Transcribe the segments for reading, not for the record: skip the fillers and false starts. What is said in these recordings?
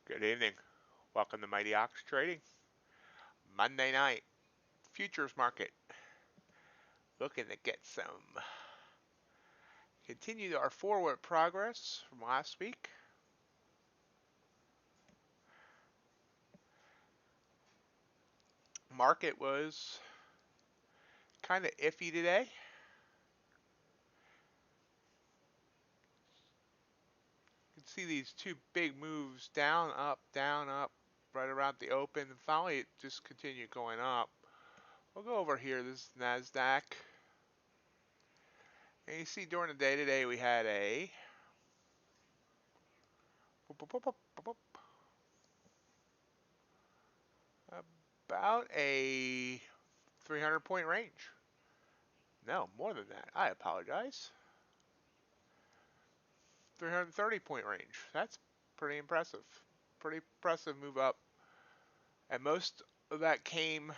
Good evening. Welcome to Mighty Ox Trading. Monday night futures market. Looking to get some. Continue our forward progress from last week. Market was kind of iffy today. You can see these two big moves down, up, right around the open, and finally it just continued going up. We'll go over here. This is NASDAQ. And you see during the day today we had a about a 300 point range. No, more than that. I apologize. 330 point range. That's pretty impressive. Pretty impressive move up. And most of that came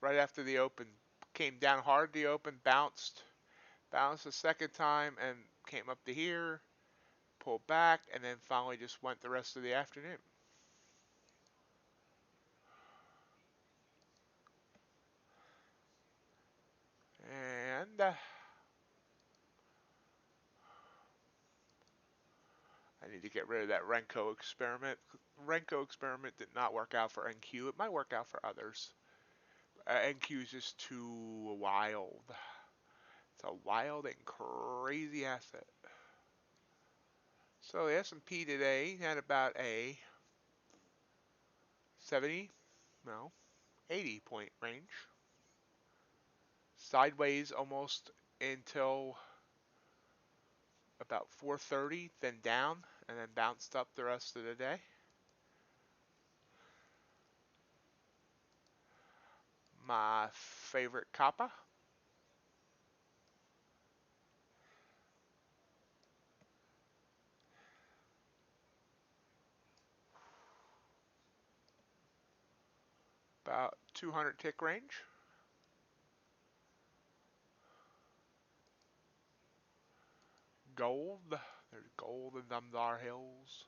right after the open. Came down hard the open, bounced a second time, and came up to here, pulled back, and then finally just went the rest of the afternoon. And I need to get rid of that Renko experiment. Renko experiment did not work out for NQ. It might work out for others. NQ is just too wild. It's a wild and crazy asset. So the S&P today had about a 80 point range. Sideways almost until about 4:30, then down, and then bounced up the rest of the day. My favorite kappa. About 200 tick range. Gold. There's gold in Dumdar Hills.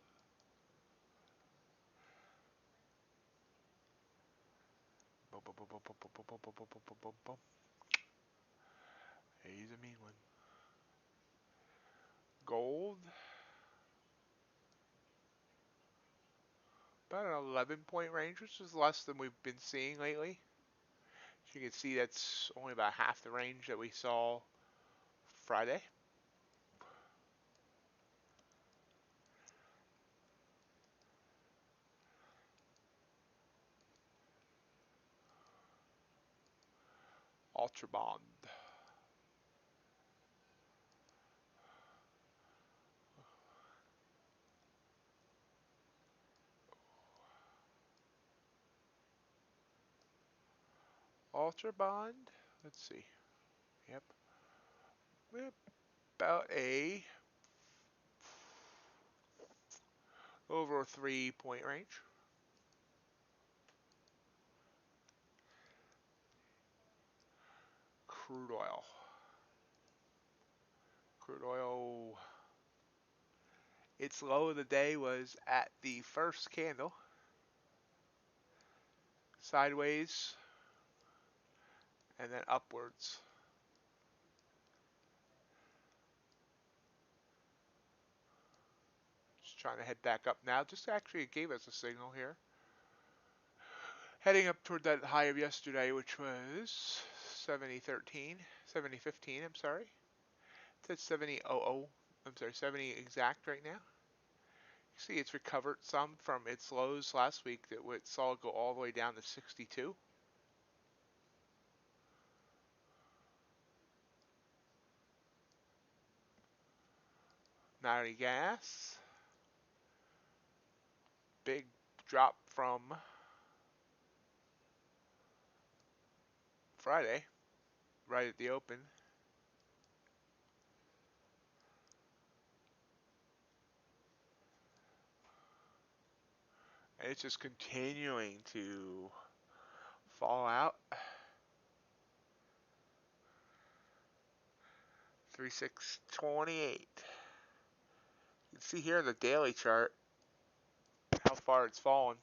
He's a mean one. Gold. About an 11 point range, which is less than we've been seeing lately. As you can see, that's only about half the range that we saw Friday. UltraBond. UltraBond. Let's see. Yep. We're about a over a 3 point range. Crude oil. Crude oil. Its low of the day was at the first candle. Sideways. And then upwards. Just trying to head back up now. Just actually gave us a signal here. Heading up toward that high of yesterday, which was 70.13, 70.15, I'm sorry. It's at 70.00, I'm sorry, 70 exact right now. You see it's recovered some from its lows last week that we saw it go all the way down to 62. Naughty gas. Big drop from Friday, right at the open. And it's just continuing to fall out. 3628. You can see here in the daily chart how far it's fallen.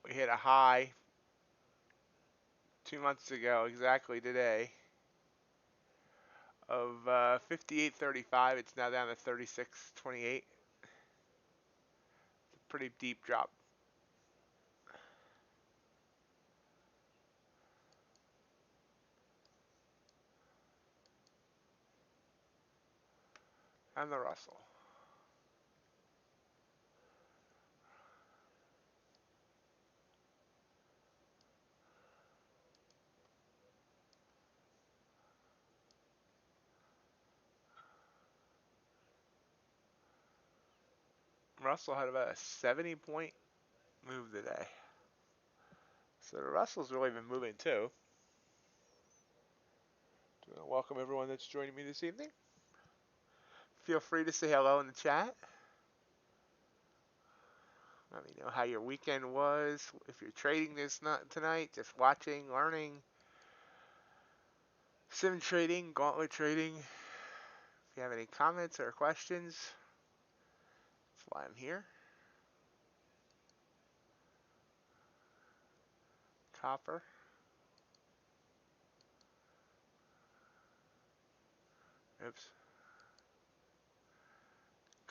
We hit a high 2 months ago, exactly today, of 58.35. It's now down to 36.28. It's a pretty deep drop. And the Russell. Russell had about a 70-point move today. So the Russell's really been moving too. Welcome everyone that's joining me this evening. Feel free to say hello in the chat. Let me know how your weekend was. If you're trading this tonight, just watching, learning, sim trading, gauntlet trading. If you have any comments or questions, that's why I'm here. Copper. Oops.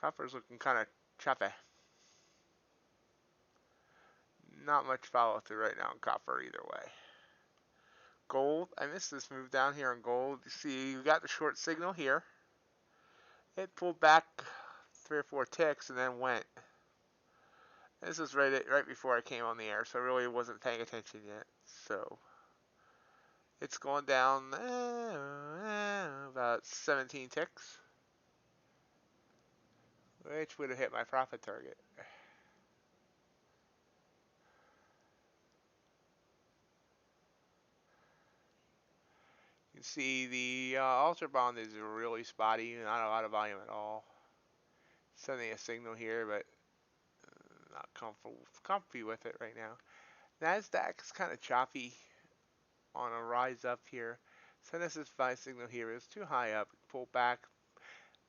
Copper's looking kind of choppy. Not much follow through right now in copper either way. Gold. I missed this move down here on gold. You see, you got the short signal here. It pulled back 3 or 4 ticks and then went. This is right before I came on the air, so I really wasn't paying attention yet. So it's going down about 17 ticks, which would have hit my profit target. You can see the UltraBond is really spotty, not a lot of volume at all. Sending a signal here, but not comfy with it right now. Nasdaq is kind of choppy on a rise up here. Send us this buy signal here. It's too high up. Pull back.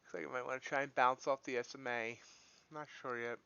Looks like you might want to try and bounce off the SMA. Not sure yet.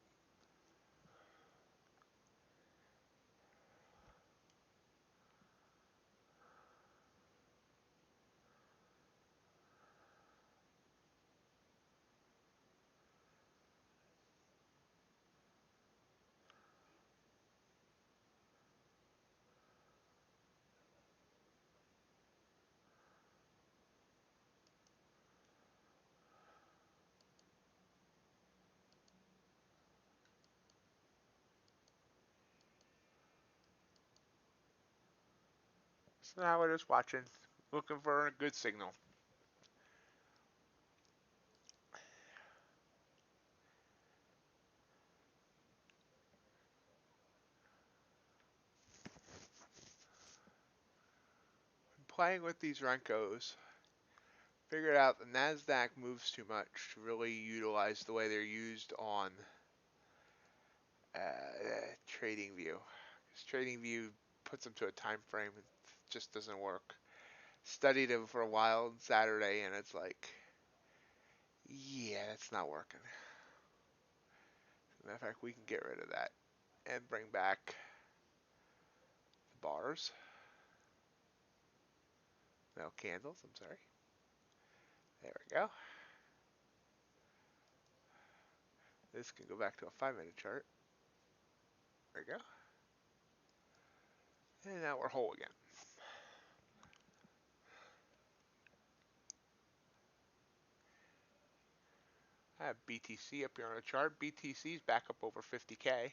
So now we're just watching, looking for a good signal. Playing with these Renkos, figured out the Nasdaq moves too much to really utilize the way they're used on TradingView. Because TradingView puts them to a time frame and just doesn't work. Studied them for a while on Saturday, and it's like, yeah, that's not working. As a matter of fact, we can get rid of that and bring back the bars. No candles, I'm sorry. There we go. This can go back to a 5-minute chart. There we go. And now we're whole again. I have BTC up here on the chart. BTC's back up over 50K.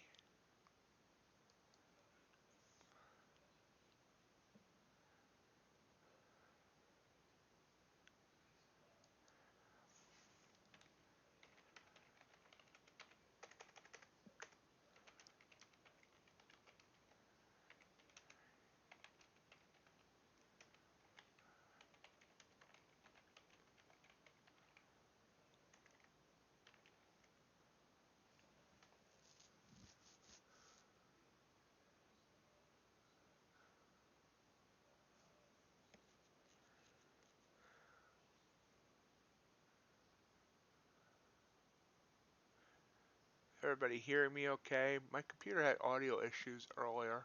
Everybody hearing me okay? My computer had audio issues earlier.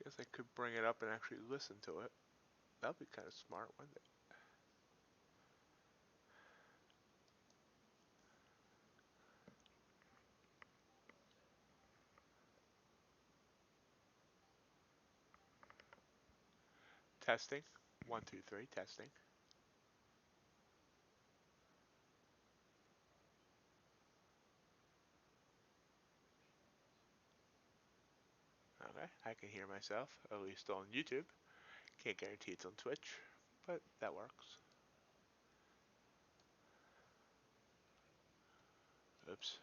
Guess I could bring it up and actually listen to it. That'd be kind of smart, wouldn't it? Testing. 1, 2, 3, testing. Okay, I can hear myself, at least on YouTube. Can't guarantee it's on Twitch, but that works. Oops.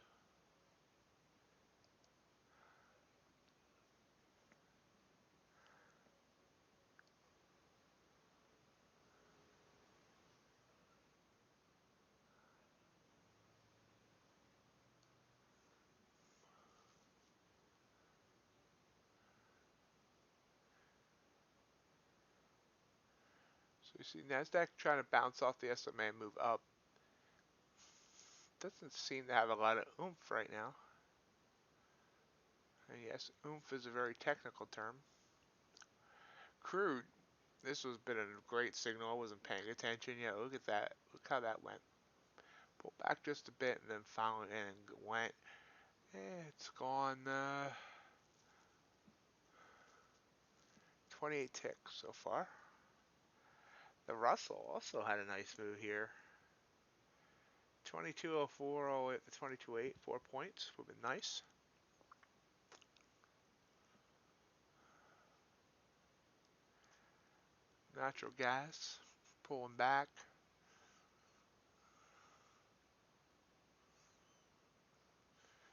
So you see NASDAQ trying to bounce off the SMA and move up. Doesn't seem to have a lot of oomph right now. And yes, oomph is a very technical term. Crude. This has been a great signal. I wasn't paying attention. Yeah, look at that. Look how that went. Pull back just a bit and then followed in and went. It's gone 28 ticks so far. The Russell also had a nice move here. 2204 all the way up to 22.8, 4 points would have been nice. Natural gas pulling back.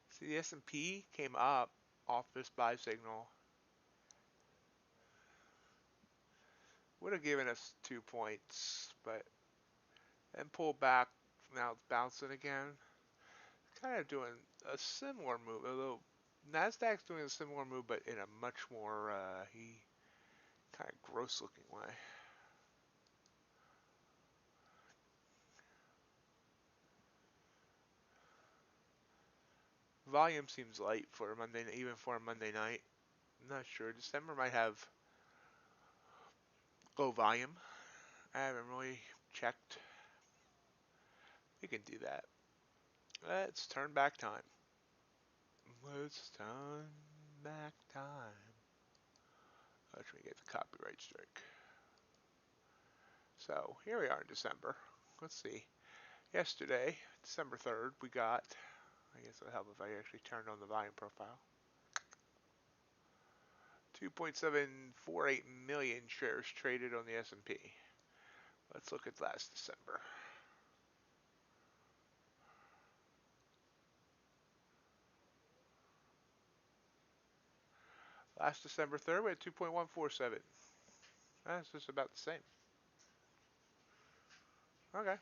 See, the S&P came up off this buy signal. Would have given us 2 points, but then pulled back. Now it's bouncing again. Kind of doing a similar move, although Nasdaq's doing a similar move, but in a much more kind of gross looking way. Volume seems light for Monday, even for a Monday night. I'm not sure. December might have low volume. I haven't really checked. We can do that. Let's turn back time. Let's turn back time. Let me get the copyright strike. So here we are in December. Let's see. Yesterday, December 3rd, we got, I guess it'll help if I actually turned on the volume profile, 2.748 million shares traded on the S&P. Let's look at last December. Last December 3rd, we had 2.147. That's just about the same. Okay.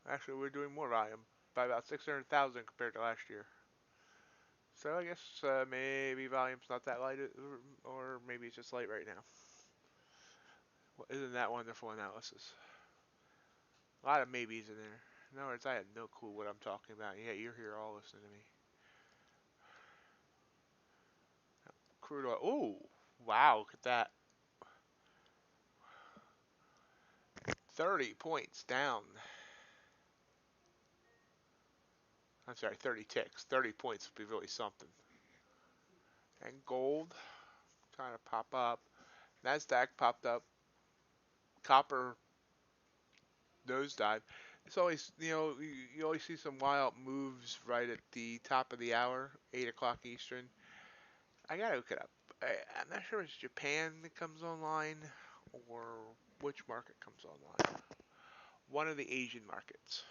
Actually, we're doing more volume by about 600,000 compared to last year. So I guess maybe volume's not that light, or maybe it's just light right now. Well, isn't that wonderful analysis? A lot of maybes in there. In other words, I had no clue what I'm talking about. Yeah, you're here all listening to me. Crude oil. Oh, wow, look at that. 30 points down. I'm sorry, 30 ticks. 30 points would be really something. And gold trying to pop up. NASDAQ popped up. Copper nosedive. It's always, you always see some wild moves right at the top of the hour, 8 o'clock Eastern. I gotta look it up. I'm not sure if it's Japan that comes online or which market comes online. One of the Asian markets.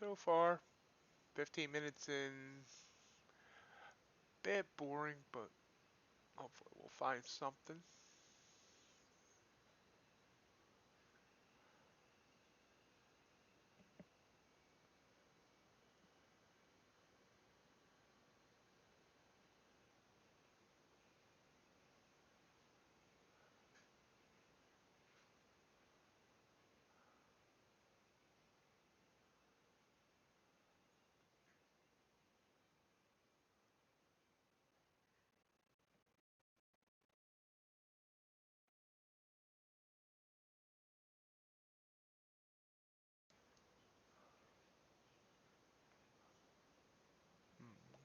So far, 15 minutes in, bit boring, but hopefully we'll find something.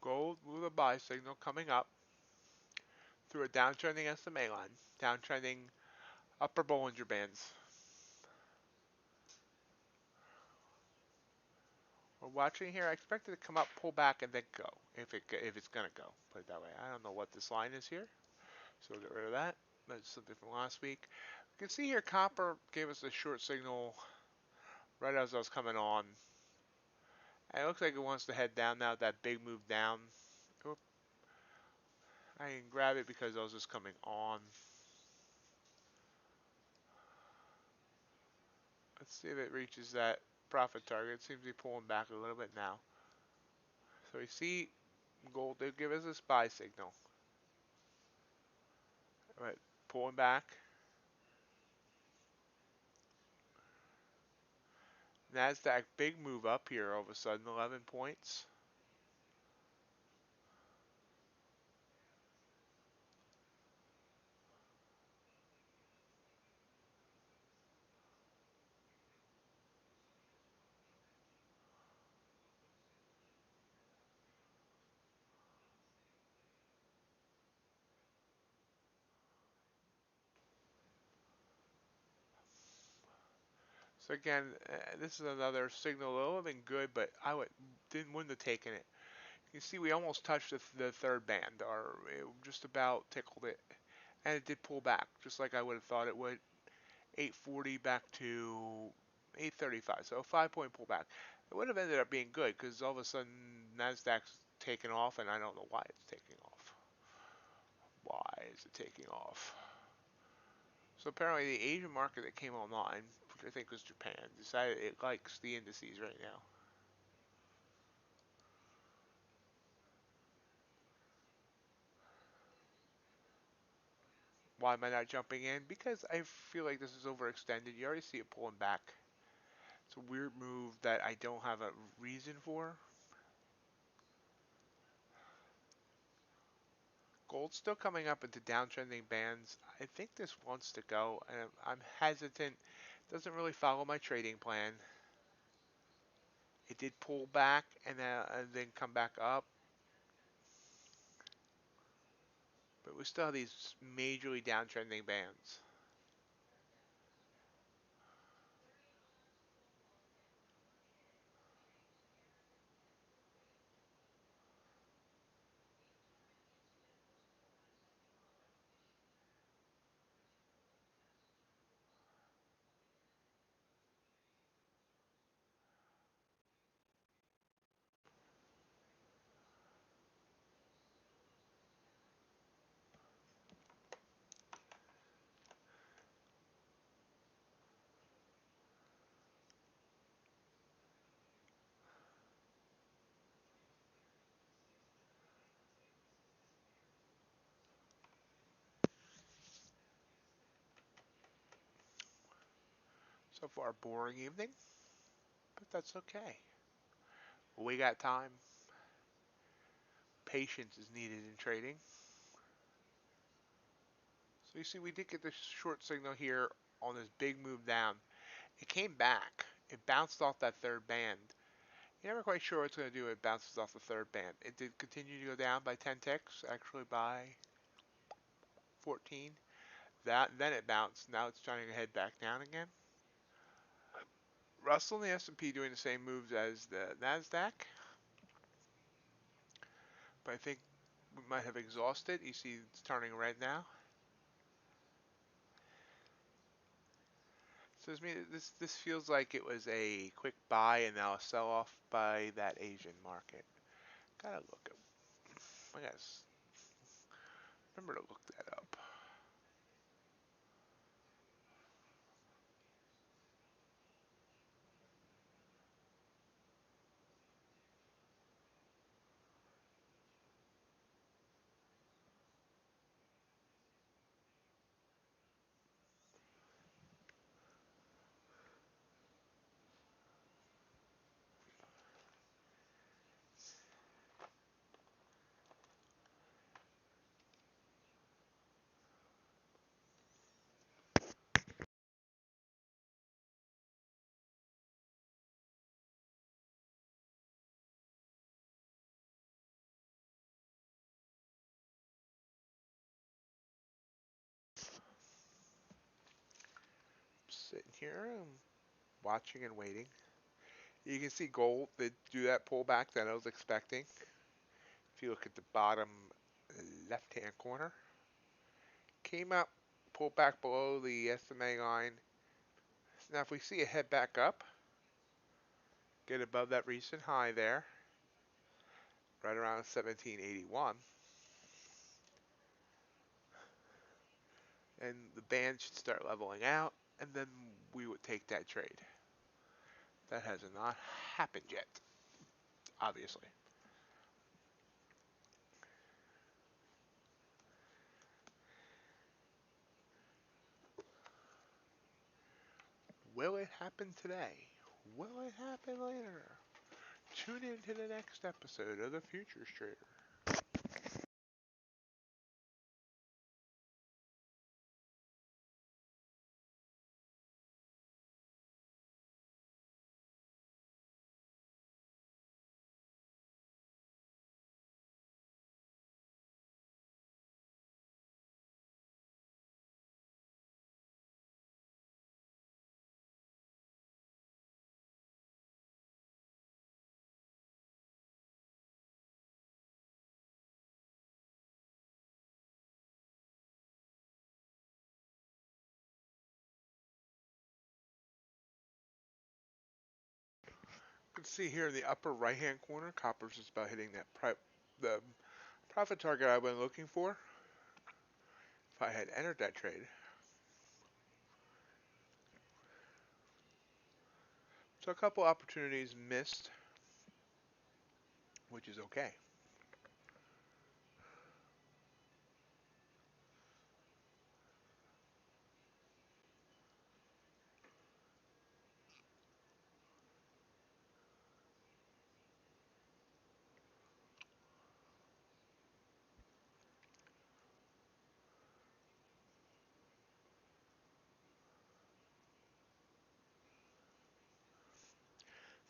Gold with a buy signal coming up through a downtrending SMA line, downtrending upper Bollinger Bands. We're watching here. I expect it to come up, pull back, and then go. If it's gonna go, put it that way. I don't know what this line is here, so we'll get rid of that. That's something from last week. You can see here, copper gave us a short signal right as I was coming on, and it looks like it wants to head down now. That big move down. Oop. I can grab it because I was just coming on. Let's see if it reaches that profit target. It seems to be pulling back a little bit now. So we see gold did give us a buy signal. Right, pulling back. NASDAQ big move up here all of a sudden, 11 points. So again, this is another signal. It would have been good, but wouldn't have taken it. You see, we almost touched the third band, or it just about tickled it, and it did pull back, just like I would have thought it would. 840 back to 835, so a 5-point pullback. It would have ended up being good because all of a sudden Nasdaq's taken off, and I don't know why it's taking off. Why is it taking off? So apparently the Asian market that came online, which I think was Japan, decided it likes the indices right now. Why am I not jumping in? Because I feel like this is overextended. You already see it pulling back. It's a weird move that I don't have a reason for. Gold's still coming up into downtrending bands. I think this wants to go, and I'm hesitant. Doesn't really follow my trading plan. It did pull back and then come back up, but we still have these majorly downtrending bands. So far, boring evening, but that's okay. We got time. Patience is needed in trading. So you see, we did get this short signal here on this big move down. It came back. It bounced off that third band. You're never quite sure what it's going to do. It bounces off the third band. It did continue to go down by 10 ticks, actually by 14. Then it bounced. Now it's trying to head back down again. Russell and the S&P doing the same moves as the Nasdaq, but I think we might have exhausted. You see, it's turning red now. So this feels like it was a quick buy and now a sell off by that Asian market. Gotta look at. I gotta remember to look that up. Sitting here, I'm watching and waiting. You can see gold. They do that pullback that I was expecting. If you look at the bottom left-hand corner, came up, pulled back below the SMA line. Now, if we see a head back up, get above that recent high there, right around 1781, and the band should start leveling out, and then we would take that trade. That has not happened yet, obviously. Will it happen today? Will it happen later? Tune in to the next episode of the Futures Trader. You can see here in the upper right hand corner, copper's just about hitting the profit target I've been looking for. If I had entered that trade. So a couple opportunities missed, which is okay.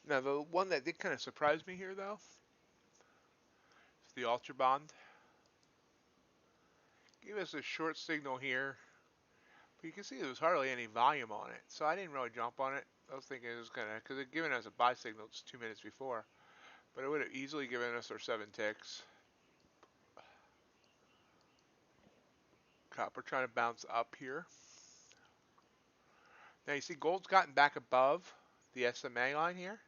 Now the one that did kind of surprise me here though is the UltraBond. Gave us a short signal here, but you can see there was hardly any volume on it, so I didn't really jump on it. I was thinking it was gonna, because it given us a buy signal just 2 minutes before, but it would have easily given us our 7 ticks. Copper trying to bounce up here. Now you see gold's gotten back above the SMA line here,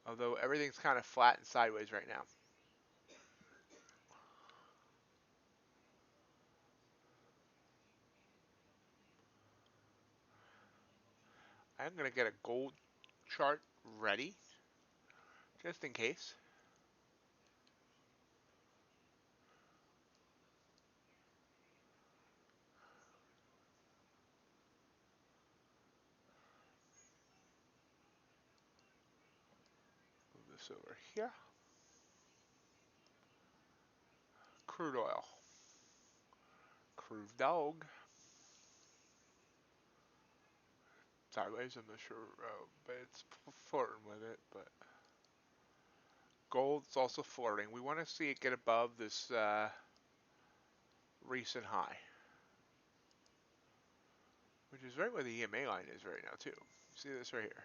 although everything's kind of flat and sideways right now. I'm going to get a gold chart ready, just in case. Move this over here. Crude oil. Crude dog. Sideways, I'm not sure, but it's flirting with it. But gold's also flirting. We want to see it get above this recent high, which is right where the EMA line is right now too. See this right here.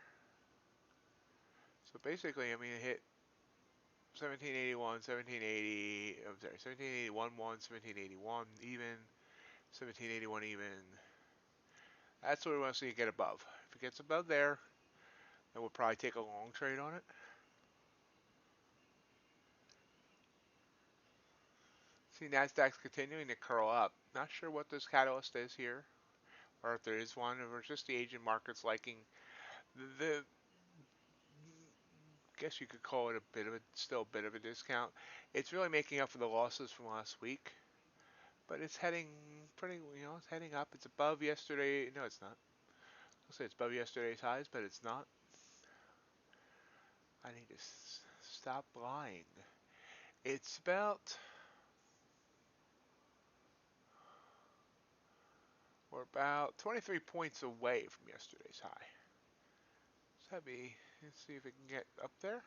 So basically, I mean, it hit 1781, 1780, I'm sorry, 1781, 1781 even, 1781 even. That's what we want to see it get above. If it gets above there, then we'll probably take a long trade on it. See, Nasdaq's continuing to curl up. Not sure what this catalyst is here, or if there is one, or it's just the Asian markets liking the guess you could call it still a bit of a discount. It's really making up for the losses from last week, but it's heading it's heading up. It's above yesterday. No, it's not. I'll say it's above yesterday's highs, but it's not. I need to stop lying. It's about, we're about 23 points away from yesterday's high. So that'd be, let's see if it can get up there.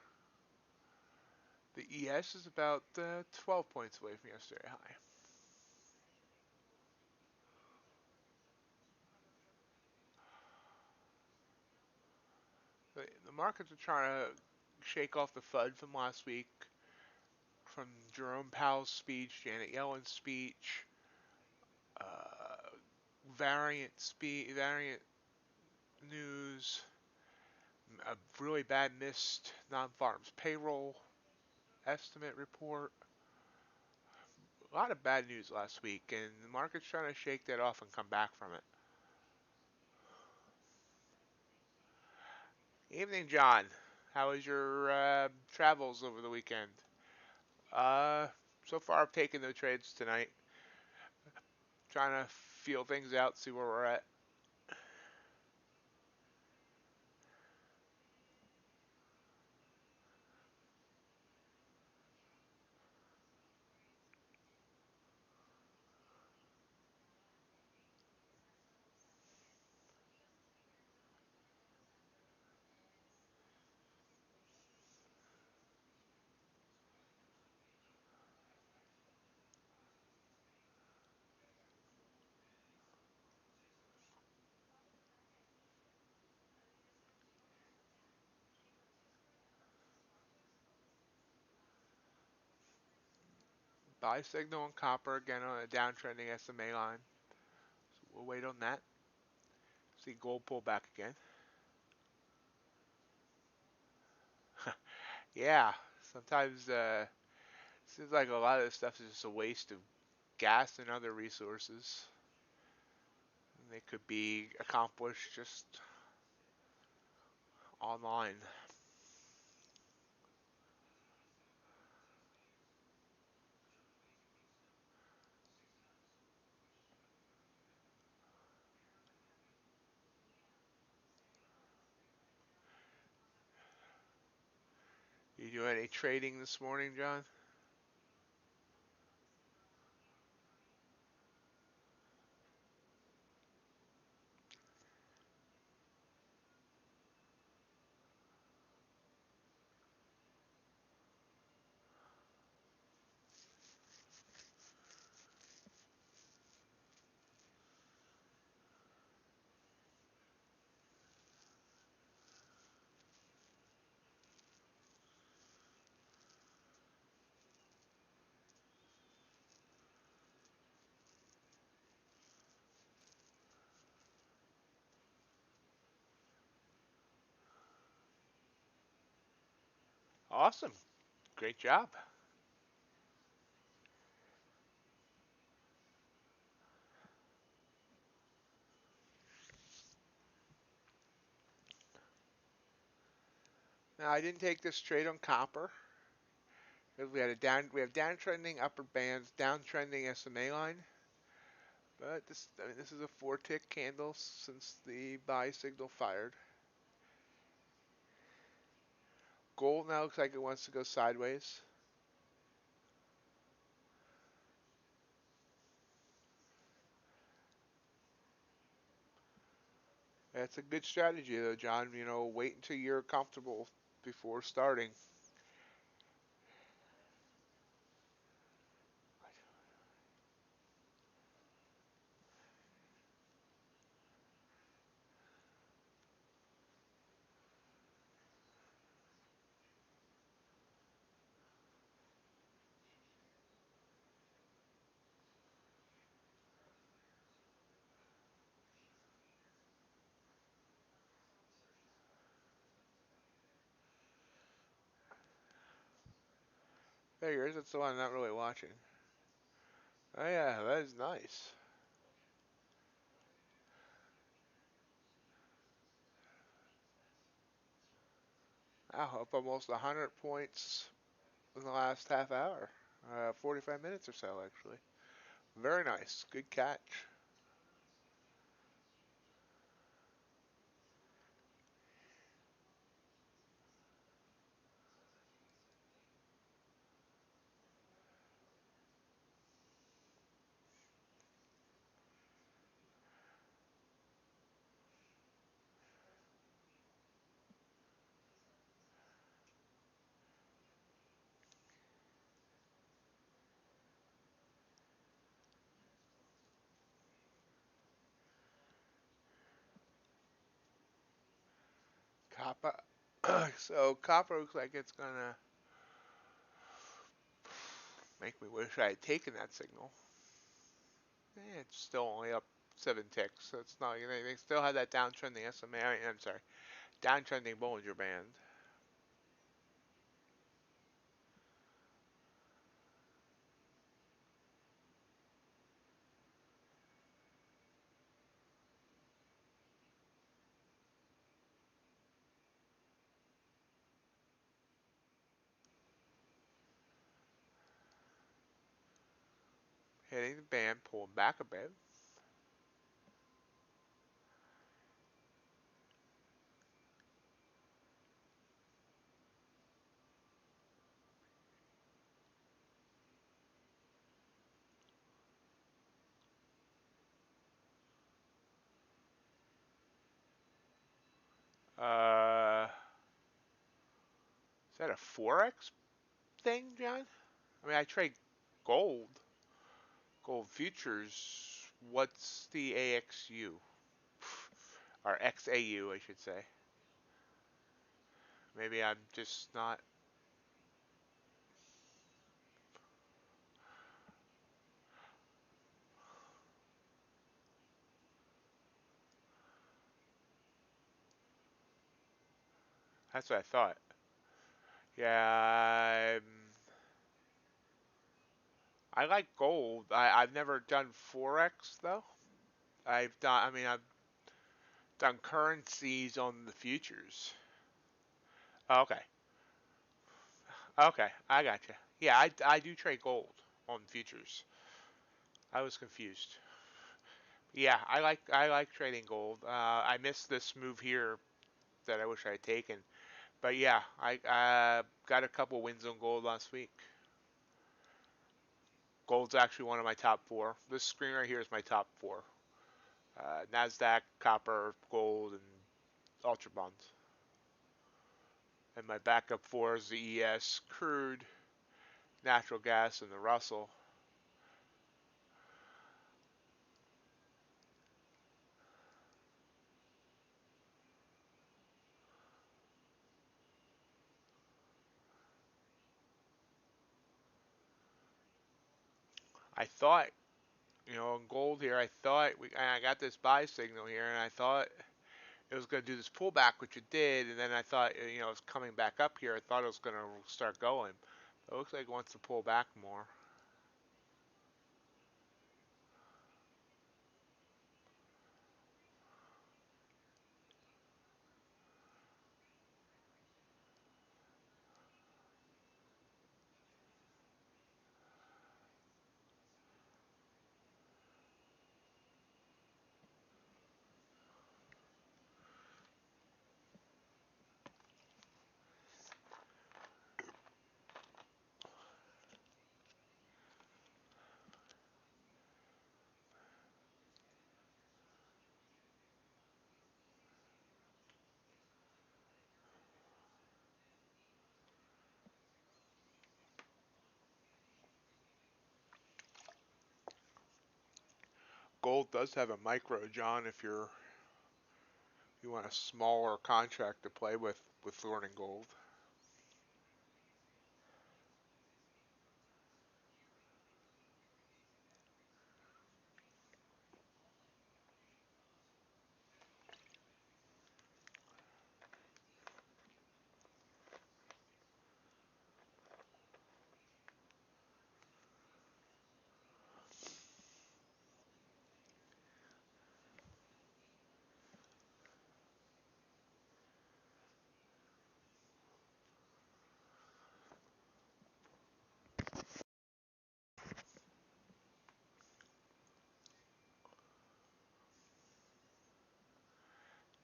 The ES is about 12 points away from yesterday's high. The markets are trying to shake off the FUD from last week, from Jerome Powell's speech, Janet Yellen's speech, uh, variant news, a really bad missed non-farms payroll estimate report. A lot of bad news last week, and the market's trying to shake that off and come back from it. Evening, John. How was your travels over the weekend? Uh, so far I've taken no trades tonight. Trying to feel things out, see where we're at. Buy signal on copper again on a downtrending SMA line. So we'll wait on that. See gold pull back again. Yeah, sometimes seems like a lot of this stuff is just a waste of gas and other resources. And they could be accomplished just online. You do any trading this morning, John? Awesome. Great job. Now I didn't take this trade on copper. We have downtrending upper bands, downtrending SMA line. But this is a 4-tick candle since the buy signal fired. Gold now looks like it wants to go sideways. That's a good strategy though, John. Wait until you're comfortable before starting. There he is. That's the one I'm not really watching. Oh yeah, that is nice. Wow, up almost 100 points in the last half hour. 45 minutes or so, actually. Very nice. Good catch. Copper. So copper looks like it's gonna make me wish I had taken that signal. It's still only up 7 ticks, so it's not anything. Still have that downtrending SMA. I'm sorry, downtrending Bollinger Band. Hitting the band, pulling back a bit. Is that a forex thing, John? I mean, I trade gold, gold futures. What's the AXU or XAU, I should say? Maybe I'm just not. That's what I thought. Yeah, I like gold. I've never done forex though. I've done. I mean, I've done currencies on the futures. Oh, okay, okay, I got you. Yeah, I do trade gold on futures. I was confused. Yeah, I like trading gold. I missed this move here that I wish I had taken. But yeah, I got a couple wins on gold last week. Gold's actually one of my top four. This screen right here is my top four. Nasdaq, copper, gold, and UltraBond. And my backup four is the ES, crude, natural gas, and the Russell. I thought, on gold here, I got this buy signal here, and I thought it was going to do this pullback, which it did, and then I thought, it was coming back up here. I thought it was going to start going. It looks like it wants to pull back more. Gold does have a micro, John, if you want a smaller contract to play with learning gold.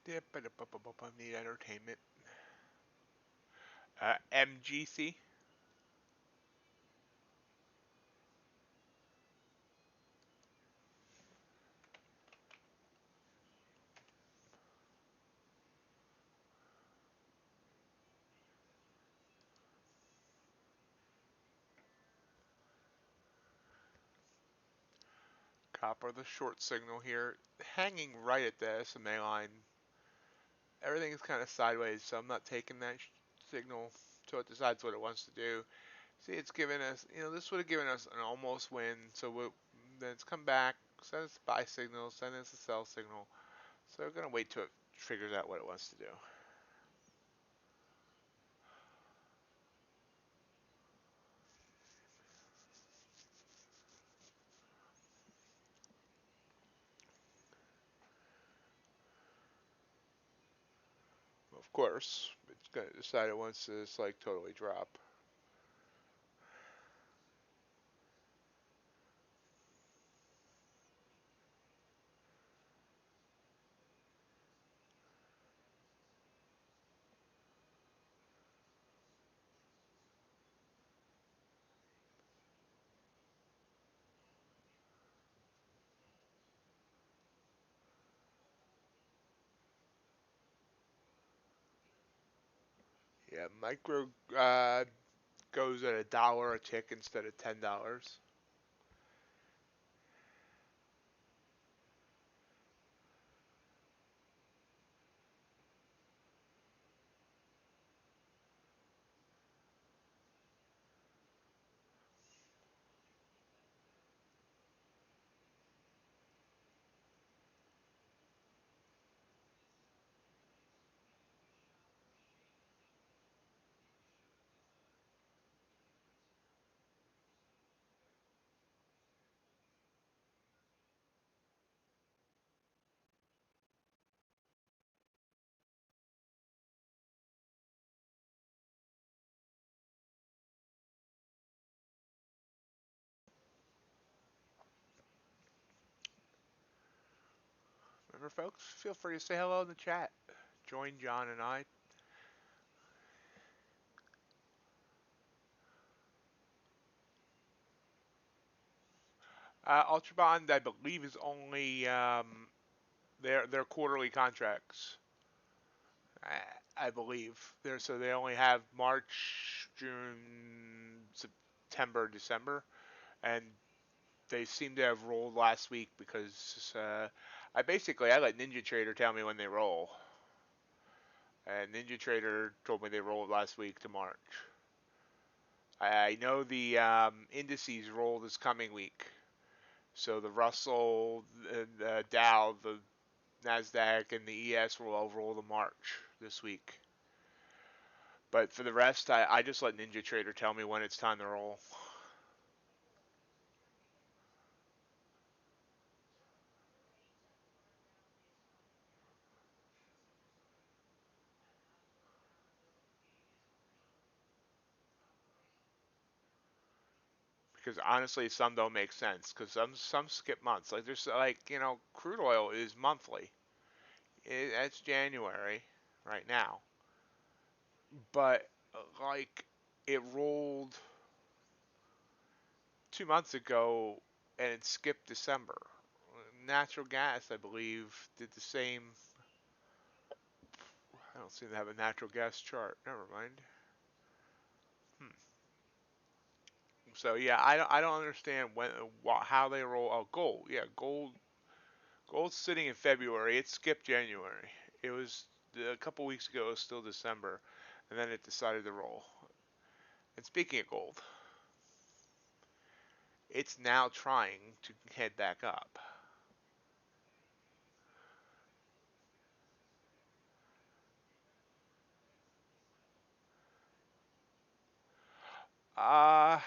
Yep, need entertainment. MGC. Copper, the short signal here, hanging right at the SMA line. Everything is kind of sideways, so I'm not taking that signal till it decides what it wants to do. See, it's giving us, this would have given us an almost win, so then it's come back, send us a buy signal, send us a sell signal. So we're going to wait till it figures out what it wants to do. Of course, it's going to decide it wants to just like totally drop. Yeah, micro goes at $1 a tick instead of $10. Remember, folks, feel free to say hello in the chat. Join John and I. UltraBond, I believe, is only their quarterly contracts. I believe so they only have March, June, September, December, and they seem to have rolled last week because I let Ninja Trader tell me when they roll, and Ninja Trader told me they rolled last week to March. I know the indices roll this coming week, so the Russell, the Dow, the Nasdaq, and the ES will all roll to March this week. But for the rest, I just let Ninja Trader tell me when it's time to roll. Because honestly, some don't make sense. Because some skip months. Like there's crude oil is monthly. That's January right now. But like it rolled 2 months ago and it skipped December. Natural gas, I believe, did the same. I don't seem to have a natural gas chart. Never mind. Hmm. So yeah, I don't understand how they roll. Oh, gold. Yeah, gold's sitting in February. It skipped January. It was a couple weeks ago. It was still December, and then it decided to roll. And speaking of gold, it's now trying to head back up. Uh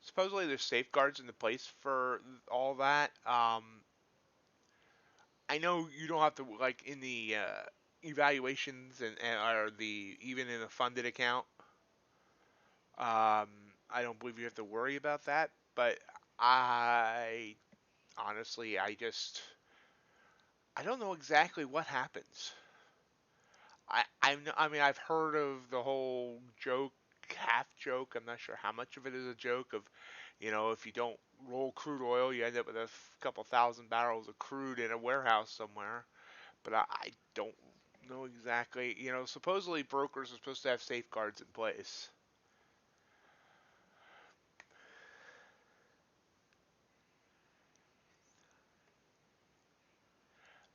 Supposedly there's safeguards in the place for all that. I know you don't have to like in the evaluations and or the even in a funded account. Um, I don't believe you have to worry about that. But I honestly, I just I don't know exactly what happens. I mean, I've heard of the whole joke, half joke. I'm not sure how much of it is a joke of, if you don't roll crude oil, you end up with a couple thousand barrels of crude in a warehouse somewhere. But I don't know exactly. Supposedly brokers are supposed to have safeguards in place.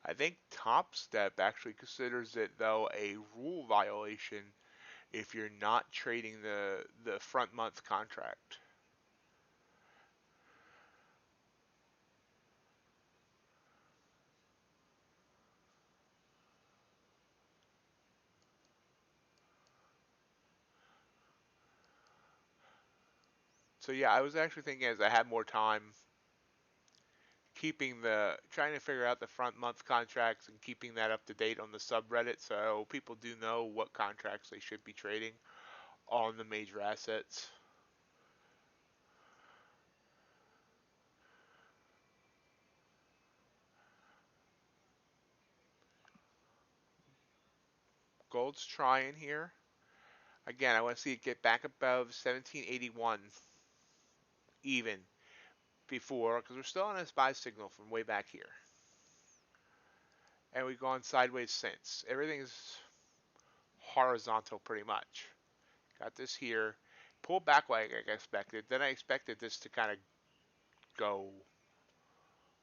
I think Top Step actually considers it though a rule violation if you're not trading the front month contract. So yeah, I was actually thinking as I had more time, trying to figure out the front month contracts and keeping that up to date on the subreddit so people do know what contracts they should be trading on the major assets. Gold's trying here. Again, I want to see it get back above 1781 even before, because we're still on a buy signal from way back here. And we've gone sideways since. Everything's horizontal pretty much. Got this here. Pulled back like I expected. Then I expected this to kind of go.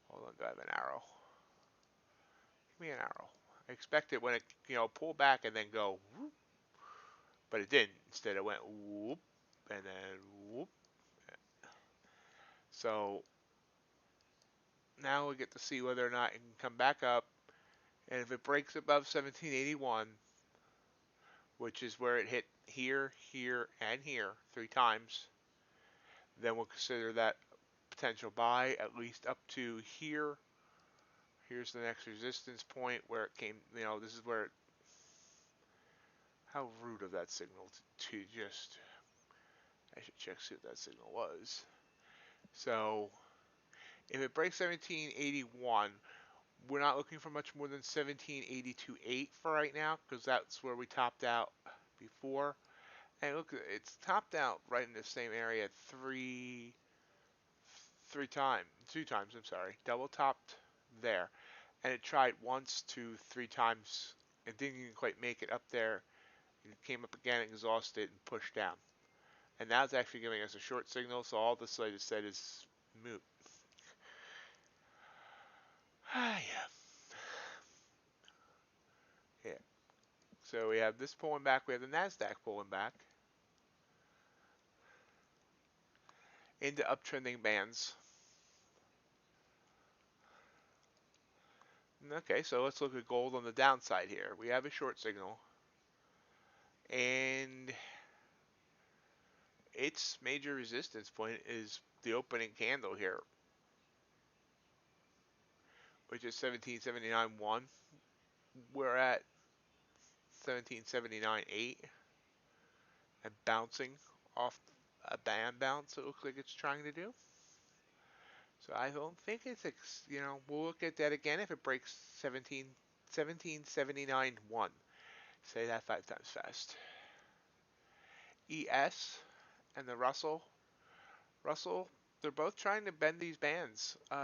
Hold on, do I have an arrow? Give me an arrow. I expected when it, pull back and then go whoop, but it didn't. Instead, it went whoop and then whoop. So now we get to see whether or not it can come back up. And if it breaks above 1781, which is where it hit here, here, and here 3 times, then we'll consider that potential buy at least up to here. Here's the next resistance point where it came. This is where how rude of that signal to just. I should check see what that signal was. So if it breaks 1781, we're not looking for much more than 1782.8 for right now because that's where we topped out before. And look, it's topped out right in the same area three times, 2 times. I'm sorry, double topped there, and it tried once, 2, 3 times. It didn't even quite make it up there. It came up again, exhausted, and pushed down. And now it's actually giving us a short signal, so all this latest said is moot. Ah, yeah. Yeah. So we have this pulling back. We have the Nasdaq pulling back into uptrending bands. Okay, so let's look at gold on the downside here. We have a short signal, and its major resistance point is the opening candle here, which is 1779.1. We're at 1779.8 and bouncing off a band bounce. It looks like it's trying to do. So I don't think it's, we'll look at that again if it breaks 1779.1. Say that 5 times fast. ES and the Russell, they're both trying to bend these bands. Do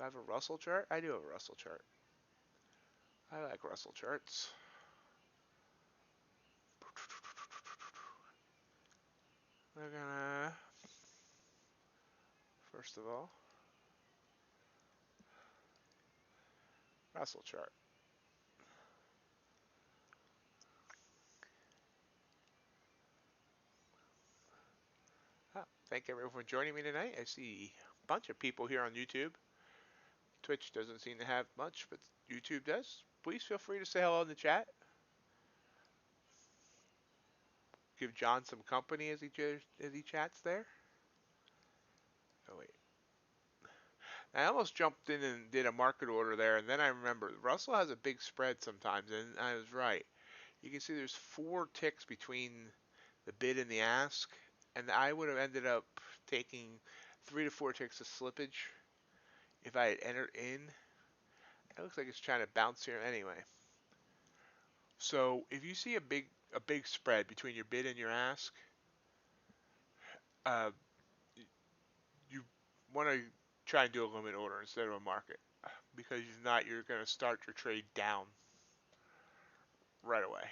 I have a Russell chart? I do have a Russell chart. I like Russell charts. We're gonna, first of all, Russell chart. Oh, thank everyone for joining me tonight. I see a bunch of people here on YouTube. Twitch doesn't seem to have much, but YouTube does. Please feel free to say hello in the chat. Give John some company as he chats there. Oh wait, I almost jumped in and did a market order there, and then I remembered Russell has a big spread sometimes, and I was right. You can see there's 4 ticks between the bid and the ask, and I would have ended up taking 3 to 4 ticks of slippage. If I had entered in, it looks like it's trying to bounce here anyway. So if you see a big spread between your bid and your ask, uh, you want to try and do a limit order instead of a market, because if not, you're going to start your trade down right away.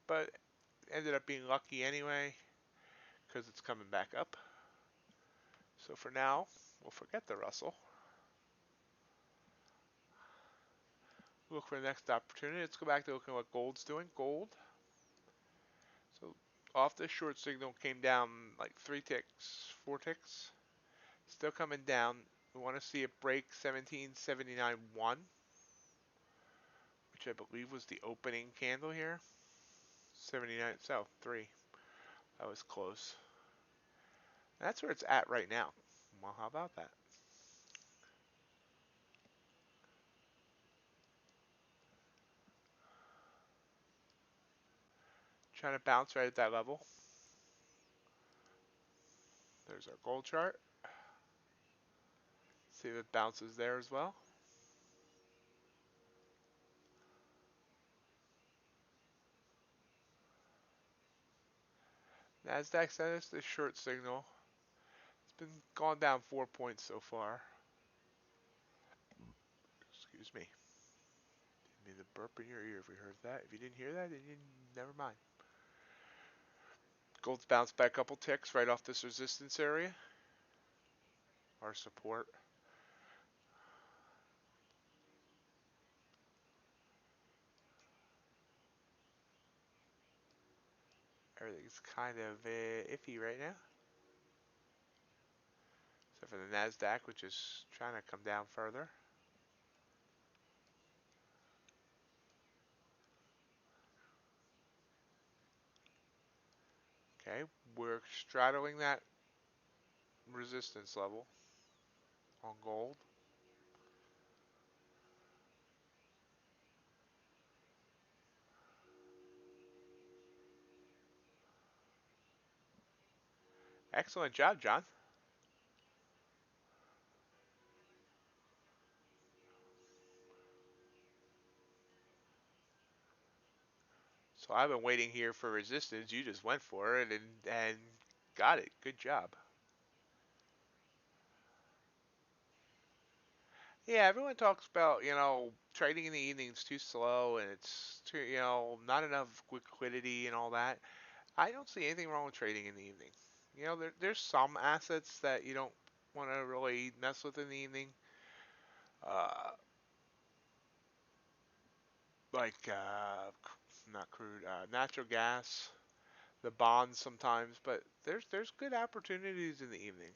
But ended up being lucky anyway because it's coming back up. So for now, we'll forget the Russell. Look for the next opportunity. Let's go back to looking at what gold's doing. Gold. So off this short signal came down like 3 ticks, 4 ticks. Still coming down. We want to see it break 1779.1, which I believe was the opening candle here. 79, so 3. That was close. That's where it's at right now. Well, how about that? Trying to bounce right at that level. There's our gold chart. See if it bounces there as well. Nasdaq sent us this short signal. It's been gone down 4 points so far. Excuse me. Didn't mean the burp in your ear if you heard that. If you didn't hear that, then you never mind. Gold's bounced back a couple ticks right off this resistance area. Our support. Everything's kind of iffy right now. Except for the Nasdaq, which is trying to come down further. Okay, we're straddling that resistance level on gold. Excellent job, John. So I've been waiting here for resistance. You just went for it and got it. Good job. Yeah, everyone talks about, trading in the evening's too slow and it's too, not enough liquidity and all that. I don't see anything wrong with trading in the evening. There's some assets that you don't want to really mess with in the evening. Uh, like, not crude, natural gas, the bonds sometimes, but there's good opportunities in the evening.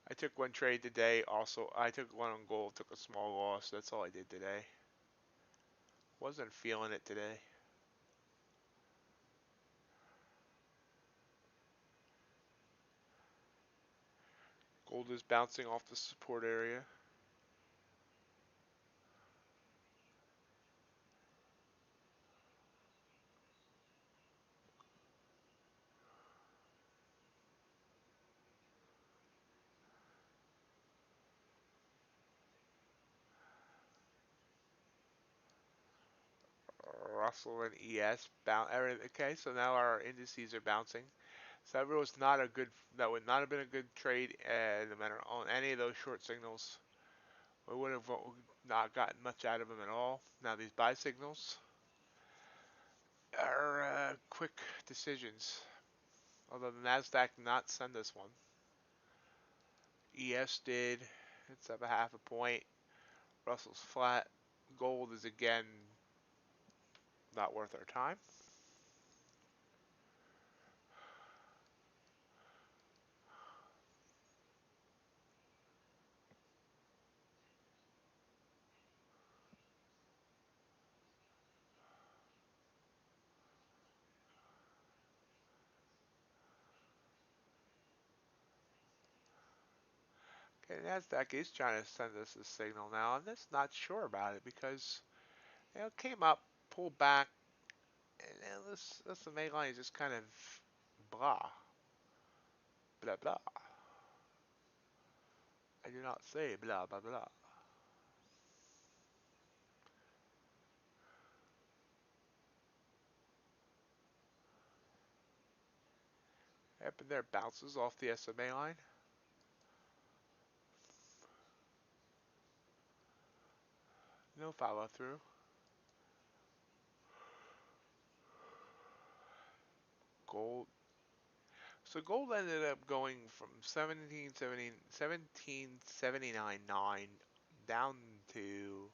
I took one trade today. Also, I took one on gold, took a small loss. That's all I did today. Wasn't feeling it today. Gold is bouncing off the support area. Russell and ES bounce. Okay, so now our indices are bouncing. So that was not a good. That would not have been a good trade, no matter on any of those short signals. We would have not gotten much out of them at all. Now these buy signals are quick decisions. Although the Nasdaq did not send us one, ES did. It's up a half a point. Russell's flat. Gold is again not worth our time. Okay, Nasdaq is trying to send us a signal now. I'm just not sure about it because it came up, pulled back, and this the main line is just kind of blah. blah blah. I do not say blah blah blah. Happened there, bounces off the SMA line. No follow through. Gold. So gold ended up going from 1779.9 down to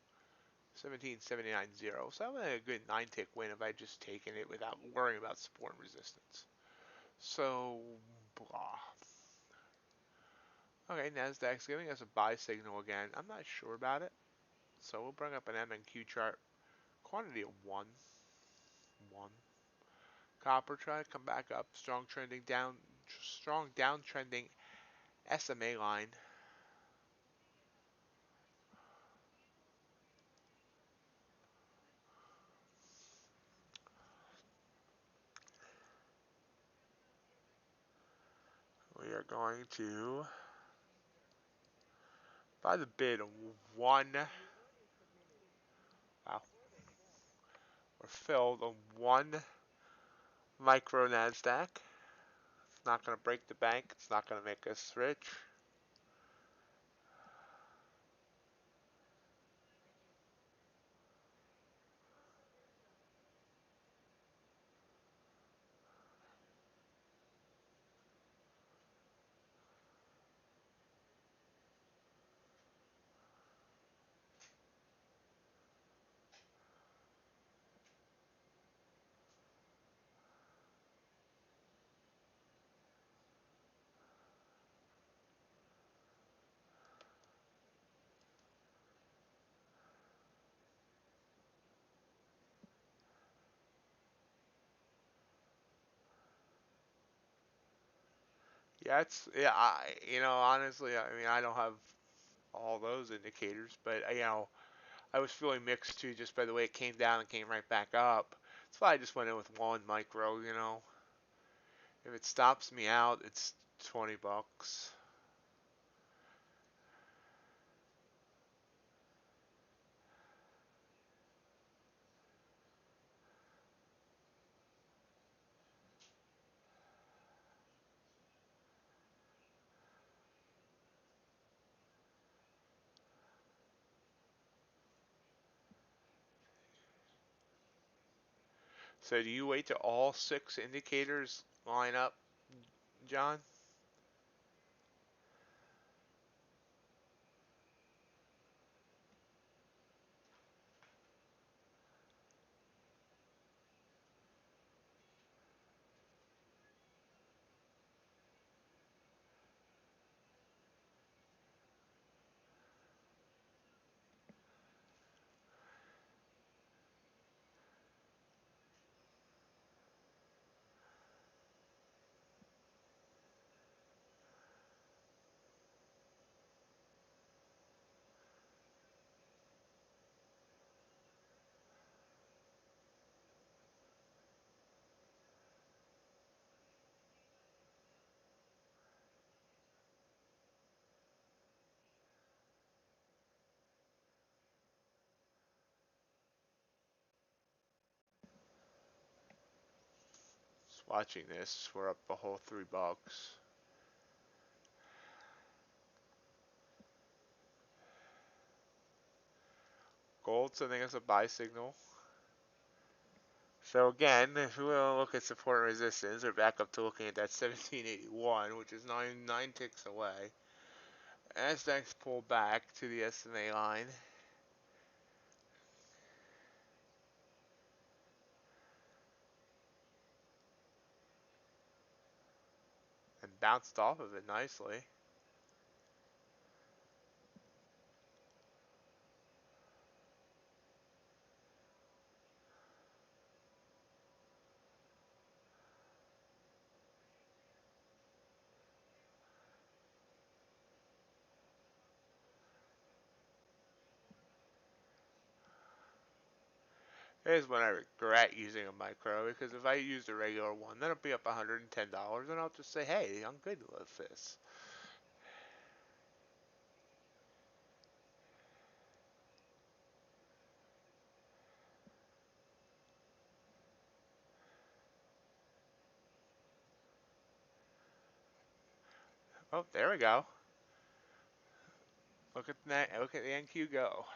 1779.0. So that was a good 9 tick win if I just taken it without worrying about support and resistance. So, blah. Okay, Nasdaq's giving us a buy signal again. I'm not sure about it. So we'll bring up an MNQ chart. Quantity of 1. 1. Copper trying to come back up. Strong trending down. Strong downtrending SMA line. We are going to buy the bid of 1. Wow. We're filled on 1 micro Nasdaq. It's not going to break the bank. It's not going to make us rich. Yeah, honestly, I mean, I don't have all those indicators, but I was feeling mixed too just by the way it came down and came right back up. That's why I just went in with 1 micro. If it stops me out, it's $20. So do you wait till all 6 indicators line up, John? Just watching this, we're up a whole $3. Gold sending us a buy signal. So again, if we want to look at support and resistance, we're back up to looking at that 1781, which is nine ticks away. As things pull back to the SMA line, and bounced off of it nicely. Here's when I regret using a micro, because if I used a regular one, then it'll be up $110, and I'll just say, hey, I'm good with this. Oh, there we go. Look at that. Look at the NQ go.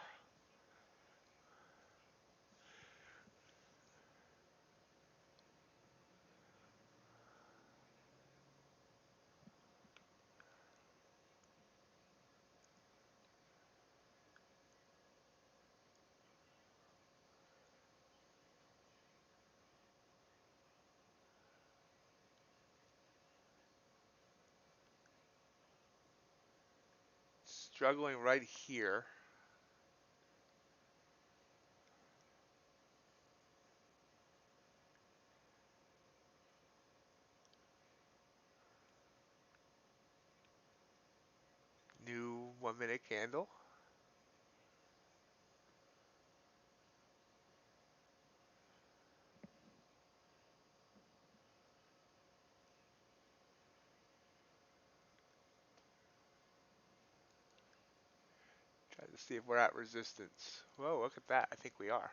Struggling right here. New 1 minute candle. Try to see if we're at resistance. Whoa, look at that. I think we are.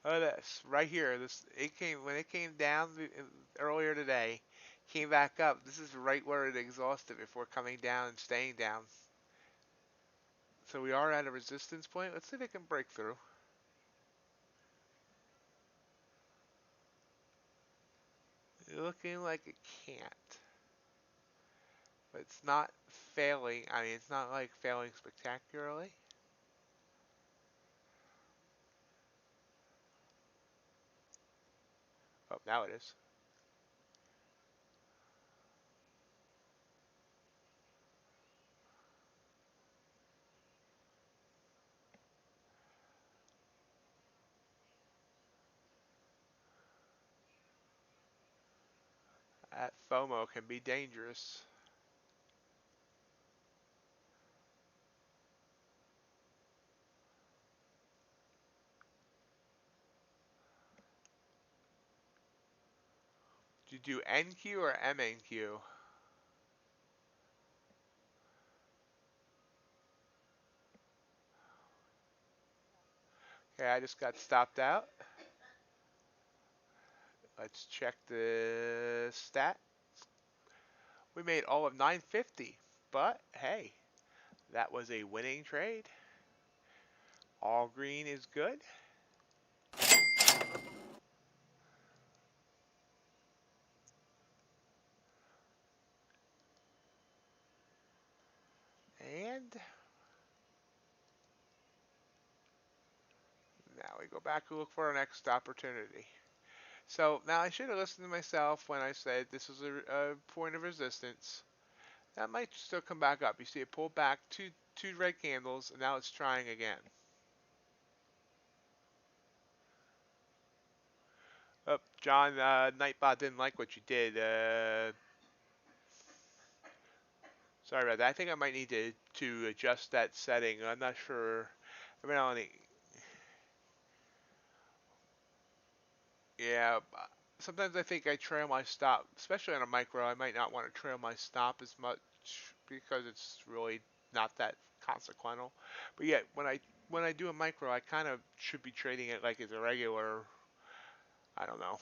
Oh, this right here. This it came when it came down earlier today. Came back up. This is right where it exhausted before coming down and staying down. So we are at a resistance point. Let's see if it can break through. Looking like it can't. But it's not failing. I mean, it's not like failing spectacularly. Oh, now it is. That FOMO can be dangerous. Do you do NQ or MNQ? Okay, I just got stopped out. Let's check the stat. We made all of 950, but hey, that was a winning trade. All green is good. And now we go back and look for our next opportunity. So now I should have listened to myself when I said this is a point of resistance. That might still come back up. You see it pulled back two red candles, and now it's trying again. Oh, John, Nightbot didn't like what you did. Sorry about that. I think I might need to adjust that setting. I'm not sure. I mean, yeah. Sometimes I think I trail my stop, especially on a micro. I might not want to trail my stop as much because it's really not that consequential. But yet, when I do a micro, I kind of should be trading it like it's a regular. I don't know.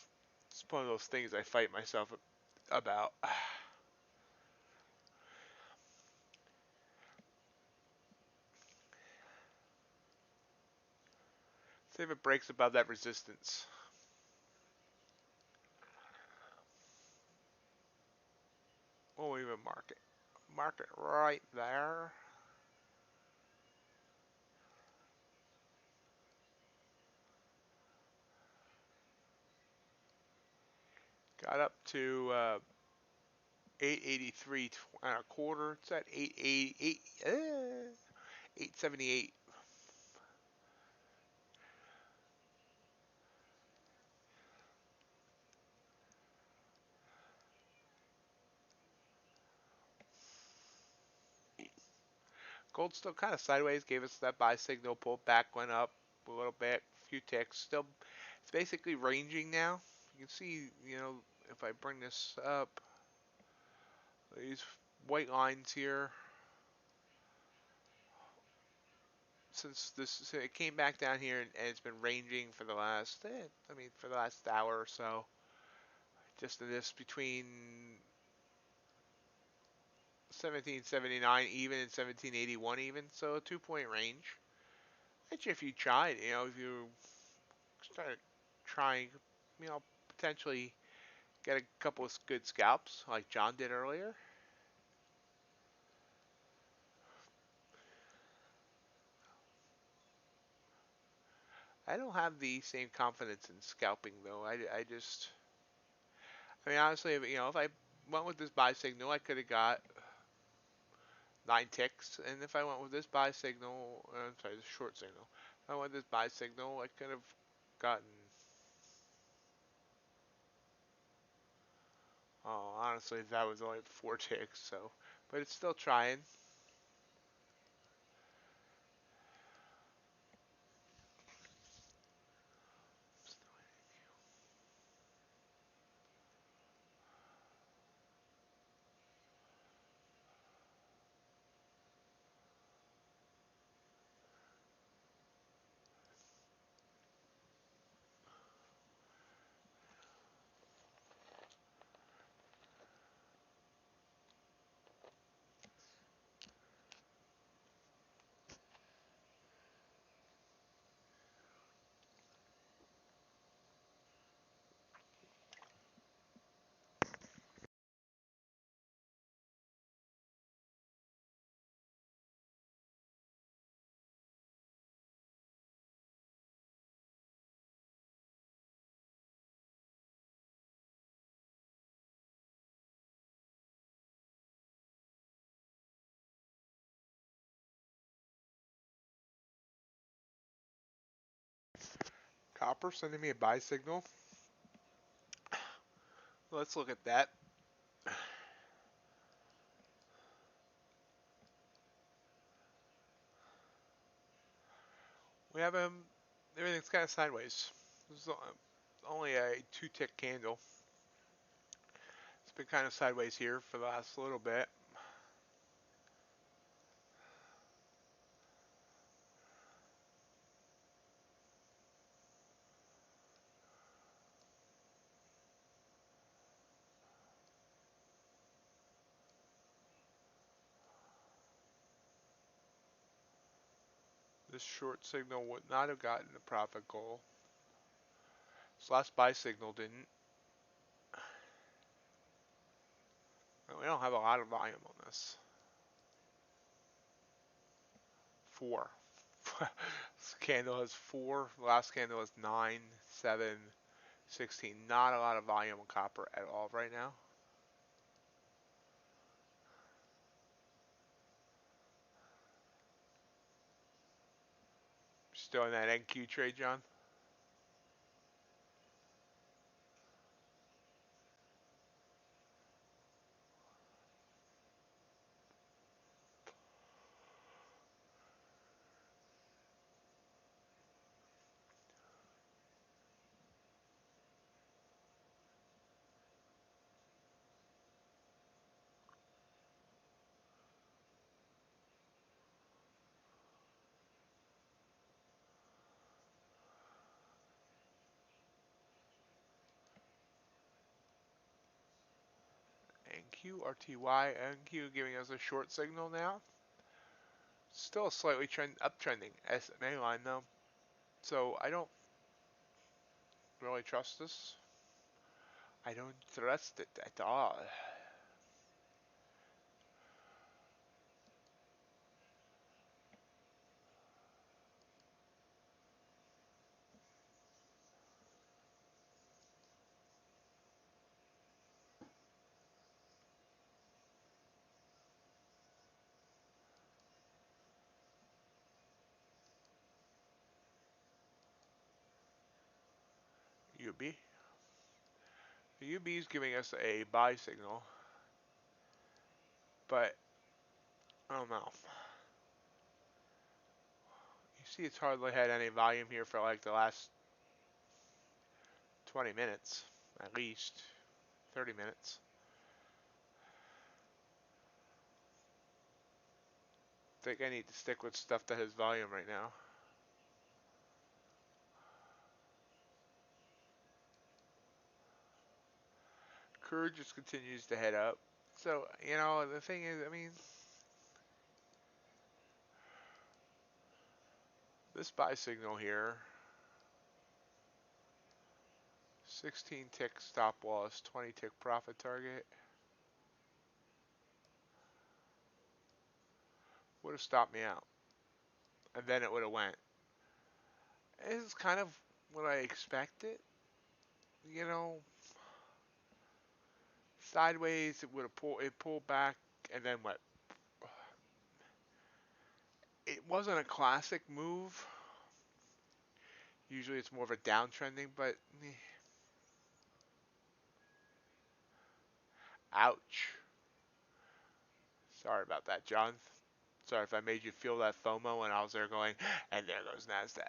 It's one of those things I fight myself about. See if it breaks above that resistance. We'll even mark it. Mark it right there. Got up to 883 and a quarter. It's at 888, 878. Gold still kind of sideways, gave us that buy signal, pulled back, went up a little bit, a few ticks. Still, it's basically ranging now. You can see, if I bring this up, these white lines here, so it came back down here and it's been ranging for the last, for the last hour or so. Just in this between 1779 even and 1781 even, so a 2 point range. Which if you tried, if you start trying, potentially get a couple of good scalps like John did earlier. I don't have the same confidence in scalping though. Honestly, if I went with this buy signal, I could have got 9 ticks, and if I went with this buy signal, I'm sorry, this short signal, if I went with this buy signal, I could have gotten, oh, honestly, that was only 4 ticks, so, but it's still trying. Copper sending me a buy signal. Let's look at that. We have everything's kind of sideways. This is only a 2 tick candle. It's been kind of sideways here for the last little bit. This short signal would not have gotten the profit goal. This last buy signal didn't. We don't have a lot of volume on this. 4. This candle has 4. The last candle has 9, 7, 16. Not a lot of volume on copper at all right now. Still in that NQ trade, John? NQ, RTY, NQ giving us a short signal now. Still a slightly uptrending SMA line though. So I don't really trust this. I don't trust it at all. UB. The UB is giving us a buy signal, but I don't know. See, it's hardly had any volume here for like the last 20 minutes, at least 30 minutes. I think I need to stick with stuff that has volume right now. Crude just continues to head up. So, the thing is, I mean, this buy signal here, 16 tick stop loss, 20 tick profit target, would have stopped me out. And then it would have went. This is kind of what I expected. You know, sideways, it pulled back, and then what? It wasn't a classic move. Usually it's more of a downtrending, but ouch. Sorry about that, John. Sorry if I made you feel that FOMO when I was there going, and there goes NASDAQ.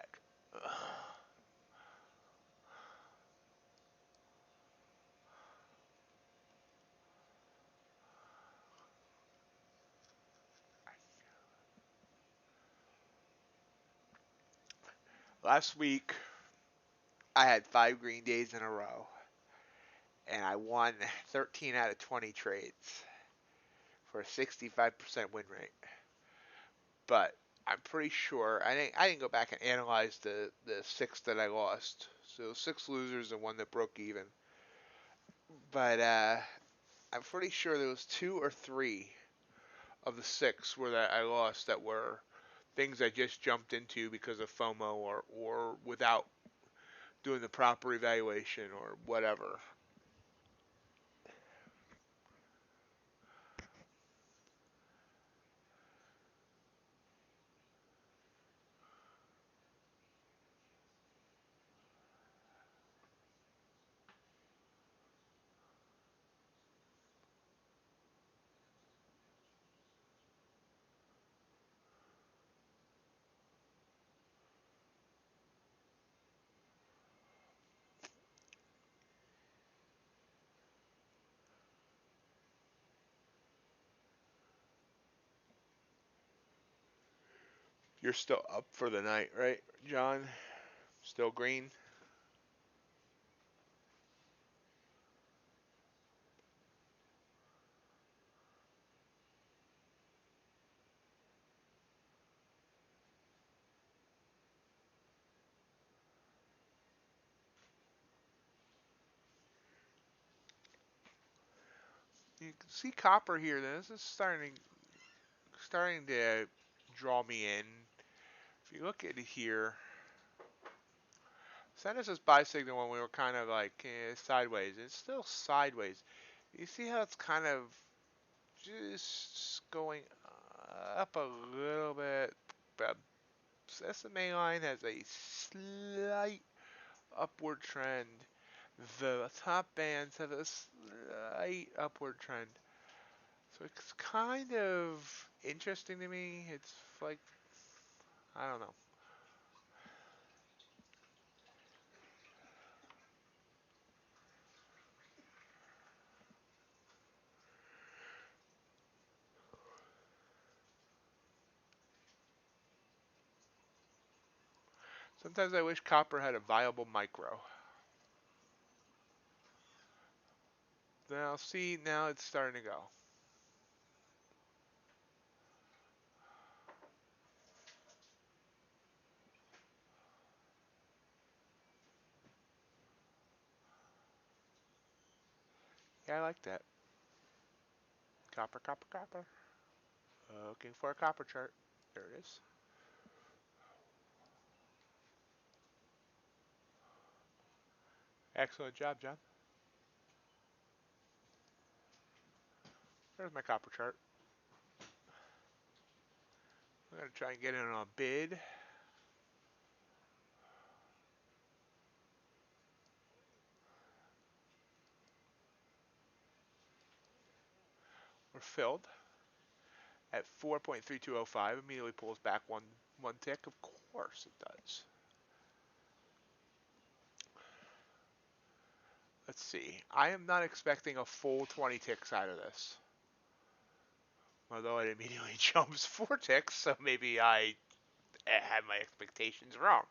Last week, I had 5 green days in a row, and I won 13 out of 20 trades for a 65% win rate. But I'm pretty sure I didn't go back and analyze the 6 that I lost. So 6 losers and 1 that broke even. But I'm pretty sure there was 2 or 3 of the 6 where that I lost that were things I just jumped into because of FOMO or without doing the proper evaluation or whatever. You're still up for the night, right, John? Still green? You can see copper here. This is starting to draw me in. If you look at it here, sent us this buy signal when we were kind of like sideways. It's still sideways. You see how it's kind of just going up a little bit. The SMA line has a slight upward trend. The top bands have a slight upward trend. So it's kind of interesting to me. It's like, I don't know. Sometimes I wish copper had a viable micro. Now, see, now it's starting to go. Yeah, I like that. Copper, copper, copper. Looking for a copper chart. There it is. Excellent job, John. There's my copper chart. I'm going to try and get in on a bid. We're filled at 4.3205. Immediately pulls back 1 1 tick? Of course it does. Let's see. I am not expecting a full 20 ticks out of this. Although it immediately jumps 4 ticks, so maybe I had my expectations wrong.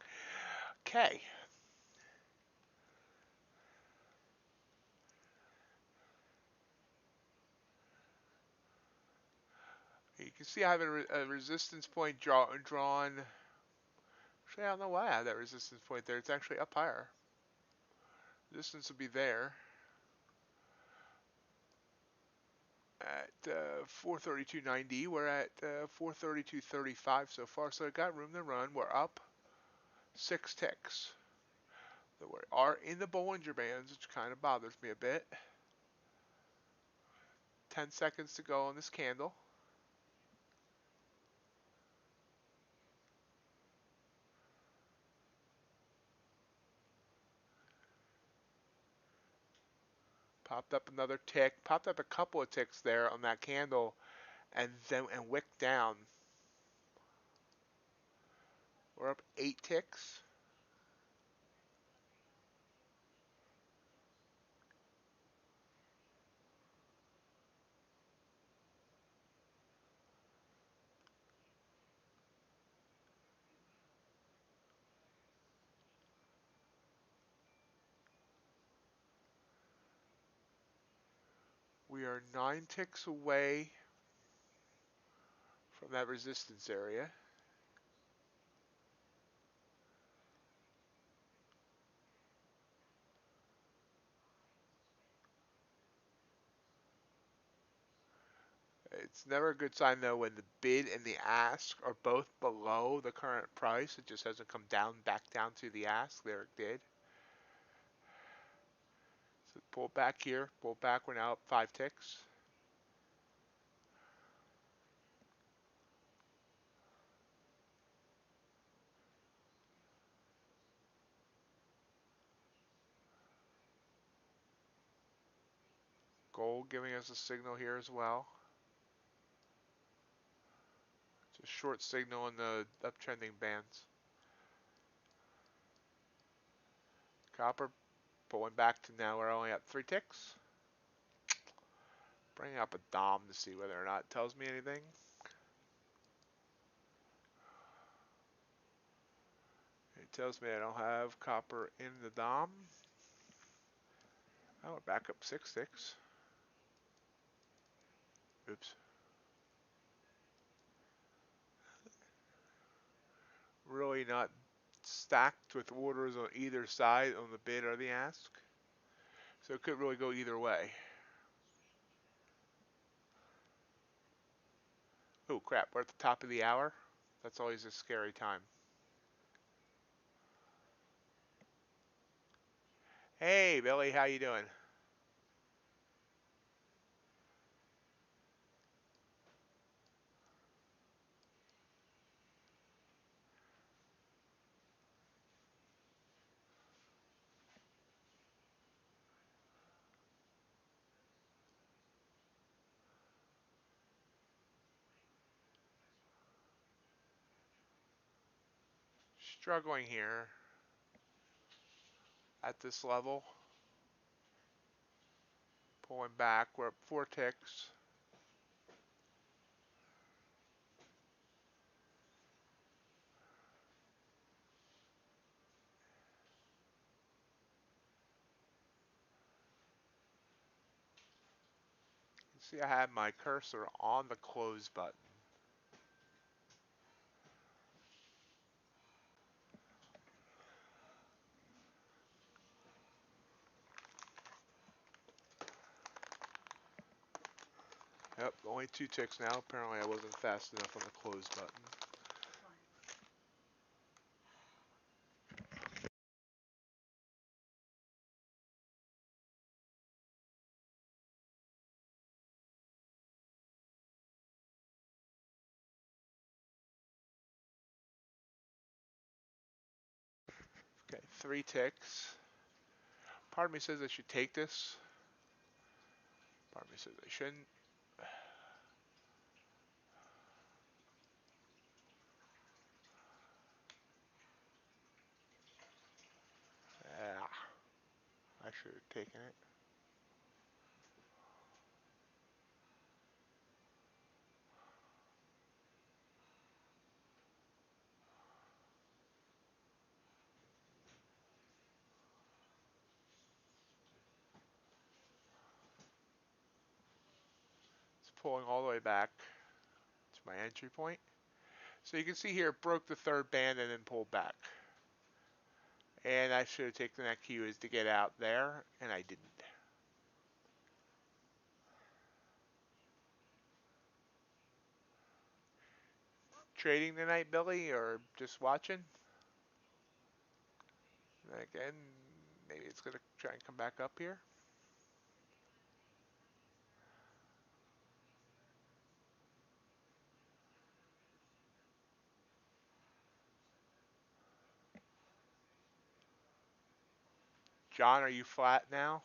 Okay. You can see I have a resistance point drawn. Actually, I don't know why I have that resistance point there. It's actually up higher. Resistance will be there at 432.90. We're at 432.35 so far, so I got room to run. We're up 6 ticks. So we are in the Bollinger Bands, which kind of bothers me a bit. 10 seconds to go on this candle. Popped up another tick. Popped up a couple of ticks there on that candle, and wicked down. We're up 8 ticks. We are 9 ticks away from that resistance area. It's never a good sign though when the bid and the ask are both below the current price. It just hasn't come back down to the ask. There it did. So pull back here, pull back. We're now up 5 ticks. Gold giving us a signal here as well. It's a short signal in the uptrending bands. Copper pulling back to now we're only at 3 ticks. Bringing up a DOM to see whether or not it tells me anything. It tells me I don't have copper in the DOM. Oh, we're back up 6 ticks. Oops. Really not stacked with orders on either side on the bid or the ask. So it could really go either way. Oh crap, we're at the top of the hour. That's always a scary time. Hey Billy, how you doing? Struggling here at this level. Pulling back, we're up 4 ticks. You see I have my cursor on the close button. Yep, only 2 ticks now. Apparently I wasn't fast enough on the close button. Okay, 3 ticks. Part of me says I should take this. Part of me says I shouldn't. should have taken it. It's pulling all the way back to my entry point. So you can see here it broke the third band and then pulled back. And I should have taken that cue as to get out there, and I didn't. Trading tonight, Billy, or just watching? Again, maybe it's going to try and come back up here. John, are you flat now?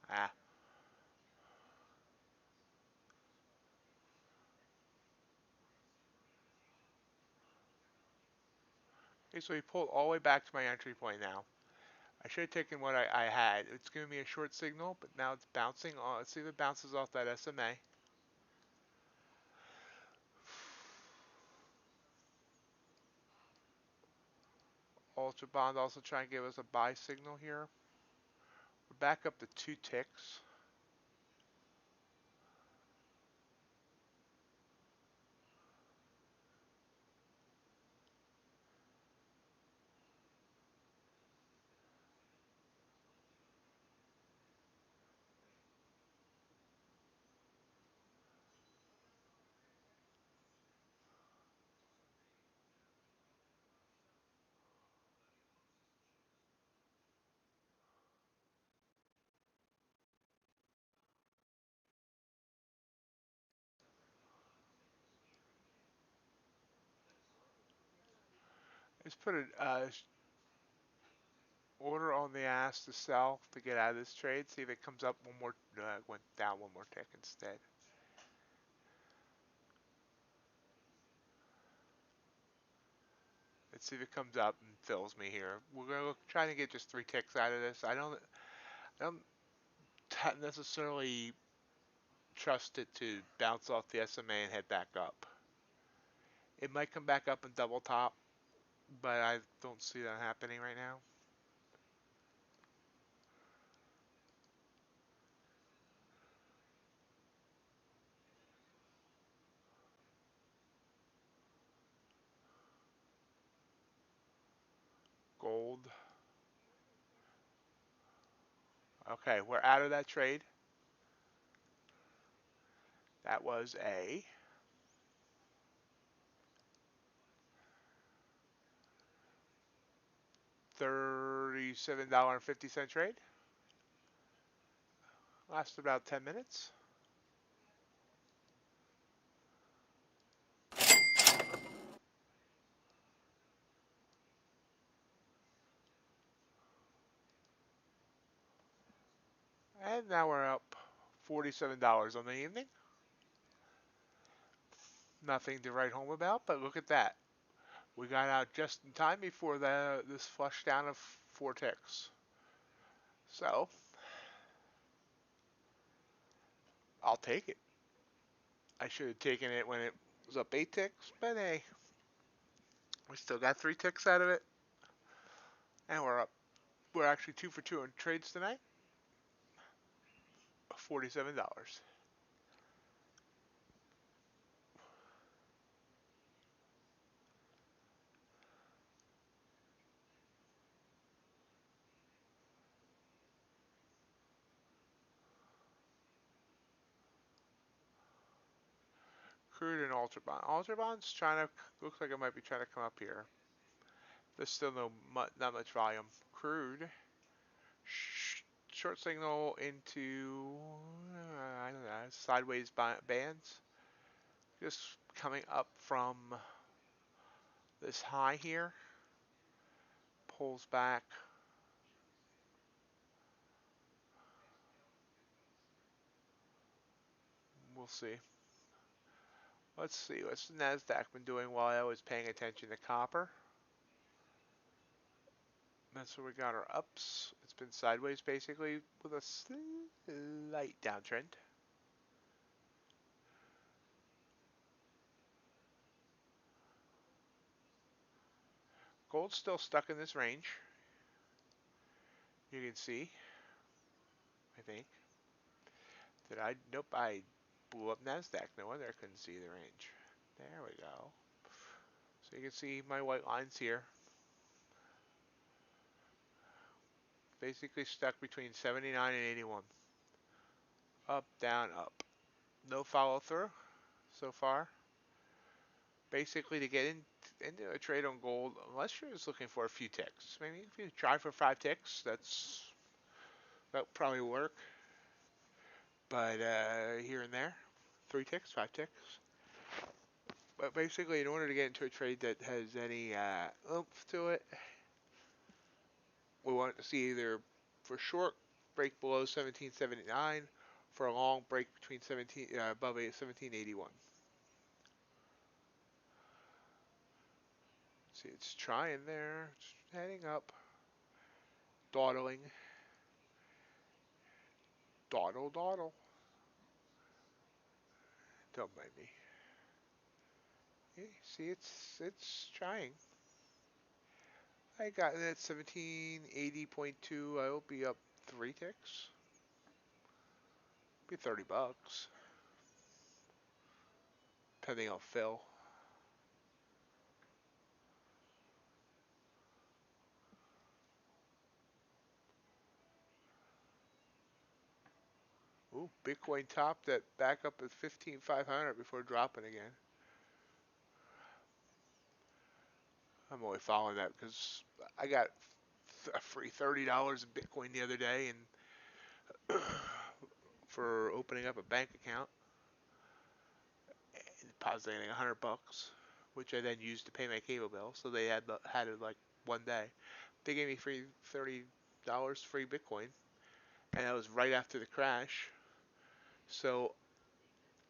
Ah. Okay, so he pulled all the way back to my entry point now. I should have taken what I had. It's giving me a short signal, but now it's bouncing on. Let's see if it bounces off that SMA. UltraBond also trying to give us a buy signal here. We're back up to 2 ticks. Let's put an order on the ass to sell to get out of this trade. See if it comes up one more, went down one more tick instead. Let's see if it comes up and fills me here. We're gonna try to get just 3 ticks out of this. I don't necessarily trust it to bounce off the SMA and head back up. It might come back up and double top, but I don't see that happening right now. Gold. Okay, we're out of that trade. That was a $37.50 trade. Lasted about 10 minutes. And now we're up $47 on the evening. Nothing to write home about, but look at that. We got out just in time before this flush down of 4 ticks. So, I'll take it. I should have taken it when it was up 8 ticks, but hey, we still got 3 ticks out of it. And we're up. We're actually 2 for 2 on trades tonight. $47. Crude and UltraBond. UltraBond's trying to looks like it might be trying to come up here. There's still not much volume. Crude short signal into I don't know, sideways bands. Just coming up from this high here. Pulls back. We'll see. Let's see. What's the Nasdaq been doing while I was paying attention to copper? That's where we got our ups. It's been sideways basically with a slight downtrend. Gold's still stuck in this range. You can see, I think. Did I? Nope, I blew up NASDAQ. No wonder I couldn't see the range. There we go. So you can see my white lines here. Basically stuck between 79 and 81. Up, down, up. No follow through so far. Basically to get into a trade on gold, unless you're just looking for a few ticks. Maybe if you try for 5 ticks, that'll probably work. But here and there, 3 ticks, 5 ticks. But basically, in order to get into a trade that has any oomph to it, we want to see either for short break below 1779, for a long break between 1781. See, it's trying there, it's heading up, dawdling, dawdle. Don't mind me. See, it's trying. I got it at 1780.2. I will be up 3 ticks. Be $30, depending on fill. Ooh, Bitcoin topped at back up at 15,500 before dropping again. I'm only following that because I got a free $30 in Bitcoin the other day, and for opening up a bank account and depositing $100, which I then used to pay my cable bill. So they had it like one day. They gave me free $30 free Bitcoin, and that was right after the crash. So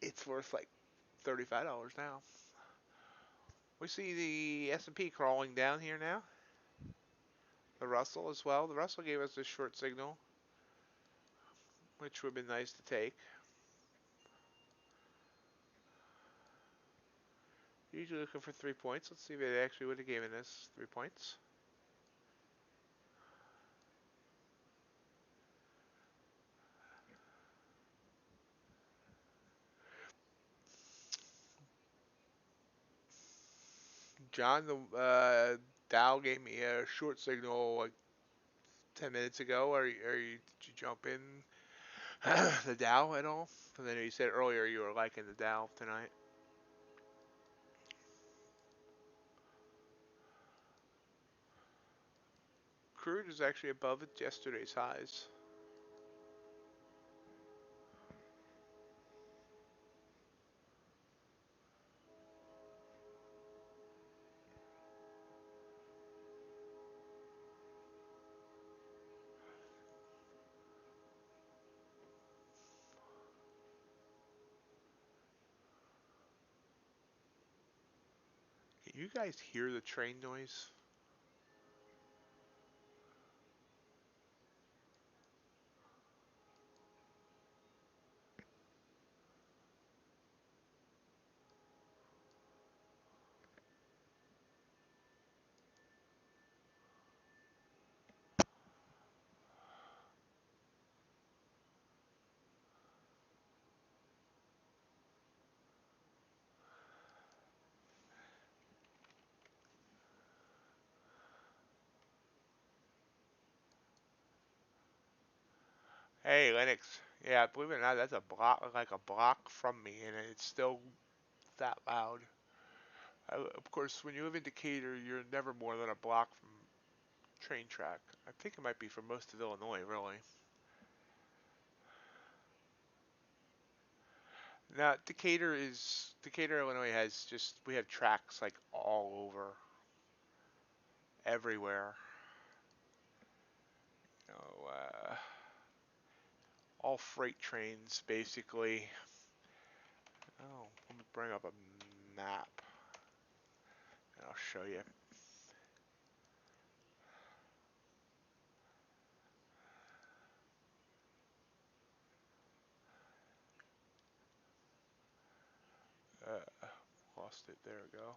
it's worth like $35 now. We see the S&P crawling down here now. The Russell as well. The Russell gave us a short signal, which would have been nice to take. Usually looking for 3 points. Let's see if it actually would have given us 3 points. John, the Dow gave me a short signal like 10 minutes ago. Did you jump in the Dow at all? And then you said earlier you were liking the Dow tonight. Crude is actually above yesterday's highs. Can you guys hear the train noise? Hey, Linux. Yeah, believe it or not, that's a block, like a block from me, and it's still that loud. Of course, when you live in Decatur, you're never more than a block from train track. I think it might be for most of Illinois, really. Now, Decatur, Illinois has we have tracks like all over, everywhere. You know, all freight trains basically. Oh, let me bring up a map and I'll show you. Uh, Lost it. There we go.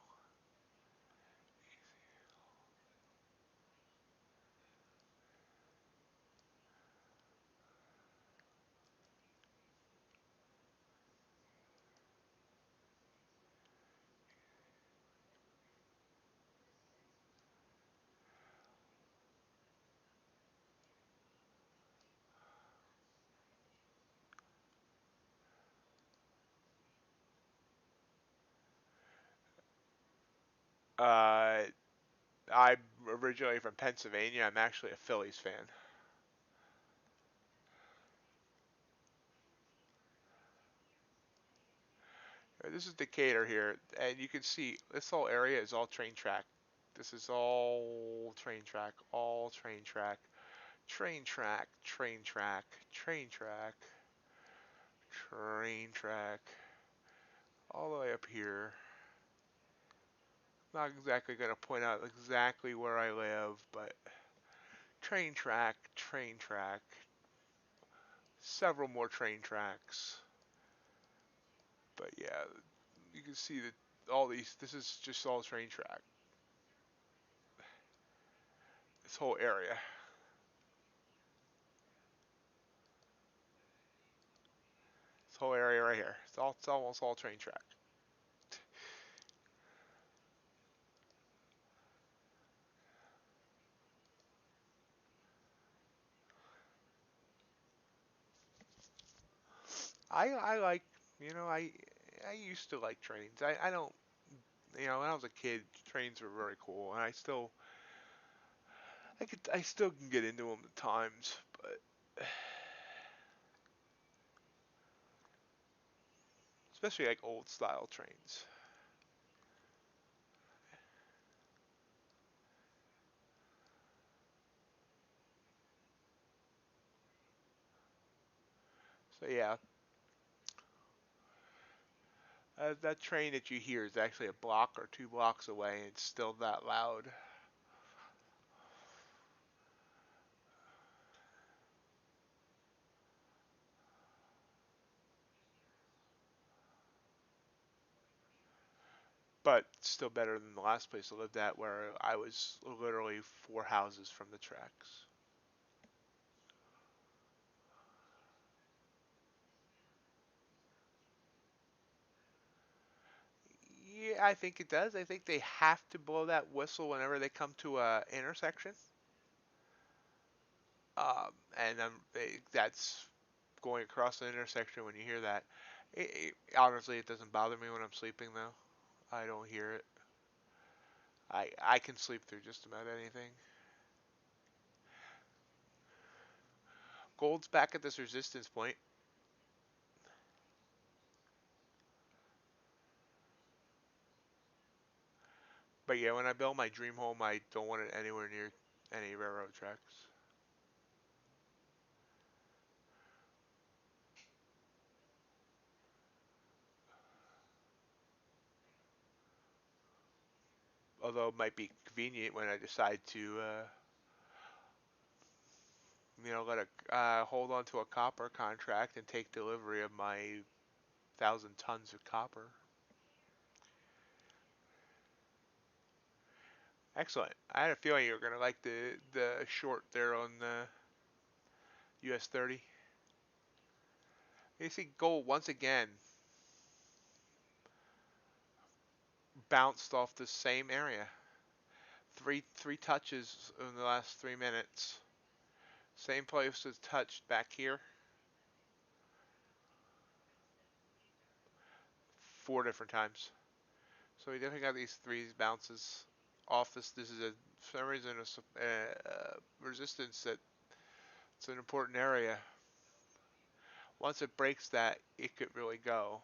Uh, I'm originally from Pennsylvania. I'm actually a Phillies fan. This is Decatur here, and you can see this whole area is all train track. This is all train track, all train track, train track, train track, train track, train track, all the way up here. Not exactly going to point out exactly where I live, but train track, several more train tracks. But yeah, you can see that all these, this is just all train track. This whole area. This whole area right here. It's almost all train track. I like, you know, I used to like trains. I don't, you know, when I was a kid, trains were very cool, and I still can get into them at times, but especially like old style trains. So yeah, that train that you hear is actually a block or 2 blocks away, and it's still that loud. But still better than the last place I lived at, where I was literally 4 houses from the tracks. Yeah, I think it does. I think they have to blow that whistle whenever they come to a intersection. And that's going across the intersection when you hear that. Honestly, it doesn't bother me when I'm sleeping though. I don't hear it. I can sleep through just about anything. Gold's back at this resistance point. But yeah, when I build my dream home, I don't want it anywhere near any railroad tracks. Although it might be convenient when I decide to, let a hold on to a copper contract and take delivery of my 1,000 tons of copper. Excellent. I had a feeling you were gonna like the short there on the US 30. You see, gold once again bounced off the same area. Three touches in the last 3 minutes. Same place as touched back here. 4 different times. So we definitely got these 3 bounces off this. This is for some reason a resistance that it's an important area. Once it breaks that, it could really go.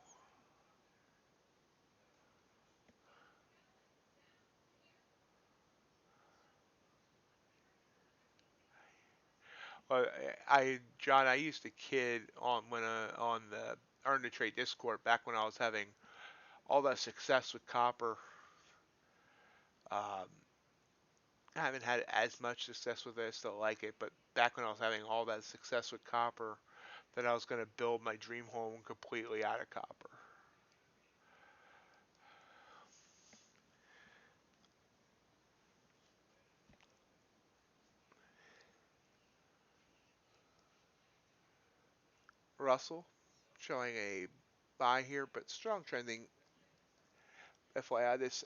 Well, John, I used to kid on the Earn the Trade Discord back when I was having all that success with copper. Um, I haven't had as much success with it. I still like it, but back when I was having all that success with copper, that I was going to build my dream home completely out of copper. Russell showing a buy here, but strong trending. FYI, this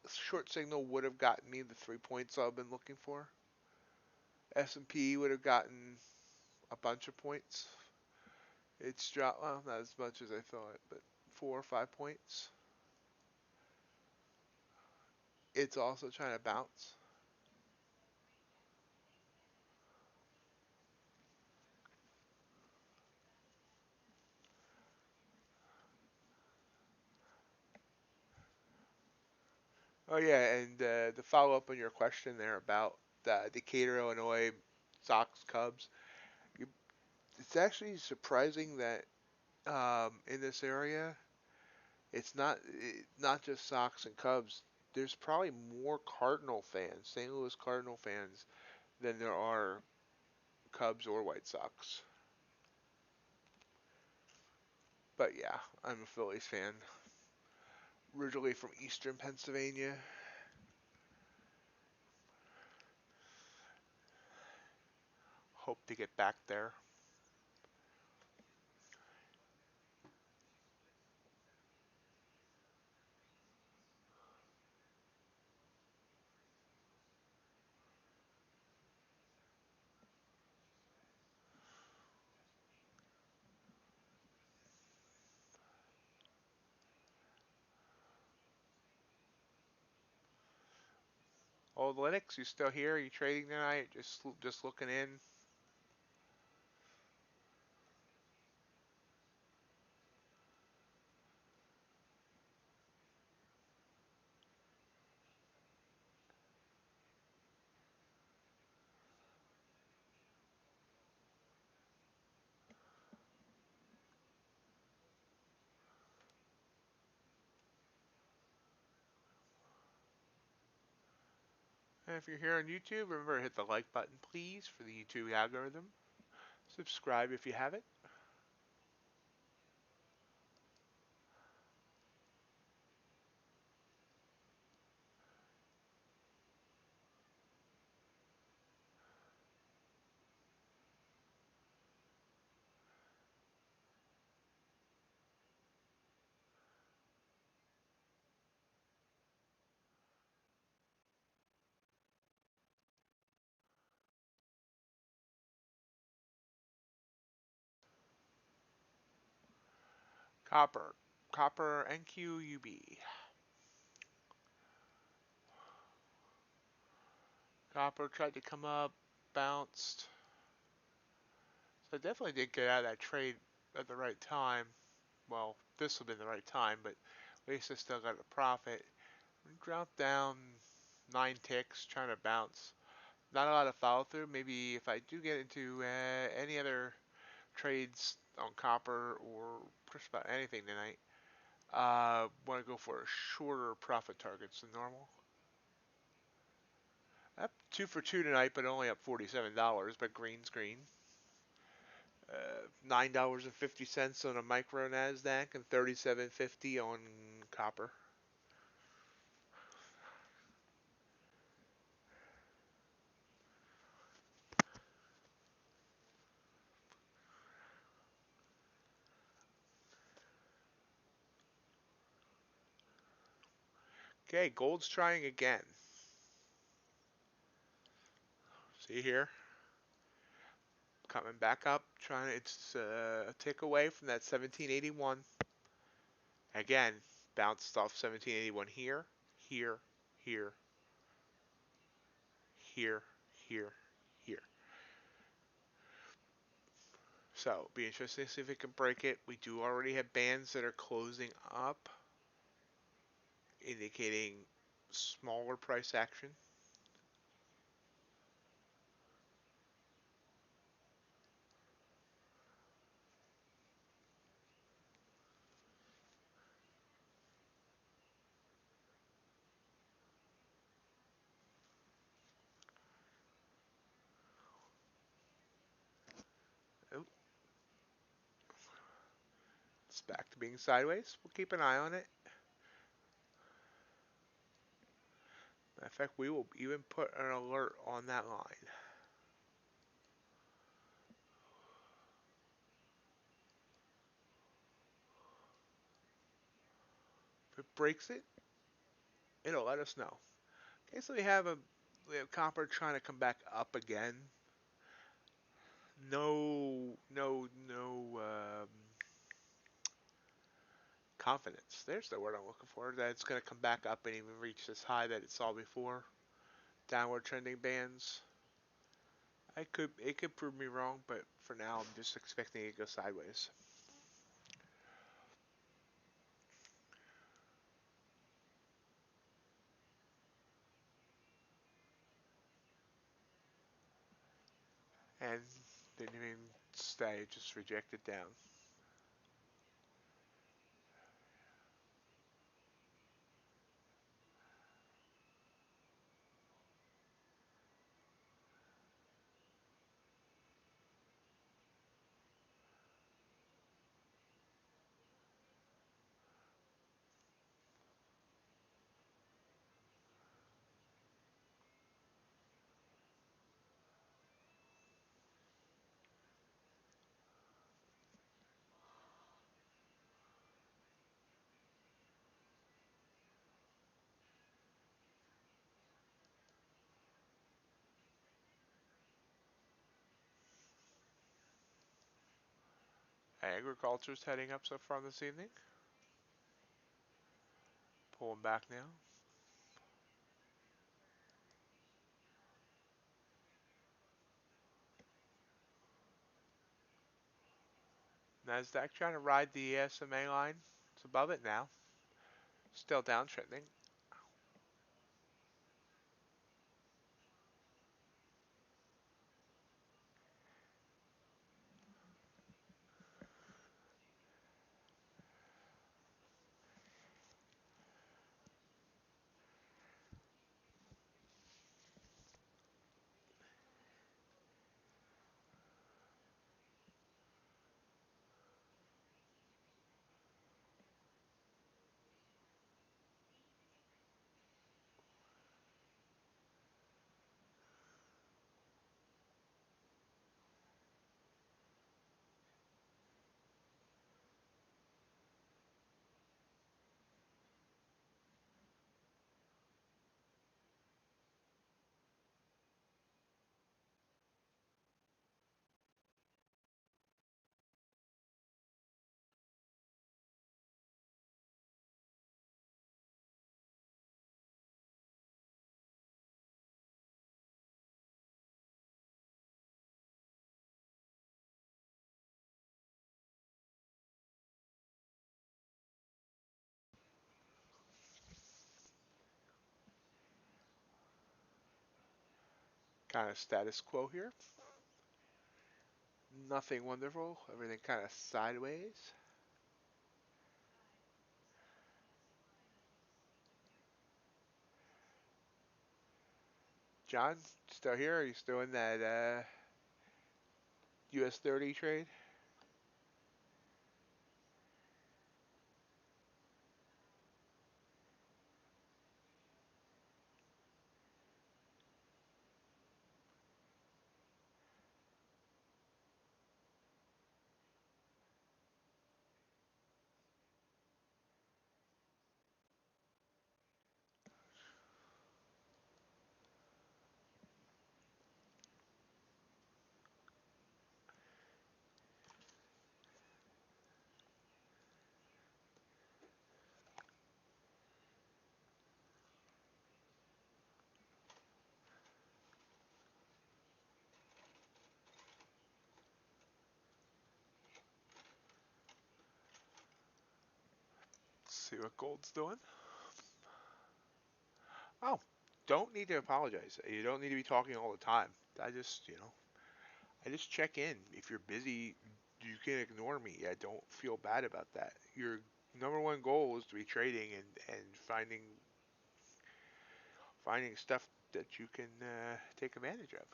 short signal would have gotten me the 3 points I've been looking for. S&P would have gotten a bunch of points. It's dropped, well, not as much as I thought, but 4 or 5 points. It's also trying to bounce. Oh yeah, and to follow up on your question there about the Decatur, Illinois Sox Cubs, you, it's actually surprising that in this area, not just Sox and Cubs. There's probably more Cardinal fans, St. Louis Cardinal fans, than there are Cubs or White Sox. But yeah, I'm a Phillies fan. Originally from Eastern Pennsylvania. Hope to get back there. Old Linux, you still here? Are you trading tonight? Just looking in. And if you're here on YouTube, remember to hit the like button, please, for the YouTube algorithm. Subscribe if you haven't. Copper. Copper NQUB. Copper tried to come up, bounced. So I definitely did get out of that trade at the right time. Well, this would have been the right time, but at least I still got a profit. Dropped down 9 ticks, trying to bounce. Not a lot of follow through. Maybe if I do get into any other trades on copper or just about anything tonight, want to go for a shorter profit targets than normal. Up 2 for 2 tonight, but only up $47. But green's green. $9.50 on a micro Nasdaq and $37.50 on copper. Okay, gold's trying again. See here, coming back up, trying. It's a tick away from that 1781. Again, bounced off 1781 here, here, here, here, here, here. So, be interesting to see if it can break it. We do already have bands that are closing up, indicating smaller price action. Oh, it's back to being sideways. We'll keep an eye on it. Matter of fact, we will even put an alert on that line. If it breaks it, it'll let us know. Okay, so we have copper trying to come back up again. No confidence. There's the word I'm looking for. That it's going to come back up and even reach this high that it saw before. Downward trending bands. It could prove me wrong, but for now I'm just expecting it to go sideways. And didn't even stay, just rejected down. Agriculture's heading up so far this evening. Pulling back now. Nasdaq trying to ride the SMA line. It's above it now. Still downtrending. Kind of status quo here. Nothing wonderful. Everything kind of sideways. John, still here? Are you still in that US 30 trade? See what gold's doing. Oh, don't need to apologize. You don't need to be talking all the time. I just check in. If you're busy, you can ignore me. I don't feel bad about that. Your number one goal is to be trading and finding stuff that you can take advantage of.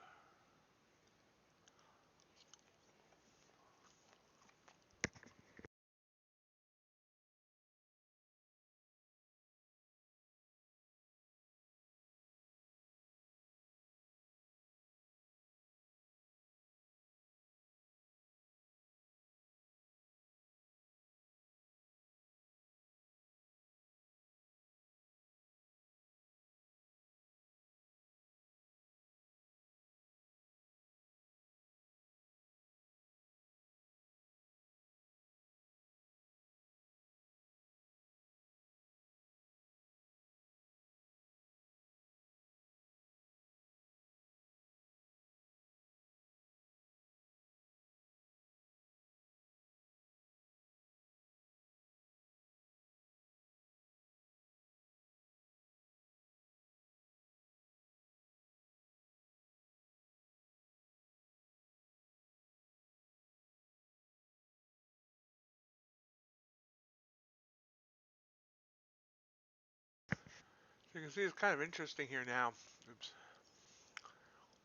So you can see it's kind of interesting here now. Oops.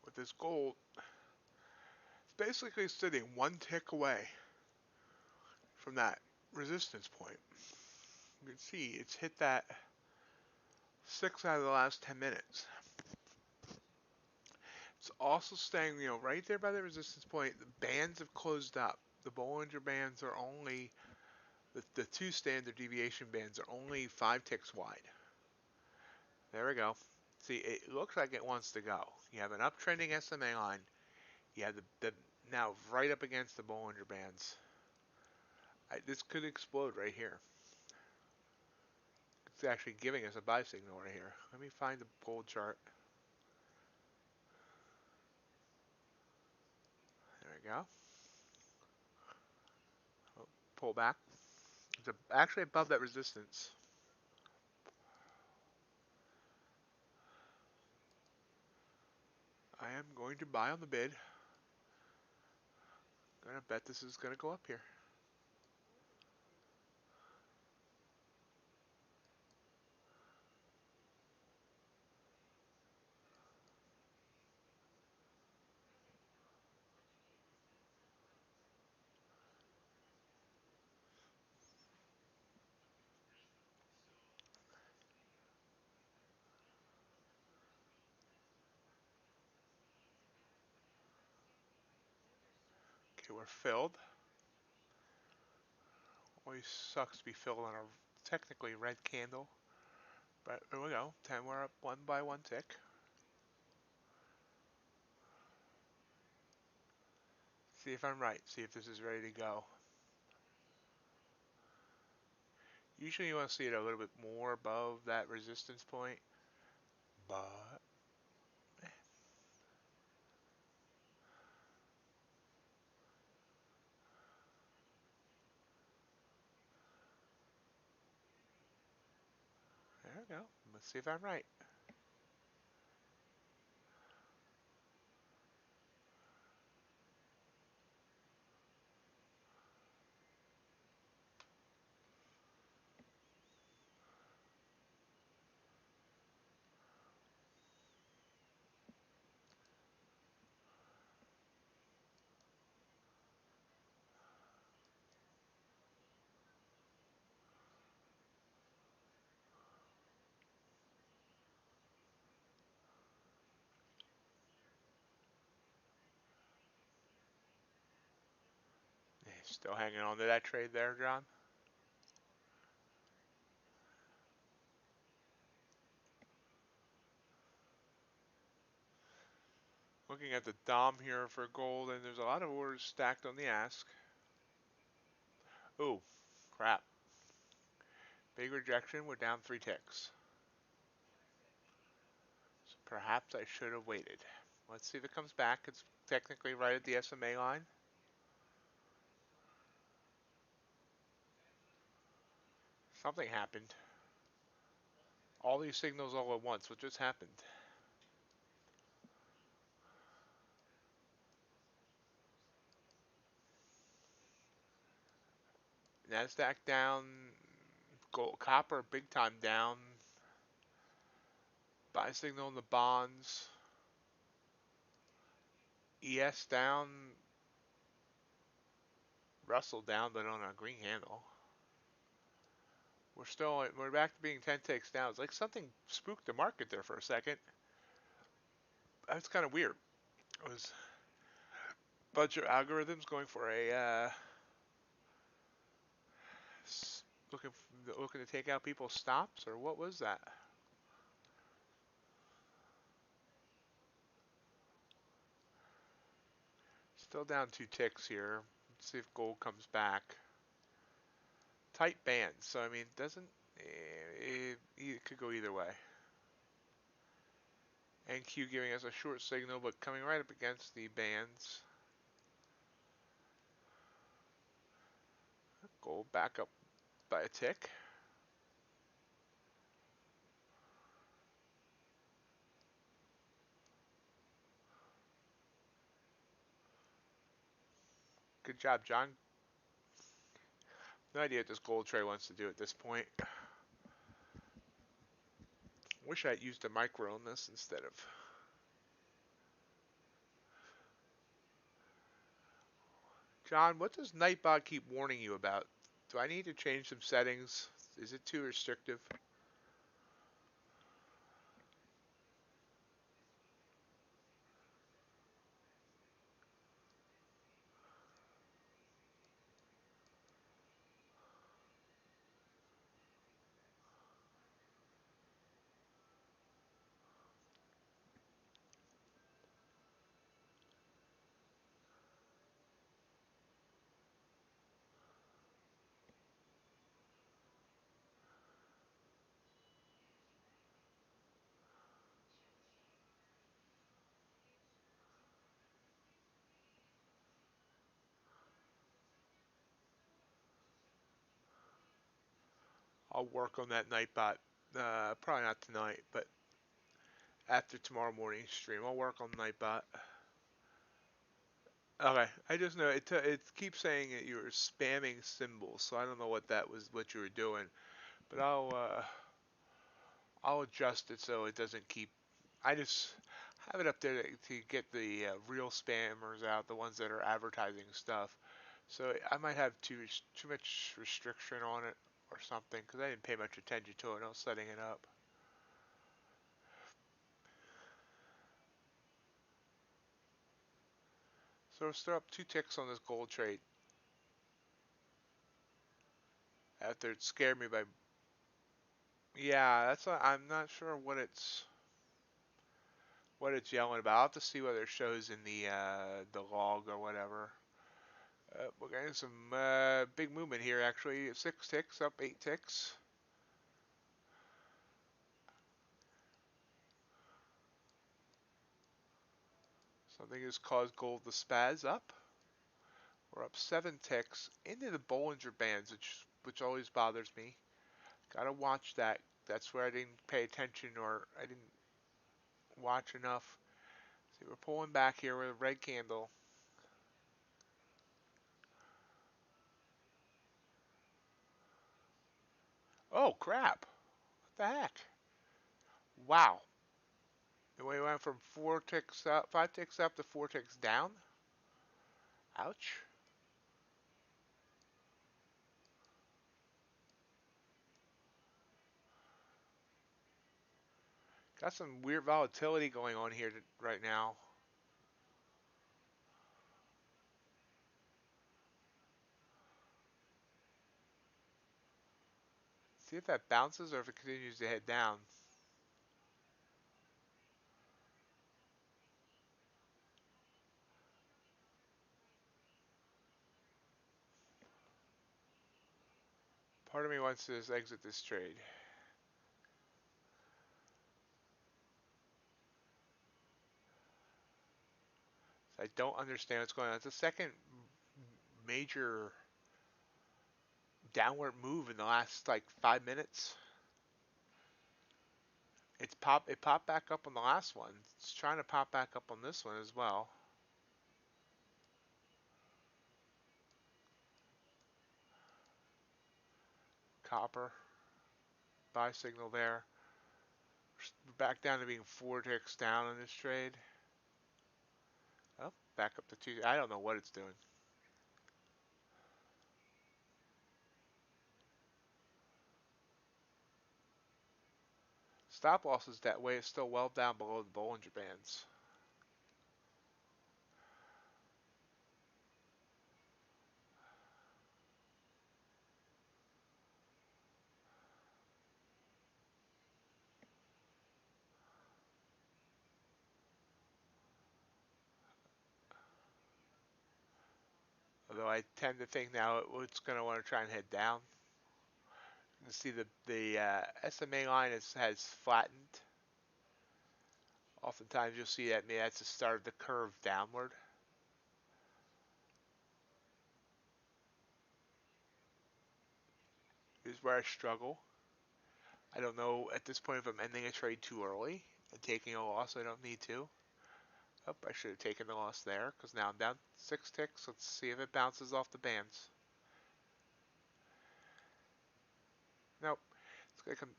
With this gold, it's basically sitting one tick away from that resistance point. You can see it's hit that 6 out of the last 10 minutes. It's also staying, right there by the resistance point. The bands have closed up. The Bollinger Bands are only, the two standard deviation bands are only 5 ticks wide. There we go. See, it looks like it wants to go. You have an uptrending SMA line. You have the now right up against the Bollinger Bands. This could explode right here. It's actually giving us a buy signal right here. Let me find the gold chart. There we go. Oh, pull back. It's actually above that resistance. I am going to buy on the bid. Gonna bet this is gonna go up here. Okay, we're filled. Always sucks to be filled on a technically red candle. But there we go. 10, we're up one by one tick. See if I'm right. See if this is ready to go. Usually you want to see it a little bit more above that resistance point. But there we go. Let's see if I'm right. Still hanging on to that trade there, John. Looking at the DOM here for gold, and there's a lot of orders stacked on the ask. Ooh, crap. Big rejection, we're down 3 ticks. So perhaps I should have waited. Let's see if it comes back. It's technically right at the SMA line. Something happened. All these signals all at once. What just happened? Nasdaq down. Gold, copper big time down. Buy signal in the bonds. ES down. Russell down, but on a green handle. We're back to being 10 ticks down. It's like something spooked the market there for a second. That's kind of weird. It was a bunch of algorithms going for a looking looking to take out people's stops, or what was that? Still down 2 ticks here. Let's see if gold comes back. Tight bands, so I mean, doesn't it could go either way. NQ giving us a short signal, but coming right up against the bands. Gold back up by a tick. Good job, John. No idea what this gold trade wants to do at this point. Wish I'd used a micro on this instead of. John, what does Nightbot keep warning you about? Do I need to change some settings? Is it too restrictive? I'll work on that Nightbot. Probably not tonight, but after tomorrow morning stream, I'll work on Nightbot. Okay, I just know it keeps saying that you were spamming symbols, so I don't know what you were doing, but I'll adjust it so it doesn't keep. I just have it up there to get the real spammers out, the ones that are advertising stuff. So I might have too much restriction on it or something because I didn't pay much attention to it. I was setting it up. So we're still up 2 ticks on this gold trade after it scared me by. Yeah, I'm not sure what it's yelling about. I'll have to see whether it shows in the log or whatever. We're getting some big movement here actually. 6 ticks up, 8 ticks. Something has caused gold to spaz up. We're up 7 ticks into the Bollinger Bands, which always bothers me. Gotta watch that. That's where I didn't pay attention or I didn't watch enough. See, we're pulling back here with a red candle. Oh crap! What the heck? Wow. The way we went from 4 ticks up, 5 ticks up to 4 ticks down. Ouch. Got some weird volatility going on here right now. See if that bounces or if it continues to head down. Part of me wants to just exit this trade. I don't understand what's going on. It's the second major downward move in the last like 5 minutes. It popped back up on the last one. It's trying to pop back up on this one as well. Copper buy signal there. We're back down to being 4 ticks down on this trade. Oh, back up to 2. I don't know what it's doing. Stop losses that way is still well down below the Bollinger Bands. Although I tend to think now it's going to want to try and head down. You see the SMA line has flattened. Oftentimes you'll see that maybe that's the start of the curve downward. This is where I struggle. I don't know at this point if I'm ending a trade too early and taking a loss I don't need to. Oh, I should have taken the loss there because now I'm down 6 ticks. Let's see if it bounces off the bands. Nope. It's going to come.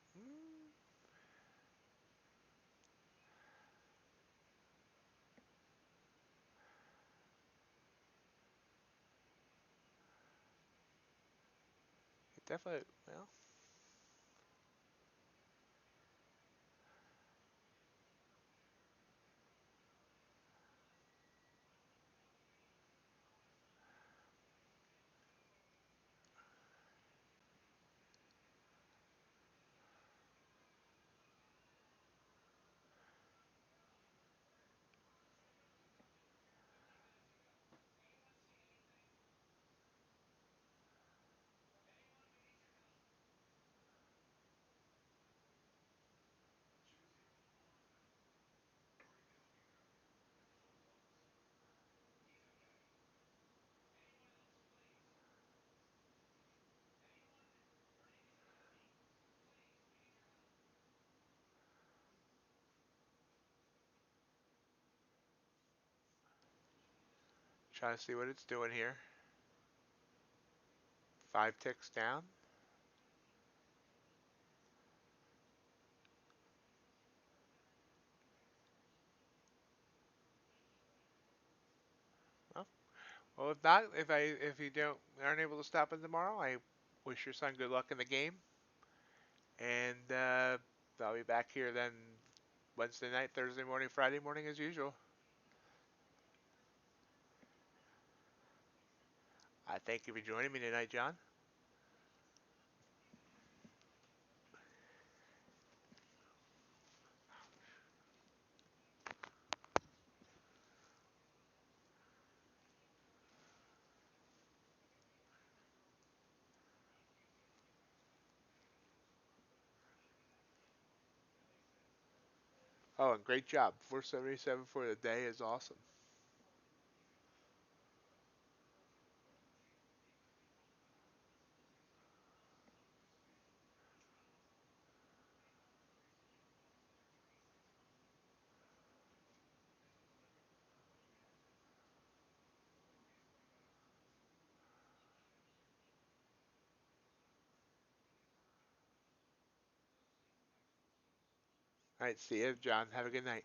It definitely, well, trying to see what it's doing here. 5 ticks down. Well, if not, if you aren't able to stop in tomorrow, I wish your son good luck in the game, and I'll be back here then Wednesday night, Thursday morning, Friday morning as usual. I thank you for joining me tonight, John. Oh, and great job. 477 for the day is awesome. All right, see you, John. Have a good night.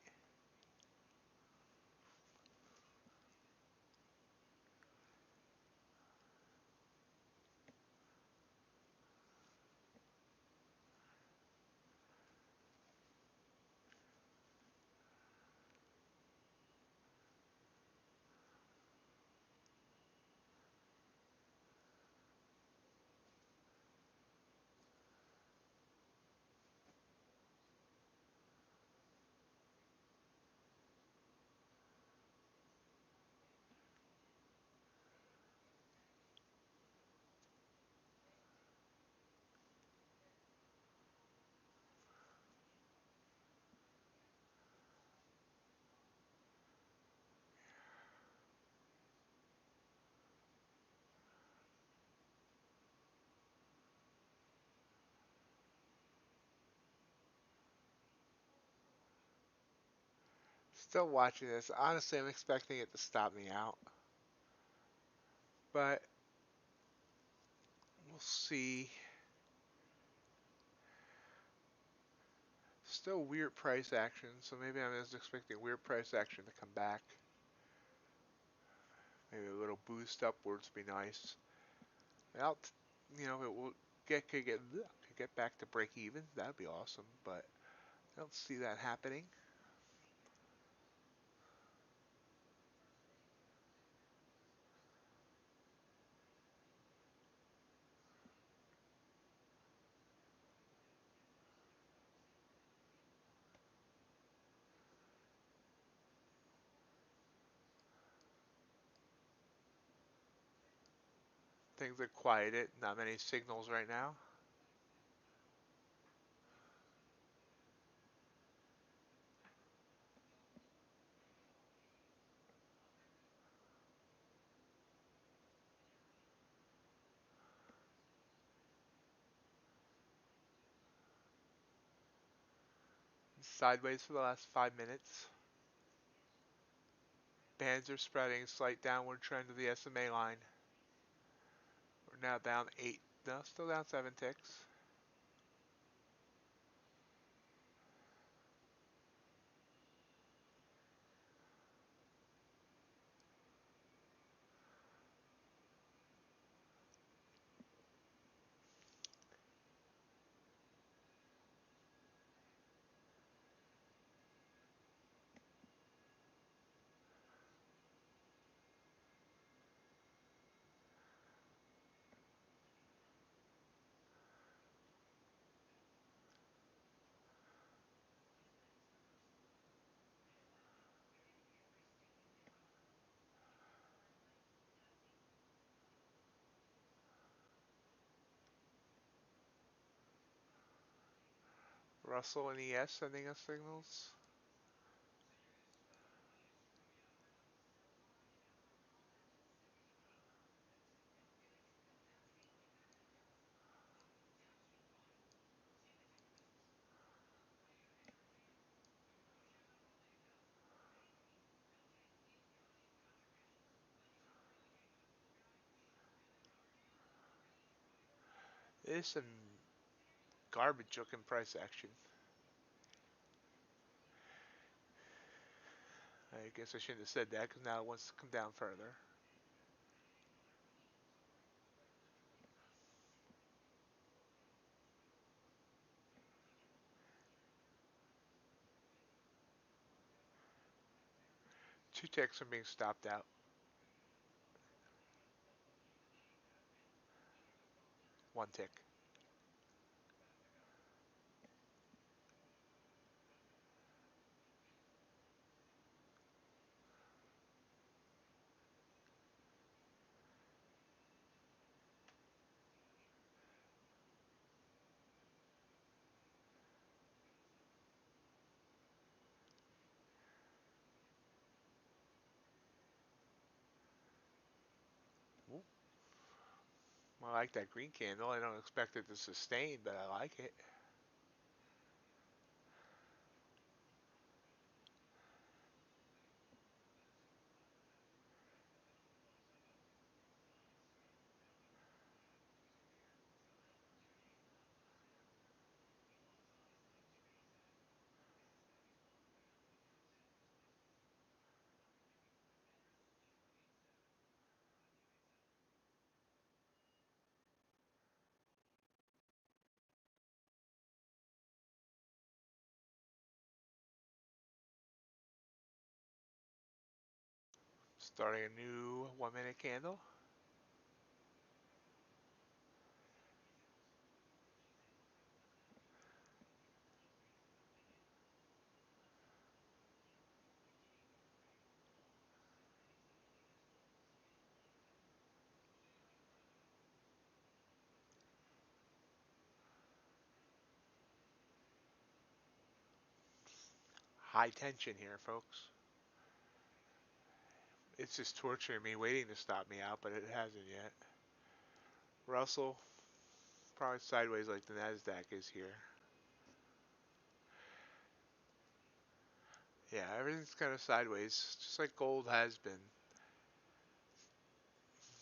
Still watching this. Honestly, I'm expecting it to stop me out, but we'll see. Still weird price action, so maybe I'm just expecting weird price action to come back. Maybe a little boost upwards would be nice. Well, if it will could get back to break even, that'd be awesome. But I don't see that happening. Things are quieted. Not many signals right now. Sideways for the last 5 minutes. Bands are spreading. Slight downward trend of the SMA line. We're now down 8. No, still down 7 ticks. Russell and ES sending us signals. There's some garbage looking price action. I guess I shouldn't have said that because now it wants to come down further. Two ticks are being stopped out. One tick. Ooh, I like that green candle. I don't expect it to sustain, but I like it. Starting a new 1 minute candle. High tension here, folks. It's just torturing me waiting to stop me out, but it hasn't yet. Russell, probably sideways like the NASDAQ is here. Yeah, everything's kind of sideways, just like gold has been.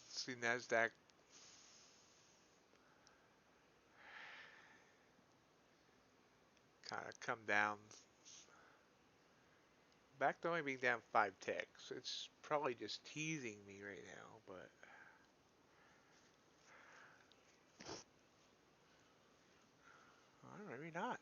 See Nasdaq kind of come down, back to only being down 5 ticks. It's probably just teasing me right now, but maybe not.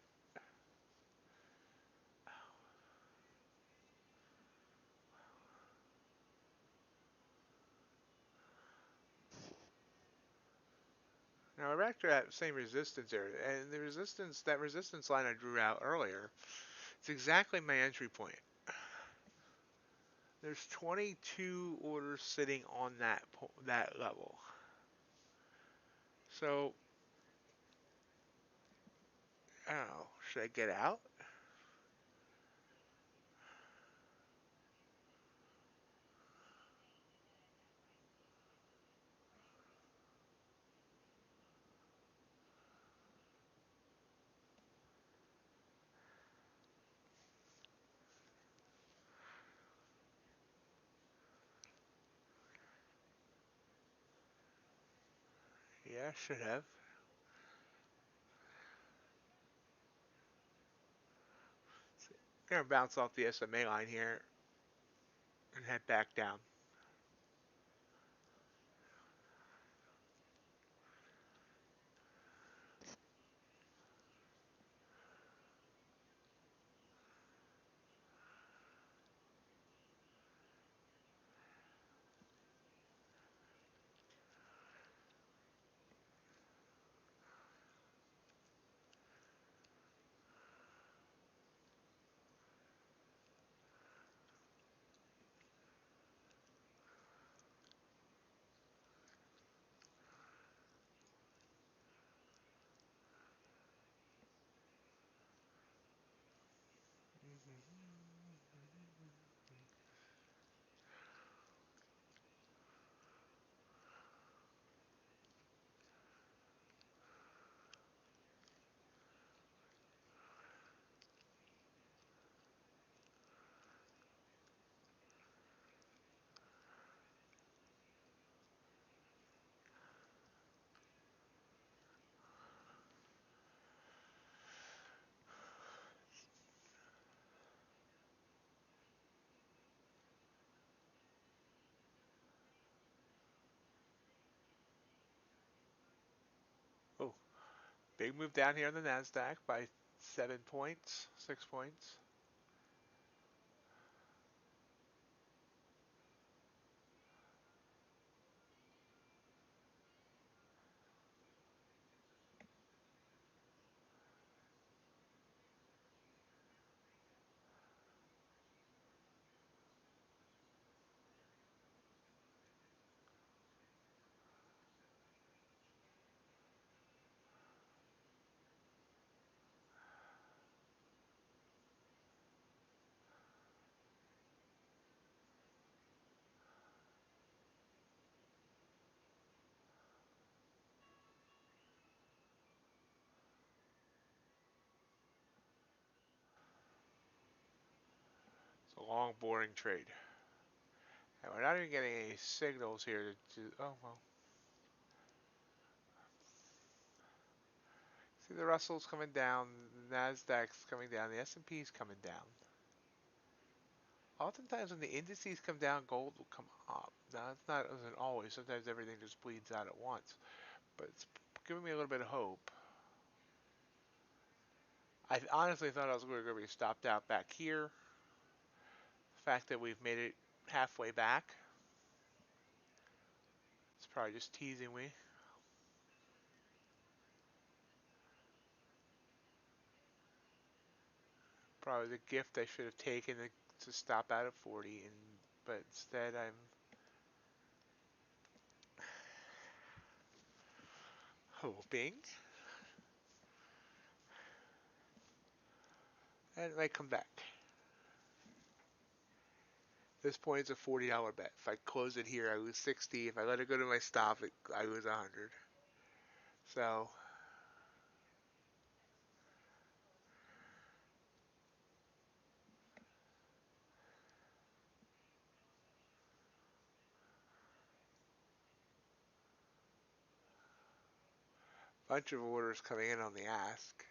Now we're back to that same resistance area, and that resistance line I drew out earlier, it's exactly my entry point. There's 22 orders sitting on that level. So I don't know. Should I get out? Yeah, I should have. Gonna bounce off the SMA line here and head back down. Oh, big move down here on the Nasdaq by 7 points, 6 points. It's a long, boring trade. And we're not even getting any signals here oh well. See the Russell's coming down, the Nasdaq's coming down, the S&P's coming down. Oftentimes when the indices come down, gold will come up. Now it's not isn't always. Sometimes everything just bleeds out at once. But it's giving me a little bit of hope. I honestly thought I was going to be stopped out back here. The fact that we've made it halfway back, it's probably just teasing me. Probably the gift I should have taken to stop out at 40, but instead I'm hoping that it might come back. This point is a $40 bet. If I close it here, I lose 60. If I let it go to my stop, I lose 100. So Bunch of orders coming in on the ask.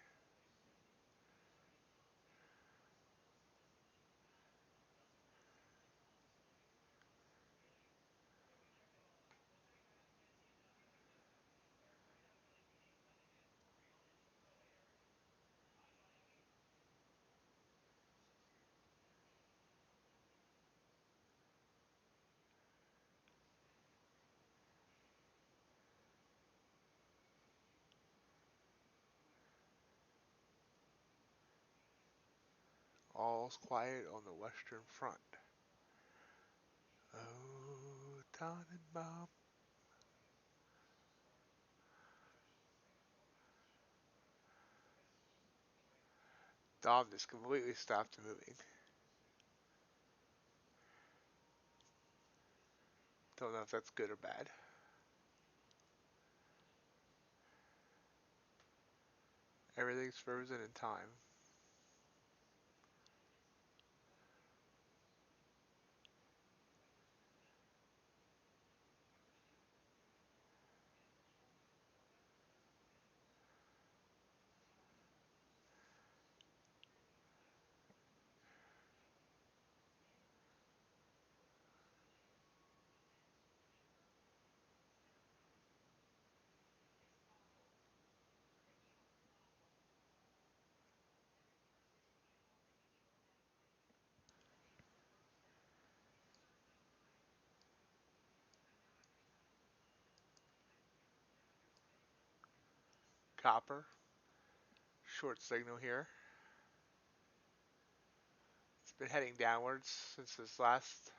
All's quiet on the Western Front. Oh, Tannenbaum. Dom just completely stopped moving. Don't know if that's good or bad. Everything's frozen in time. Copper. Short signal here. It's been heading downwards since this last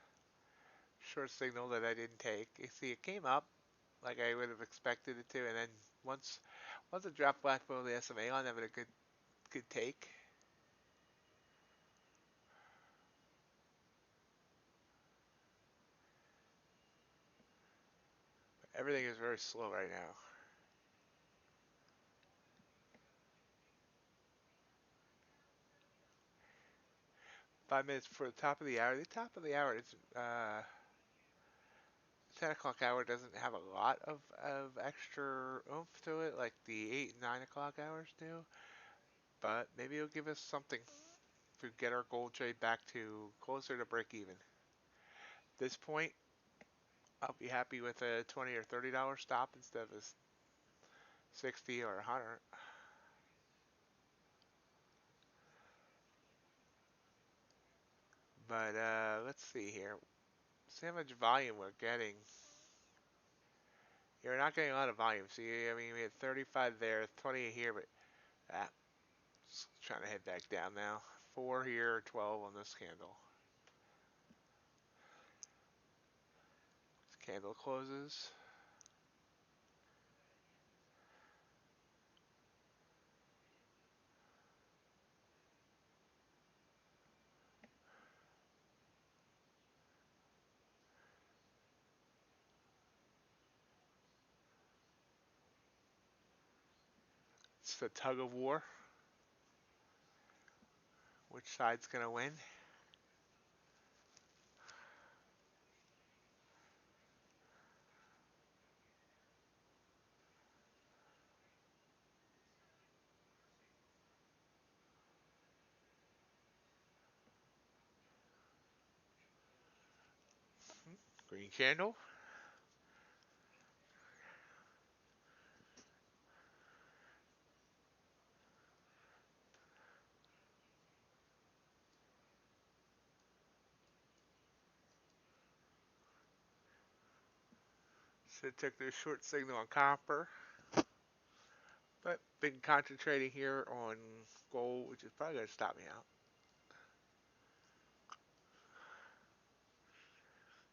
short signal that I didn't take. You see, it came up like I would have expected it to, and then once it dropped back below the SMA line, having a good take. Everything is very slow right now. 5 minutes for the top of the hour. The top of the hour is 10 o'clock hour doesn't have a lot of extra oomph to it like the 8 and 9 o'clock hours do, but maybe it'll give us something to get our gold trade back to closer to break even. At this point, I'll be happy with a $20 or $30 stop instead of a 60 or 100. But let's see here. See how much volume we're getting. You're not getting a lot of volume. See, I mean, we had 35 there, 20 here, but just trying to head back down now. 4 here, 12 on this candle. This candle closes. It's the tug of war. Which side's going to win? Green candle. So it took the short signal on copper. But been concentrating here on gold, which is probably going to stop me out.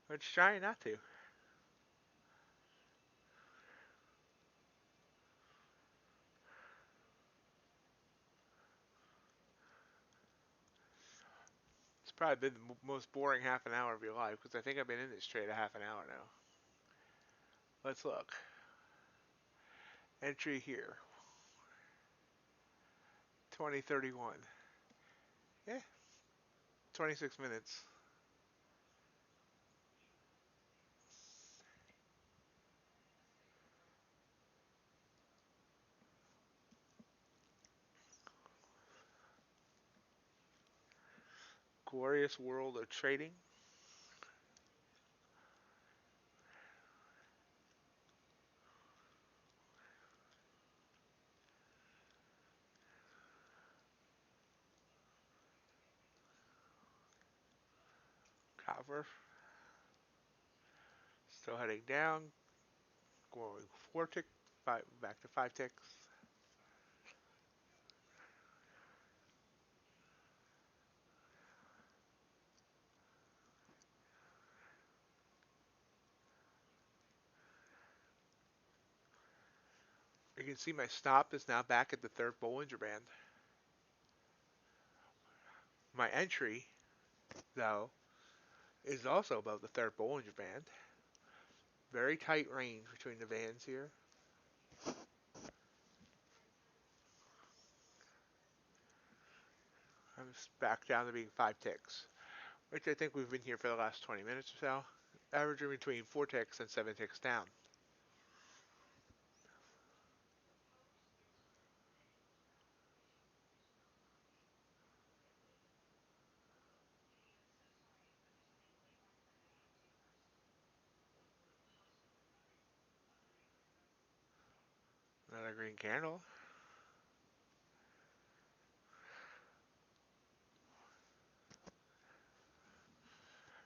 But it's trying not to. It's probably been the most boring half an hour of your life because I think I've been in this trade a half an hour now. Let's look. Entry here. 2031. Yeah, 26 minutes. glorious world of trading. Copper still heading down, going 4 tick, back to 5 ticks. You can see my stop is now back at the third Bollinger Band. My entry, though, is also above the third Bollinger Band. Very tight range between the bands here. I'm back down to being 5 ticks, which I think we've been here for the last 20 minutes or so, averaging between 4 ticks and 7 ticks down. Another green candle.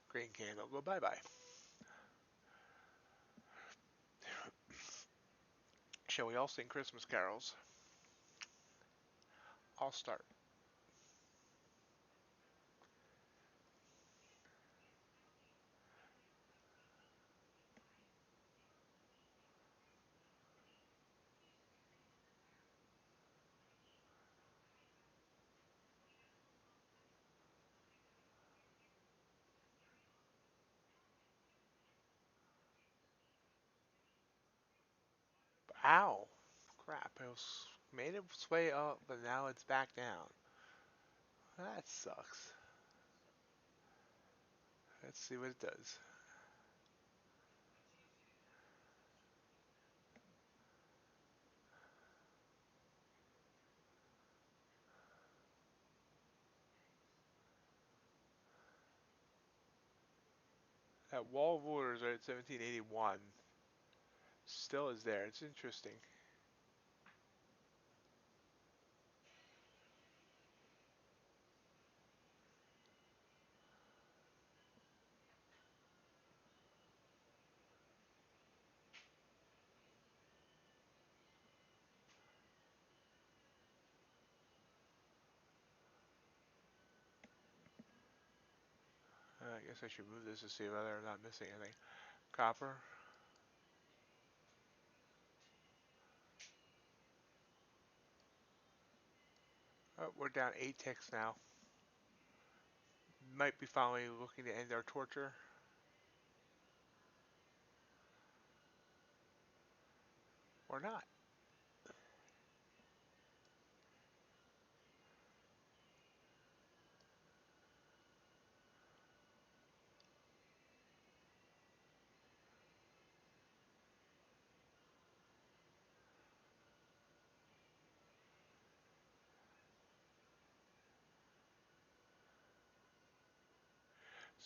Green candle, go bye-bye. Shall we all sing Christmas carols? I'll start. Ow! Crap, it was made its way up, but now it's back down. That sucks. Let's see what it does. That wall of orders right at 1781 still is there. It's interesting. I guess I should move this to see whether I'm not missing anything. Copper. Oh, we're down 8 ticks now. Might be finally looking to end our torture. Or not.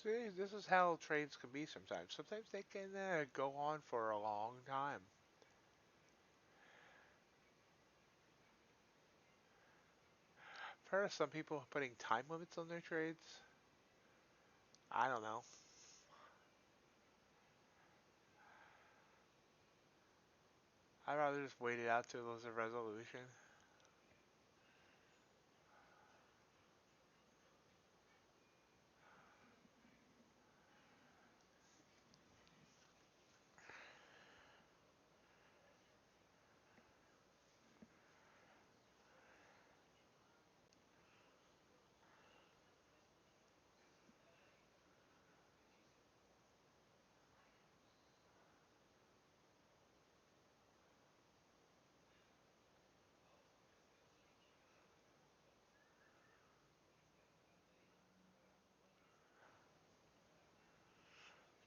See, this is how trades can be sometimes. Sometimes they can go on for a long time. I've heard of some people putting time limits on their trades. I don't know. I'd rather just wait it out till there's a resolution.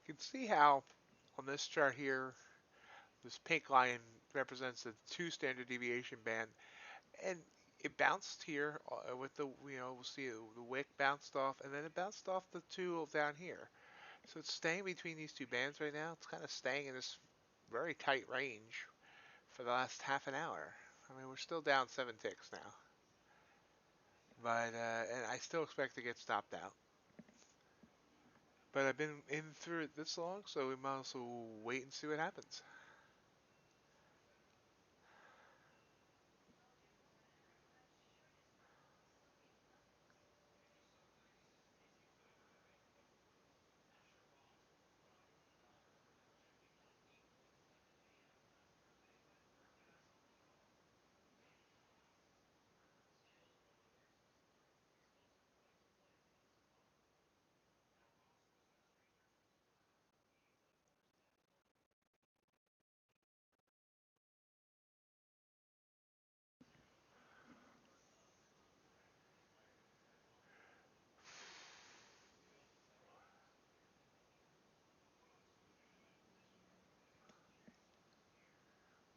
You can see how on this chart here, this pink line represents the 2 standard deviation band. And it bounced here with the we'll see the wick bounced off, and then it bounced off the tool down here. So it's staying between these two bands right now. It's kind of staying in this very tight range for the last half an hour. I mean, we're still down 7 ticks now, but and I still expect to get stopped out. But I've been in through it this long, so we might also wait and see what happens.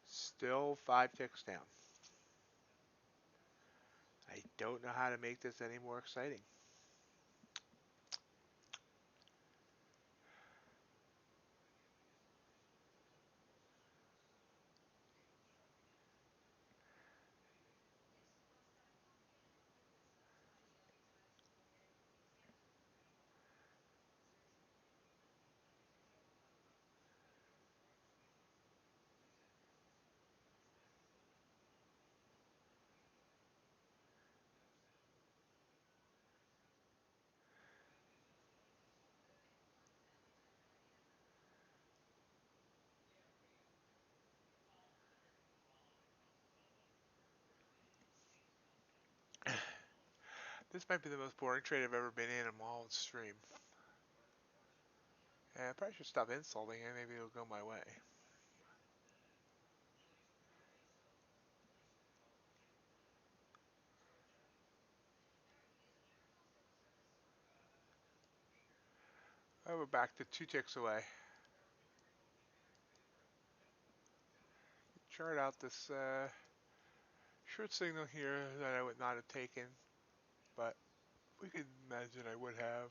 Still 5 ticks down. I don't know how to make this any more exciting. This might be the most boring trade I've ever been in while on stream. Yeah, I probably should stop insulting it. Maybe it'll go my way. Oh, we're back to 2 ticks away. Chart out this short signal here that I would not have taken, but we could imagine I would have.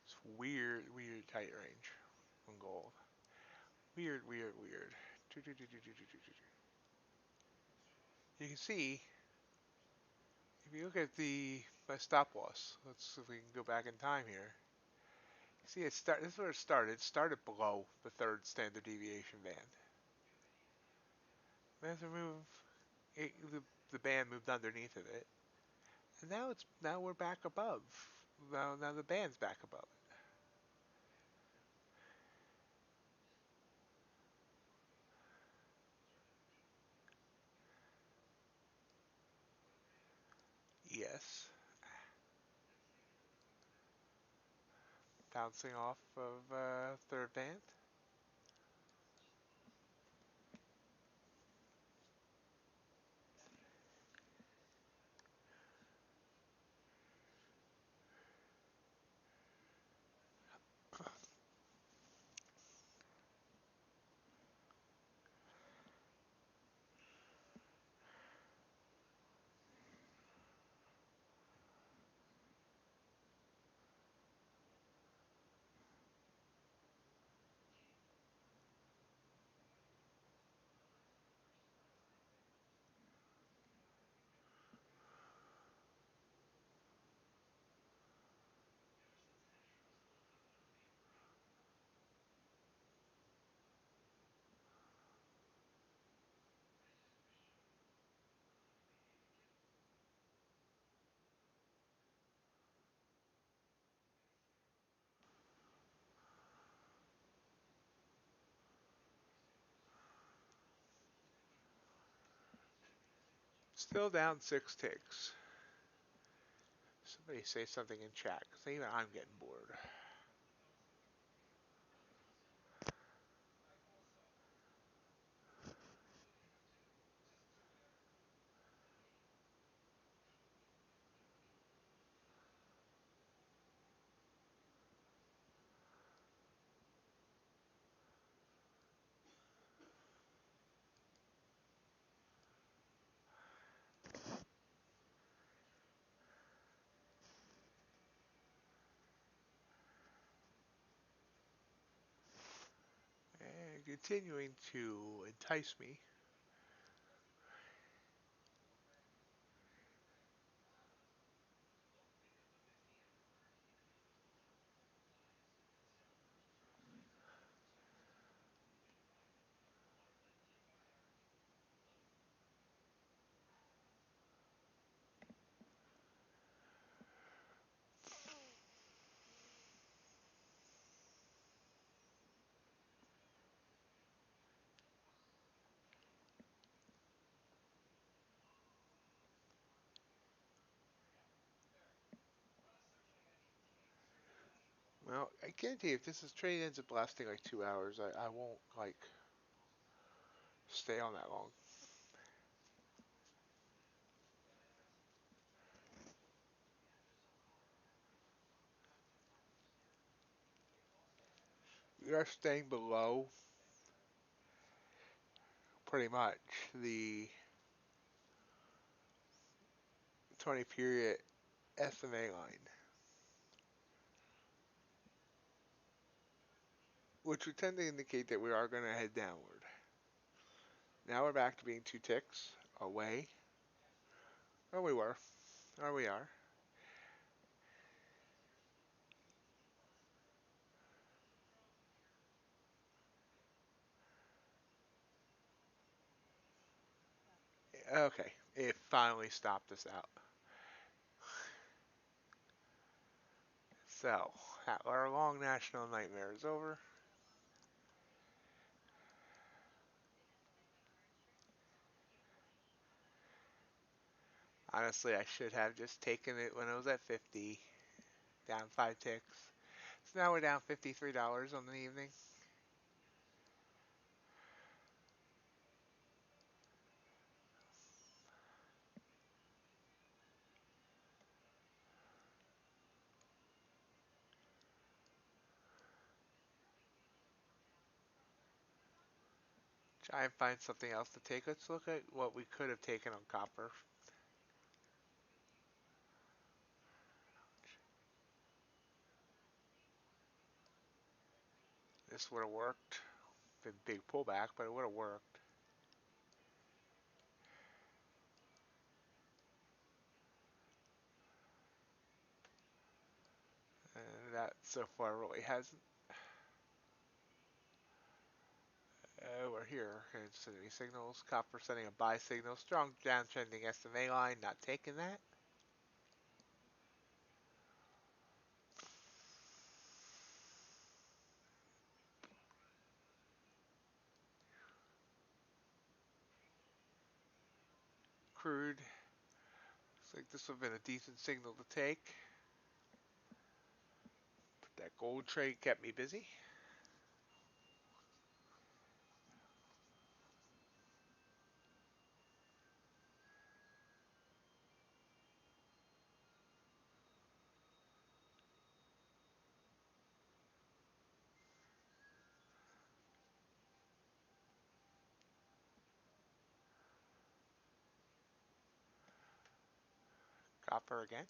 It's weird, weird tight range on gold. Weird, weird, weird. You can see if you look at the my stop loss. Let's see if we can go back in time here. See, this is where it started. It started below the third standard deviation band. As we move, the band moved underneath of it, and now we're back above. Now the band's back above it. Yes, bouncing off of third band. Still down 6 ticks. Somebody say something in chat, because even I'm getting bored. And continuing to entice me. Well, I guarantee if this trade ends up lasting like 2 hours, I won't like stay on that long. We are staying below pretty much the 20 period SMA line, which would tend to indicate that we are going to head downward. Now we're back to being 2 ticks away. Or we were. Or we are. Okay, it finally stopped us out. So, our long national nightmare is over. Honestly, I should have just taken it when it was at 50, down 5 ticks. So now we're down $53 on the evening. Try and find something else to take. Let's look at what we could have taken on copper. This would have worked. Been big pullback, but it would have worked. And that so far really hasn't. We're here. And sending signals. Copper sending a buy signal. Strong downtrending SMA line. Not taking that. Crude. Looks like this would have been a decent signal to take. But that gold trade kept me busy. Copper again.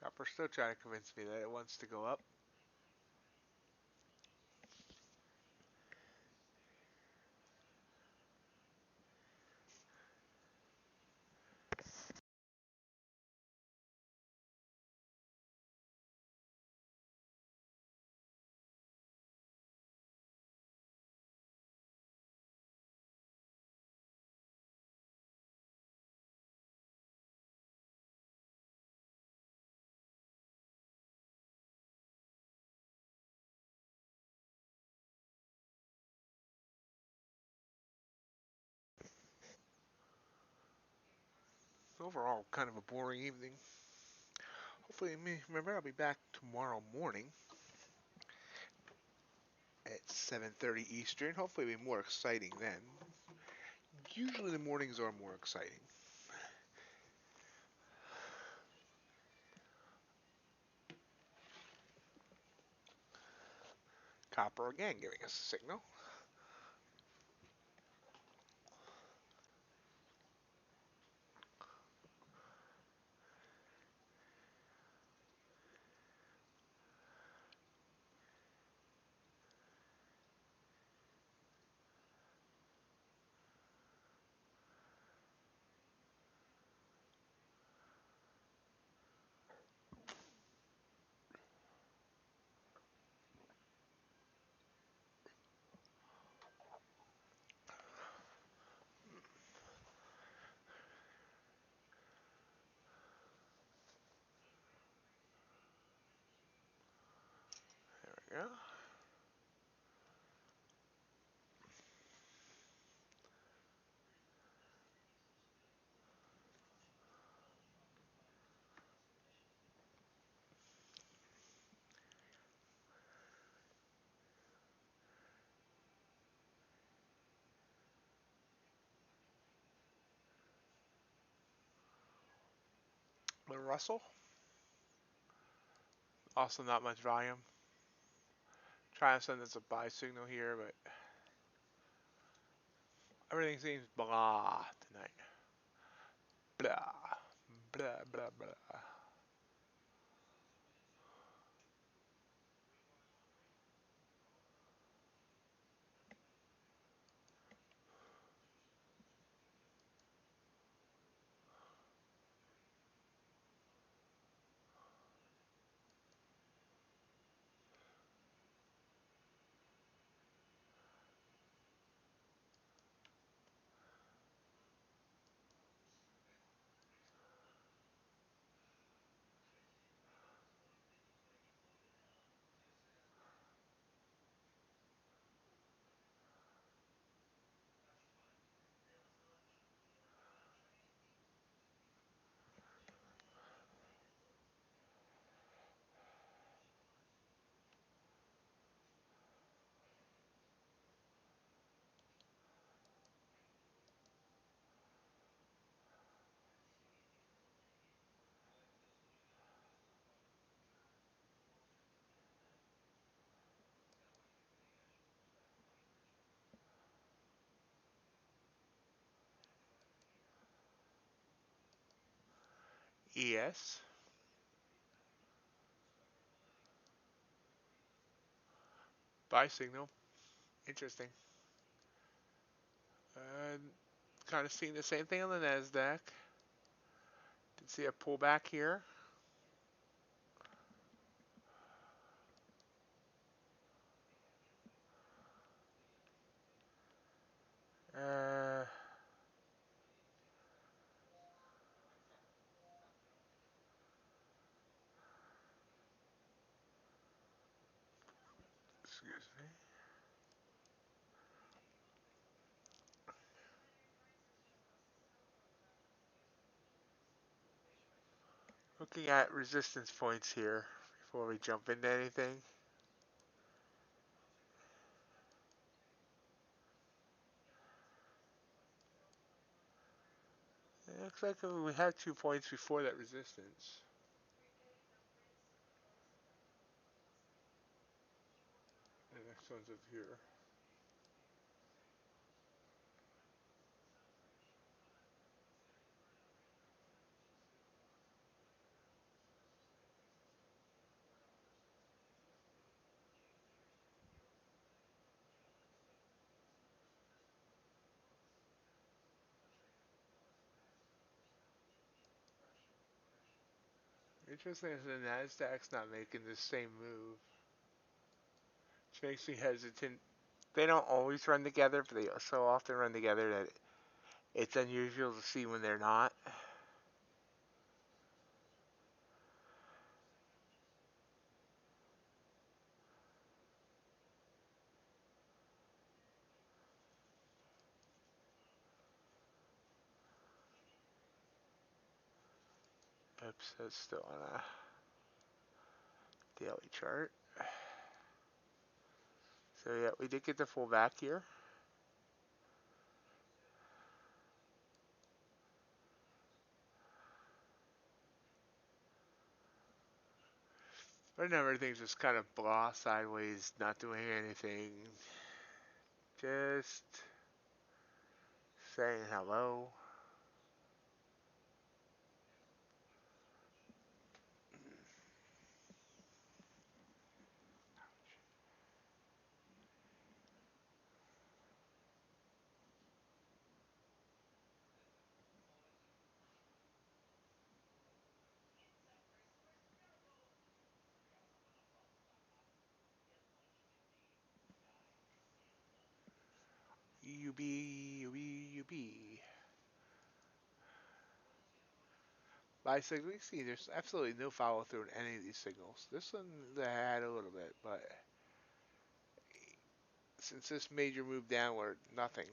Copper still trying to convince me that it wants to go up. overall, kind of a boring evening. Hopefully, remember, I'll be back tomorrow morning at 7:30 Eastern. Hopefully, it'll be more exciting then. Usually, the mornings are more exciting. Copper again giving us a signal. There we go. The Russell. Also, not much volume. Trying to send us a buy signal here, but everything seems blah tonight. Blah, blah, blah, blah. ES. Buy signal. Interesting. Uh, Kind of seeing the same thing on the Nasdaq. Did see a pullback here. Uh, Excuse me. Looking at resistance points here before we jump into anything. It looks like we had 2 points before that resistance. The next one's up here. Interesting is the Nasdaq's not making the same move, which makes me hesitant. They don't always run together, but they so often run together that it's unusual to see when they're not. Oops, that's still on a daily chart. So yeah, we did get the full back here. Right now everything's just kind of blah, sideways, not doing anything. Just saying hello. UB. By signal, you see there's absolutely no follow through in any of these signals. This one they had a little bit, but since this major move downward, nothing.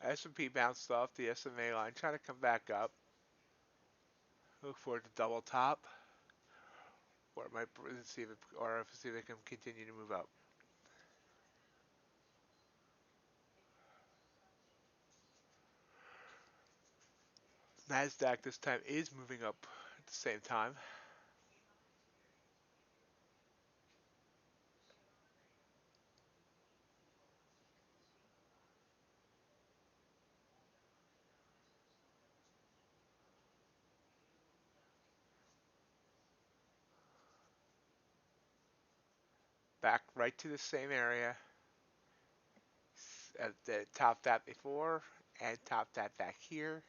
S&P bounced off the SMA line, trying to come back up. Look for it to double top, or it might see if it can continue to move up. Nasdaq this time is moving up at the same time. Back right to the same area that topped that before and topped that back here.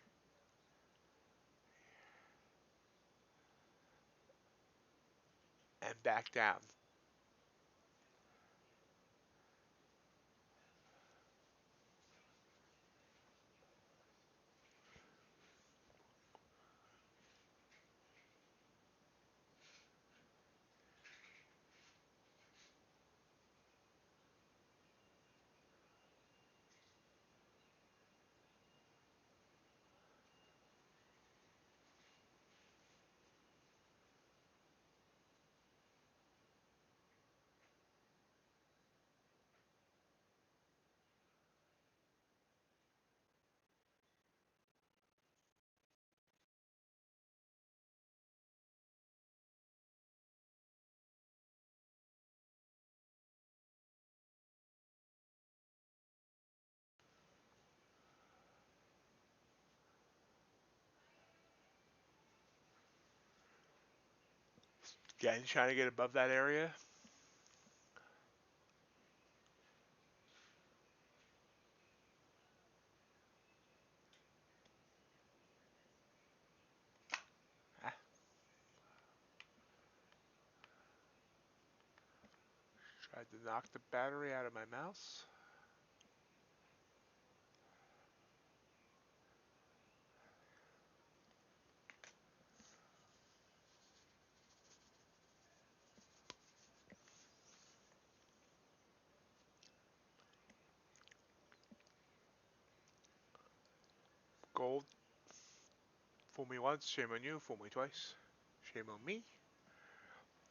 And back down. Again, trying to get above that area. Ah, tried to knock the battery out of my mouse. Gold Fool me once, shame on you. Fool me twice, shame on me.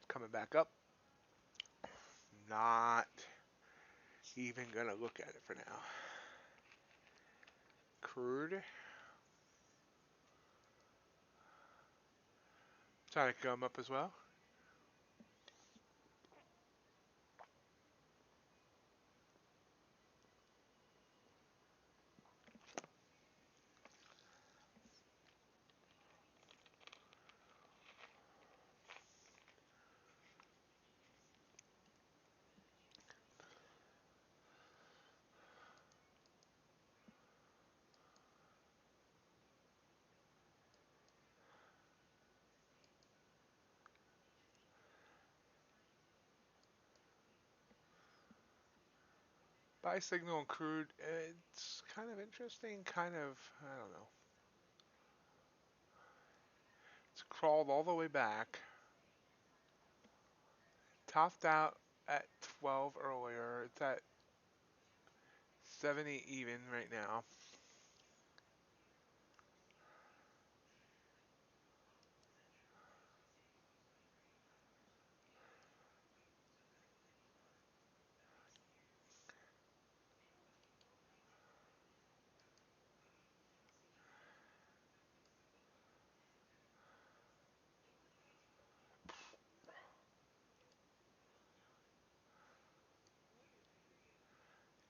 Coming back up. Not even gonna look at it for now. Crude. Trying to come up as well. Buy signal on crude. It's kind of interesting. Kind of, I don't know. It's crawled all the way back. Topped out at 12 earlier. It's at 70 even right now.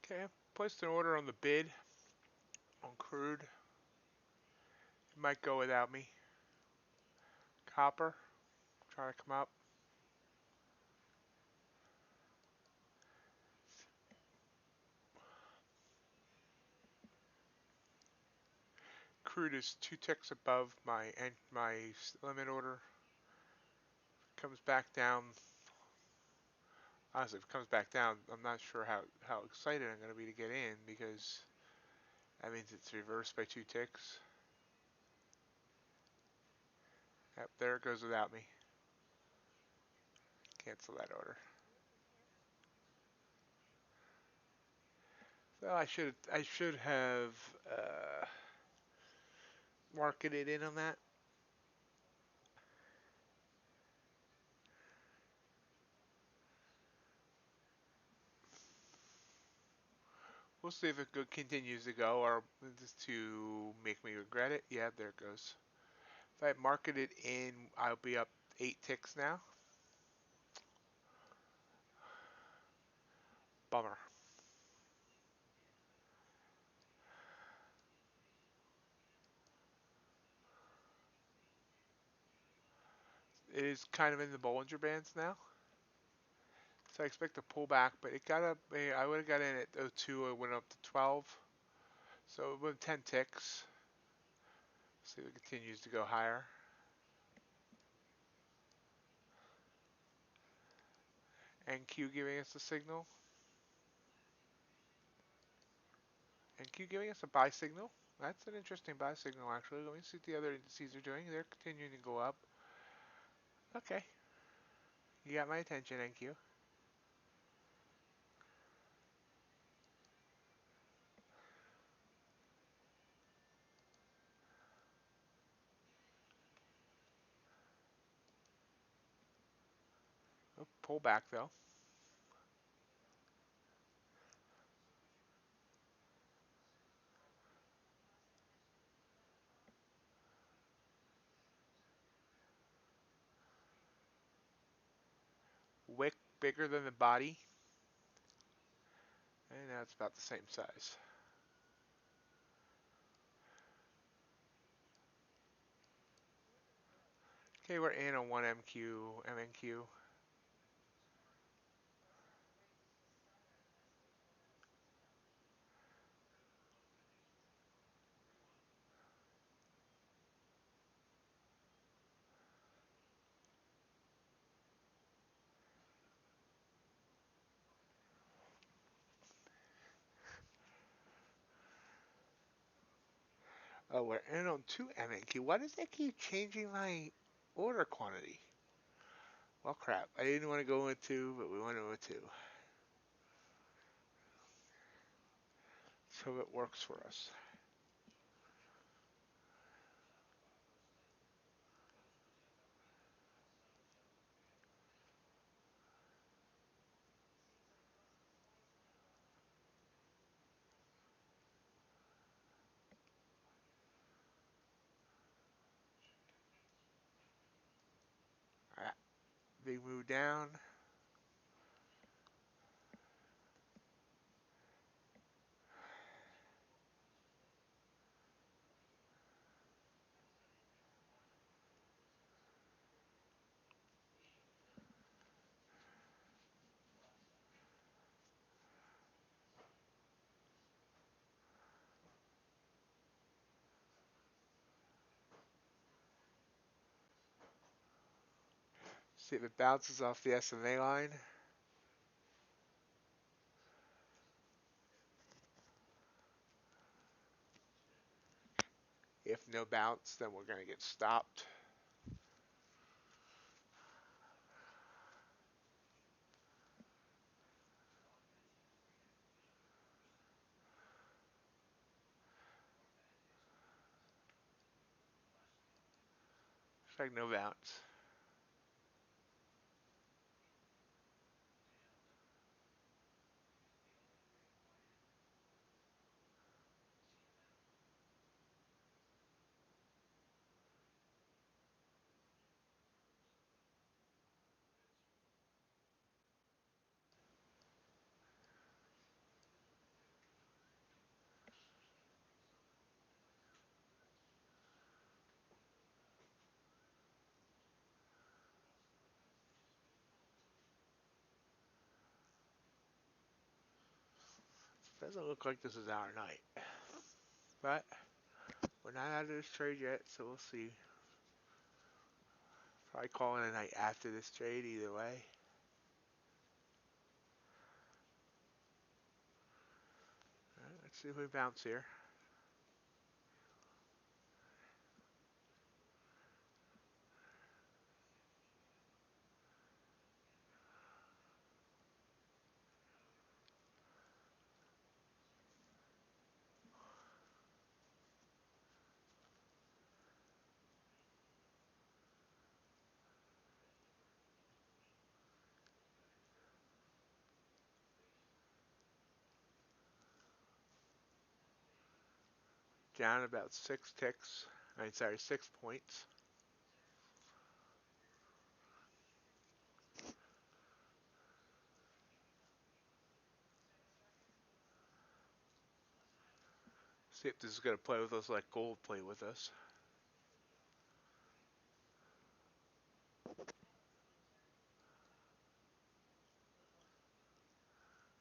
Okay, placed an order on the bid on crude. It might go without me. Copper, try to come up. Crude is 2 ticks above my limit order. Comes back down. Honestly, if it comes back down, I'm not sure how excited I'm going to be to get in, because that means it's reversed by 2 ticks. Yep, there it goes without me. Cancel that order. So I should have marketed in on that. We'll see if it continues to go, or just to make me regret it. Yeah, there it goes. If I market it in, I'll be up 8 ticks now. Bummer. It is kind of in the Bollinger Bands now. So I expect a pullback, but it got up. I would have got in at 02. It went up to 12. So it went 10 ticks. See if it continues to go higher. NQ giving us a signal. NQ giving us a buy signal. That's an interesting buy signal, actually. Let me see what the other indices are doing. They're continuing to go up. Okay. You got my attention, NQ. Oh, pull back, though. Wick bigger than the body. And now it's about the same size. Okay, we're in on 1 MNQ. Oh, we're in on 2 MNQ. Why does that keep changing my order quantity? Well, crap. I didn't want to go with 2, but we went with 2. So it works for us. big move down. See if it bounces off the SMA line. If no bounce, then we're going to get stopped. Looks like no bounce. Doesn't look like this is our night. But we're not out of this trade yet, so we'll see. Probably calling a night after this trade either way. Alright, let's see if we bounce here. Down about 6 ticks. I mean, sorry, 6 points. See if this is going to play with us like gold played with us.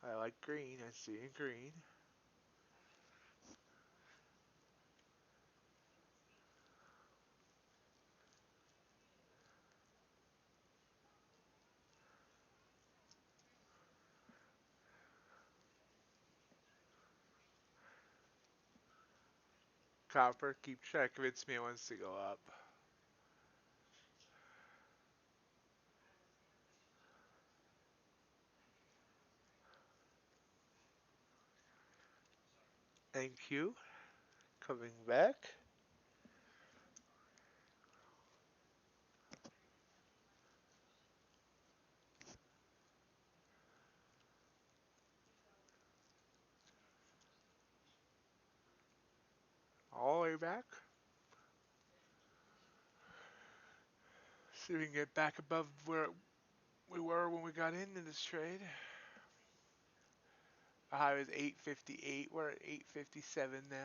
I like green. I see in green. Copper keeps trying to convince me it wants to go up. NQ coming back. All the way back. See if we can get back above where we were when we got into this trade. The high was 858. We're at 857 now.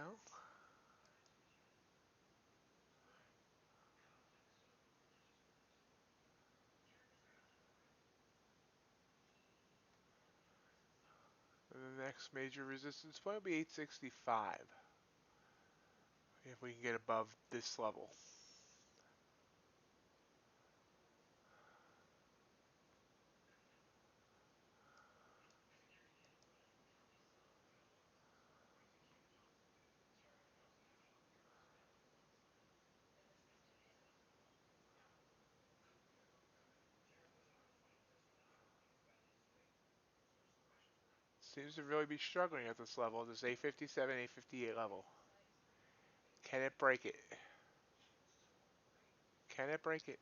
And the next major resistance point will be 865. If we can get above this level. Seems to really be struggling at this level, this 857, 858 level. Can it break it? Can it break it?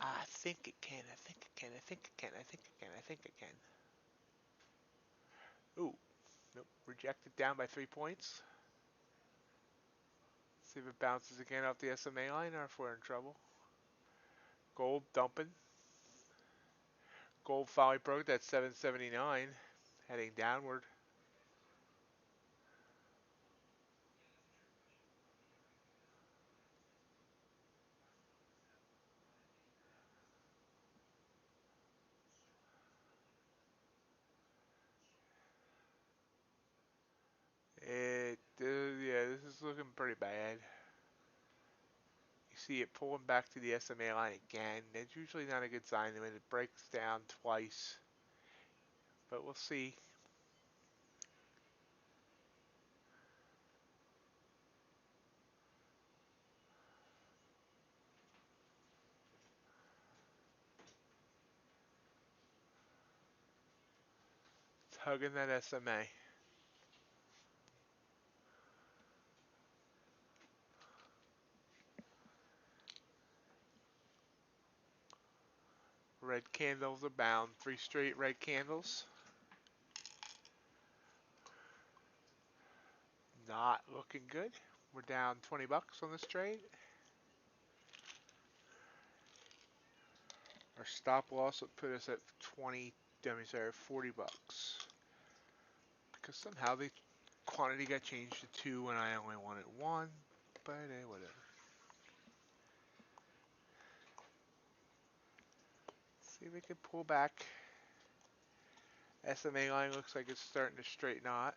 I think it can, I think it can, I think it can, I think it can, I think it can. Ooh, nope, rejected down by 3 points. See if it bounces again off the SMA line or if we're in trouble. Gold dumping. Gold finally broke that 779, heading downward. Yeah, this is looking pretty bad. You see it pulling back to the SMA line again. It's usually not a good sign when it breaks down twice, but we'll see. It's hugging that SMA. Red candles are bound. 3 straight red candles. Not looking good. We're down 20 bucks on this trade. Our stop loss would put us at 40 bucks. Because somehow the quantity got changed to 2 when I only wanted 1. But whatever. See if we can pull back. SMA line looks like it's starting to straighten out.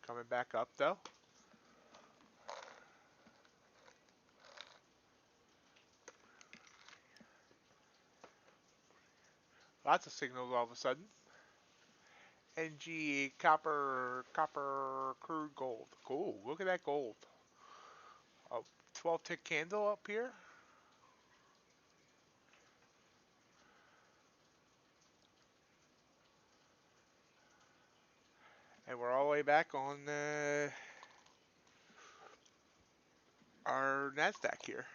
Coming back up though. Lots of signals all of a sudden. NG, copper, crude, gold. Cool, look at that gold. A 12 tick candle up here. And we're all the way back on our NASDAQ here.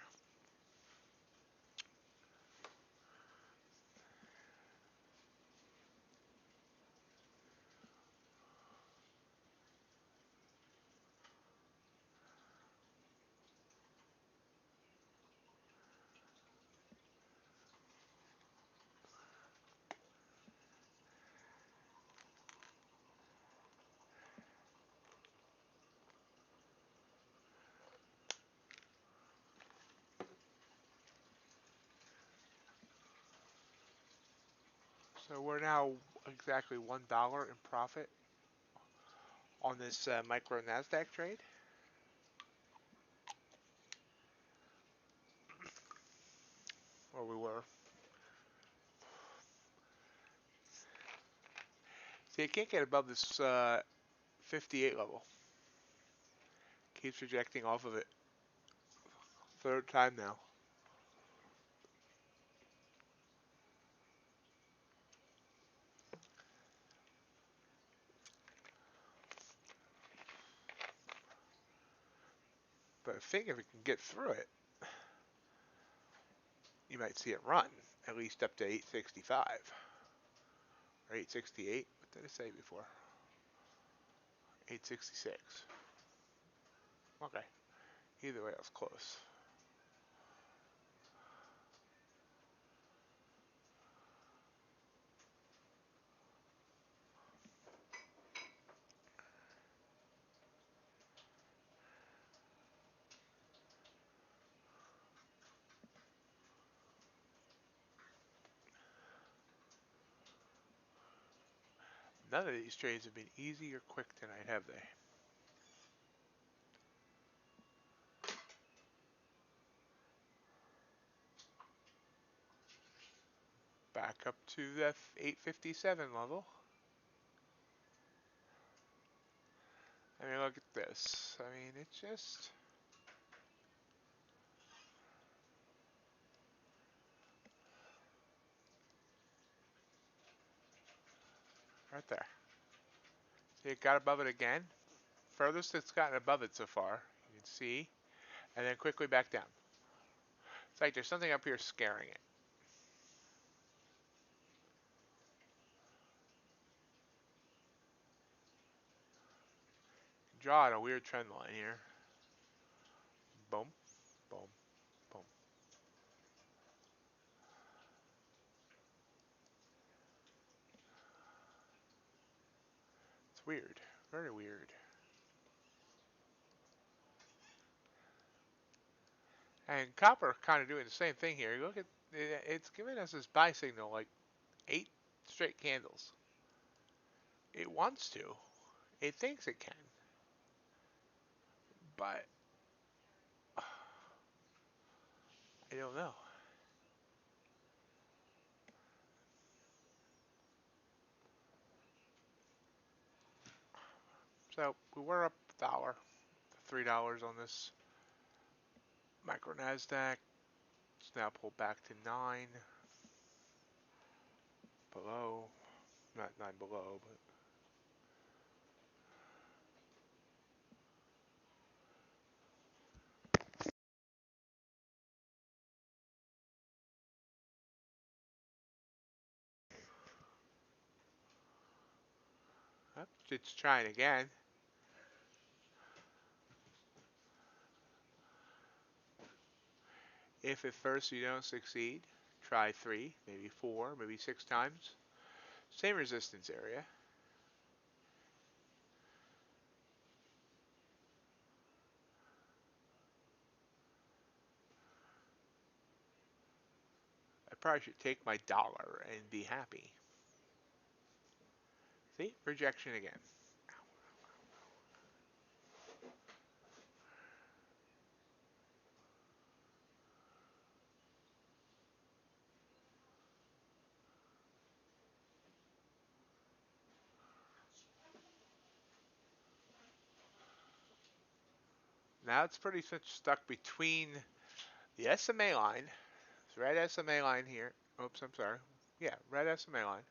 So we're now exactly $1 in profit on this micro NASDAQ trade. Or we were. See, it can't get above this 58 level. Keeps rejecting off of it. Third time now. But I think if it can get through it, you might see it run at least up to 865 or 868. What did I say before? 866. Okay. Either way, I was close. None of these trades have been easy or quick tonight, have they? Back up to the 857 level. I I mean, look at this. I mean, it's just right there. See, it got above it again. Furthest it's gotten above it so far. You can see. And then quickly back down. It's like there's something up here scaring it. Draw out a weird trend line here. Boom, boom, boom. It's weird. Very weird. And copper kind of doing the same thing here. Look at it's giving us this buy signal like 8 straight candles. It wants to. It thinks it can. But I don't know. So we were up $1, $3 on this micro Nasdaq. It's now pulled back to 9 below. Not 9 below, but it's trying again. If at first you don't succeed, try 3, maybe 4, maybe 6 times. Same resistance area. I probably should take my dollar and be happy. See? Rejection again. Now it's pretty much stuck between the SMA line, this red SMA line here. Oops, I'm sorry. Yeah, red SMA line.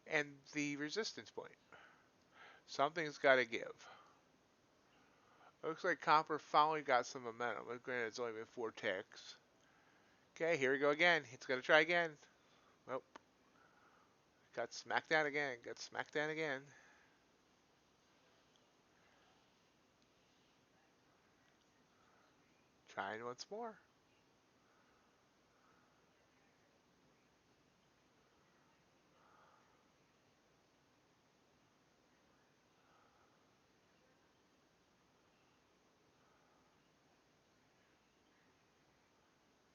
And the resistance point. Something's got to give. Looks like copper finally got some momentum. Granted, it's only been 4 ticks. Okay, here we go again. It's going to try again. Nope. Got smacked down again. Got smacked down again. Trying once more.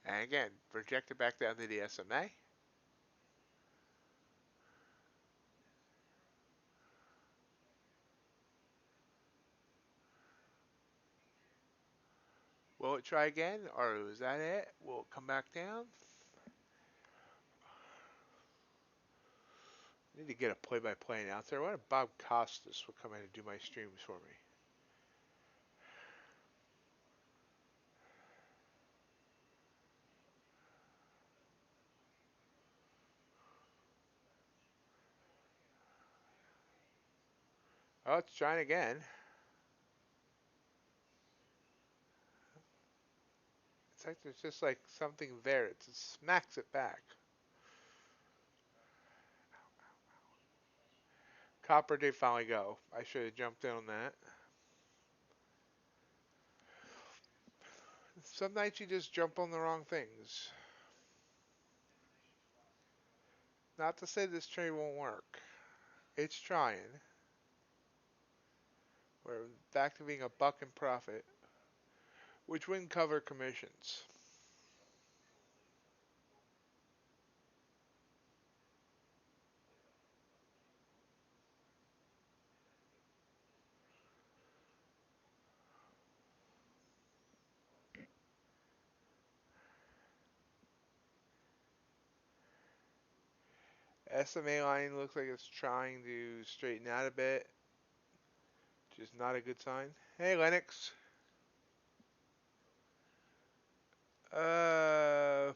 And again, project it back down to the SMA. Will it try again, or is that it? Will it come back down? I need to get a play-by-play announcer. What if Bob Costas will come in and do my streams for me? Oh, it's trying again. It's like there's just like something there. It just smacks it back. Copper did finally go. I should have jumped in on that. Some nights you just jump on the wrong things. Not to say this trade won't work. It's trying. We're back to being a buck and profit, which wouldn't cover commissions. SMA line looks like it's trying to straighten out a bit. which is not a good sign. Hey, Lennox. Uh,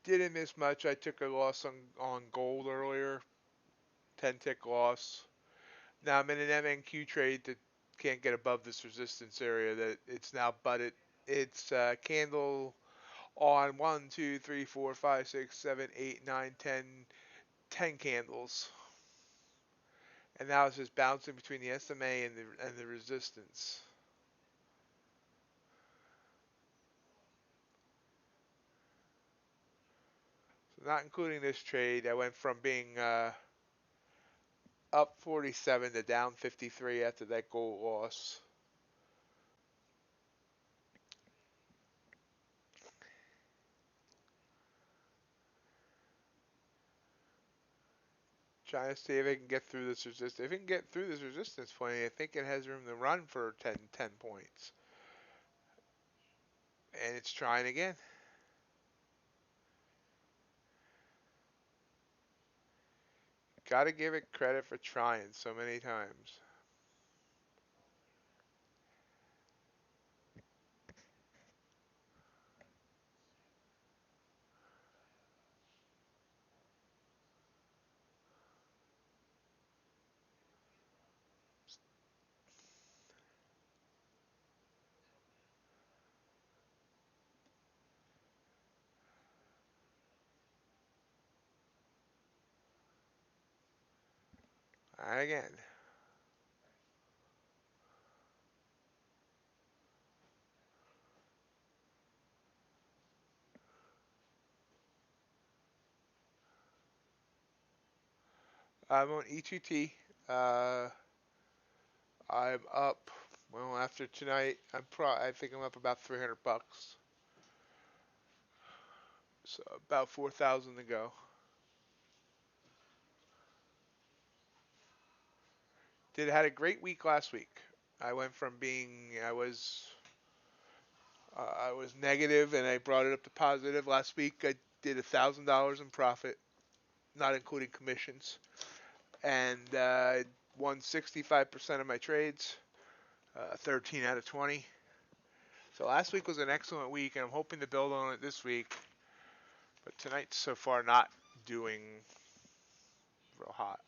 didn't miss much. I took a loss on gold earlier, 10 tick loss. Now I'm in an MNQ trade that can't get above this resistance area that it's now butted. It's candle on 1, 2, 3, 4, 5, 6, 7, 8, 9, 10, 10 candles. And now it's just bouncing between the SMA and the resistance. So not including this trade, I went from being up 47 to down 53 after that gold loss. Trying to see if it can get through this resistance. If it can get through this resistance point, I think it has room to run for 10 points. And it's trying again. Gotta give it credit for trying so many times. And again. I'm on E2T. Uh, I'm up. Well, after tonight, I think I'm up about 300 bucks. So about 4,000 to go. Had a great week last week. I went from being I was negative and I brought it up to positive. Last week I did $1,000 in profit, not including commissions, and won 65% of my trades, 13 out of 20. So last week was an excellent week, and I'm hoping to build on it this week. But tonight's so far not doing real hot.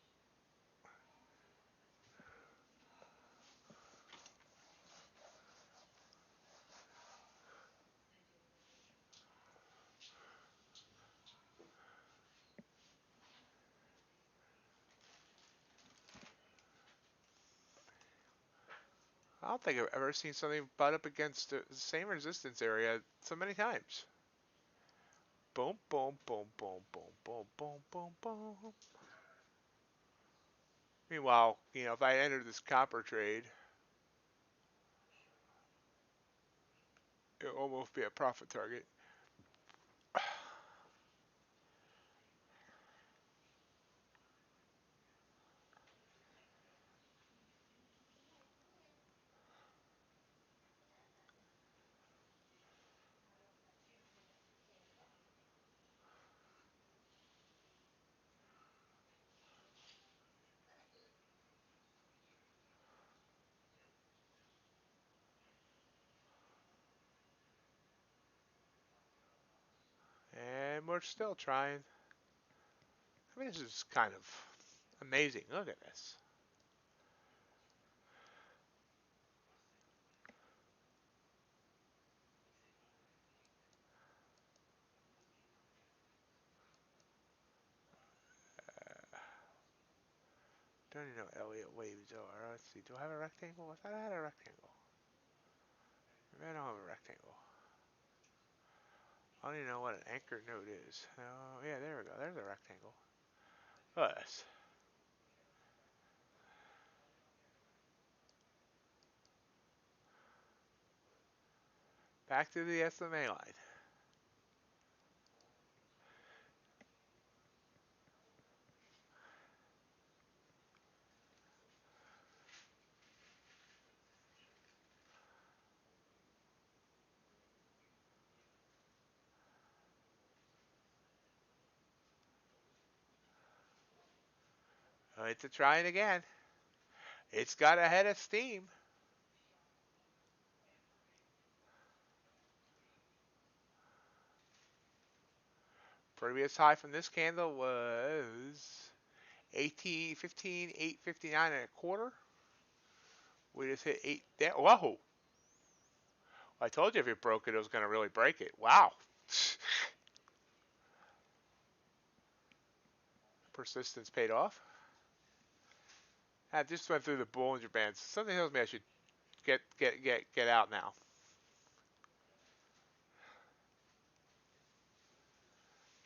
I don't think I've ever seen something butt up against the same resistance area so many times. Boom, boom, boom, boom, boom, boom, boom, boom, boom. Meanwhile, if I enter this copper trade, it'll almost be a profit target. And we're still trying. I mean, this is kind of amazing. Look at this. Don't even know what Elliott waves are. Let's see. Do I have a rectangle? I thought I had a rectangle. Maybe I don't have a rectangle. I don't even know what an anchor node is. Oh, yeah, there we go. There's a rectangle. Look at this. Back to the SMA line. It's a trying again. It's got a head of steam. Previous high from this candle was 18, 15, 859 and a quarter. We just hit 8 there. Whoa. I told you if it broke it, it was going to really break it. Wow. Persistence paid off. I just went through the Bollinger Bands. Something tells me I should get out now.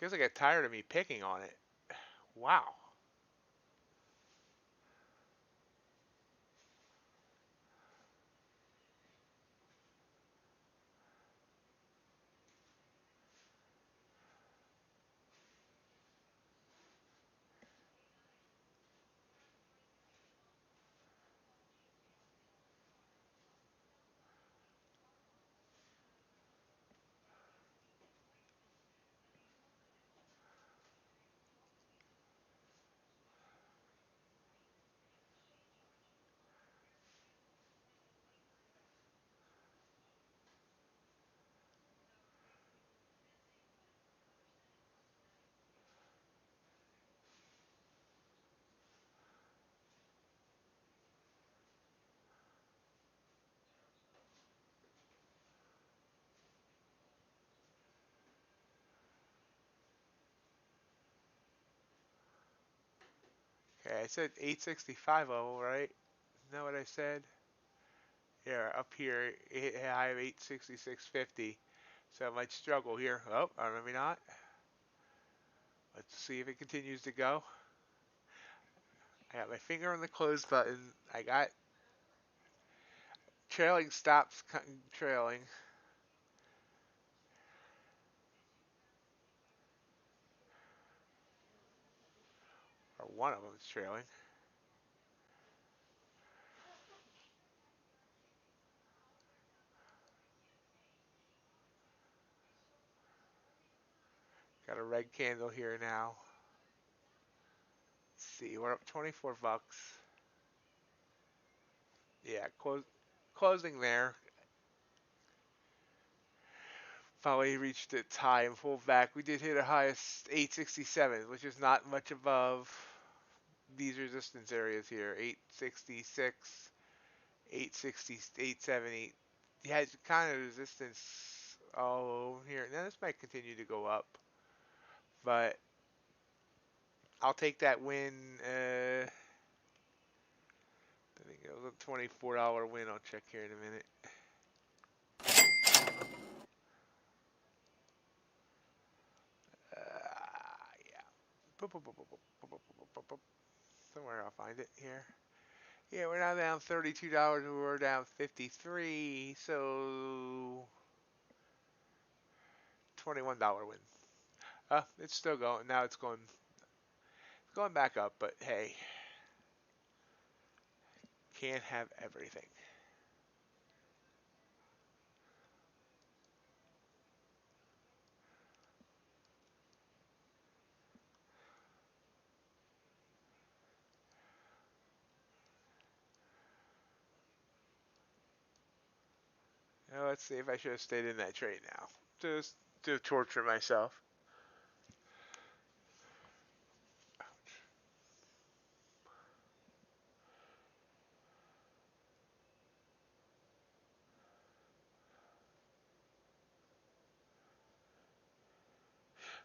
Guess I got tired of me picking on it. Wow. Okay, I said 865 level, right? Isn't that what I said? Yeah, up here, I have 866.50. So I might struggle here. Oh, or maybe not. Let's see if it continues to go. I got my finger on the close button. I got trailing stops trailing. Or one of them is trailing. Got a red candle here now. Let's see, we're up 24 bucks. Yeah, closing there. Finally reached its high and pulled back. We did hit a high of 867, which is not much above these resistance areas here. 866, 860, 870. Yeah, it's kind of resistance all over here. Now this might continue to go up, but I'll take that win. I think it was a $24 win. I'll check here in a minute. Yeah. Somewhere I'll find it here. Yeah, we're now down $32. We're down 53. So $21 win. It's still going. Now it's going back up. But hey, can't have everything. Now let's see if I should have stayed in that trade now. Just to torture myself.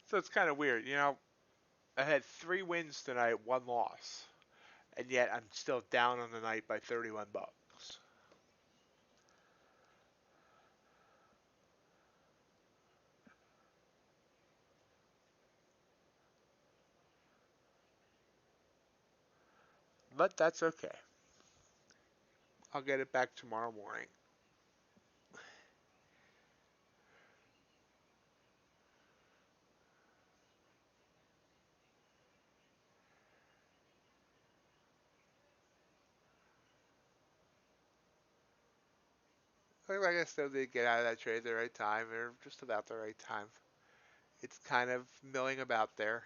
So it's kind of weird. I had 3 wins tonight, 1 loss. And yet I'm still down on the night by 31 bucks. But that's okay. I'll get it back tomorrow morning. Like I still did get out of that trade at the right time, or just about the right time. It's kind of milling about there.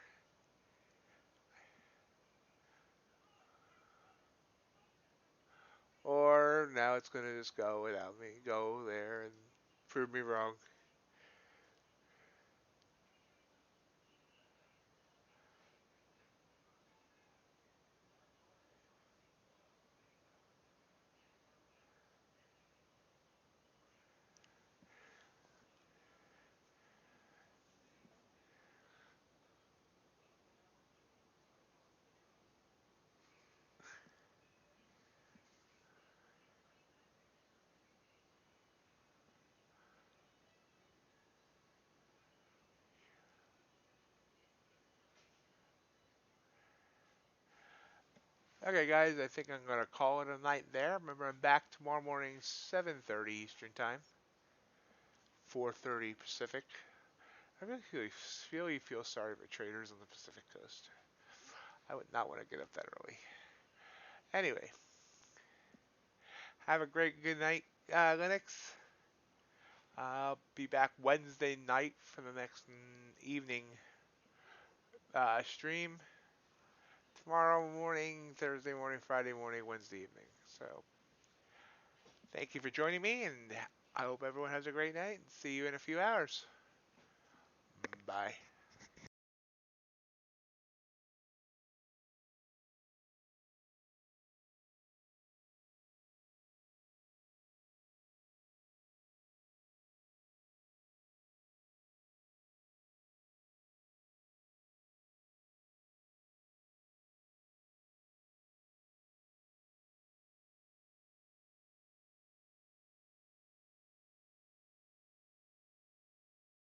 Or now it's going to just go without me. Go there and prove me wrong. Okay, guys, I think I'm going to call it a night there. Remember, I'm back tomorrow morning, 7:30 Eastern Time, 4:30 Pacific. I really feel sorry for traders on the Pacific Coast. I would not want to get up that early. Anyway, have a great good night, Linux. I'll be back Wednesday night for the next evening stream. Tomorrow morning, Thursday morning, Friday morning, Wednesday evening. So thank you for joining me, and I hope everyone has a great night. See you in a few hours. Bye.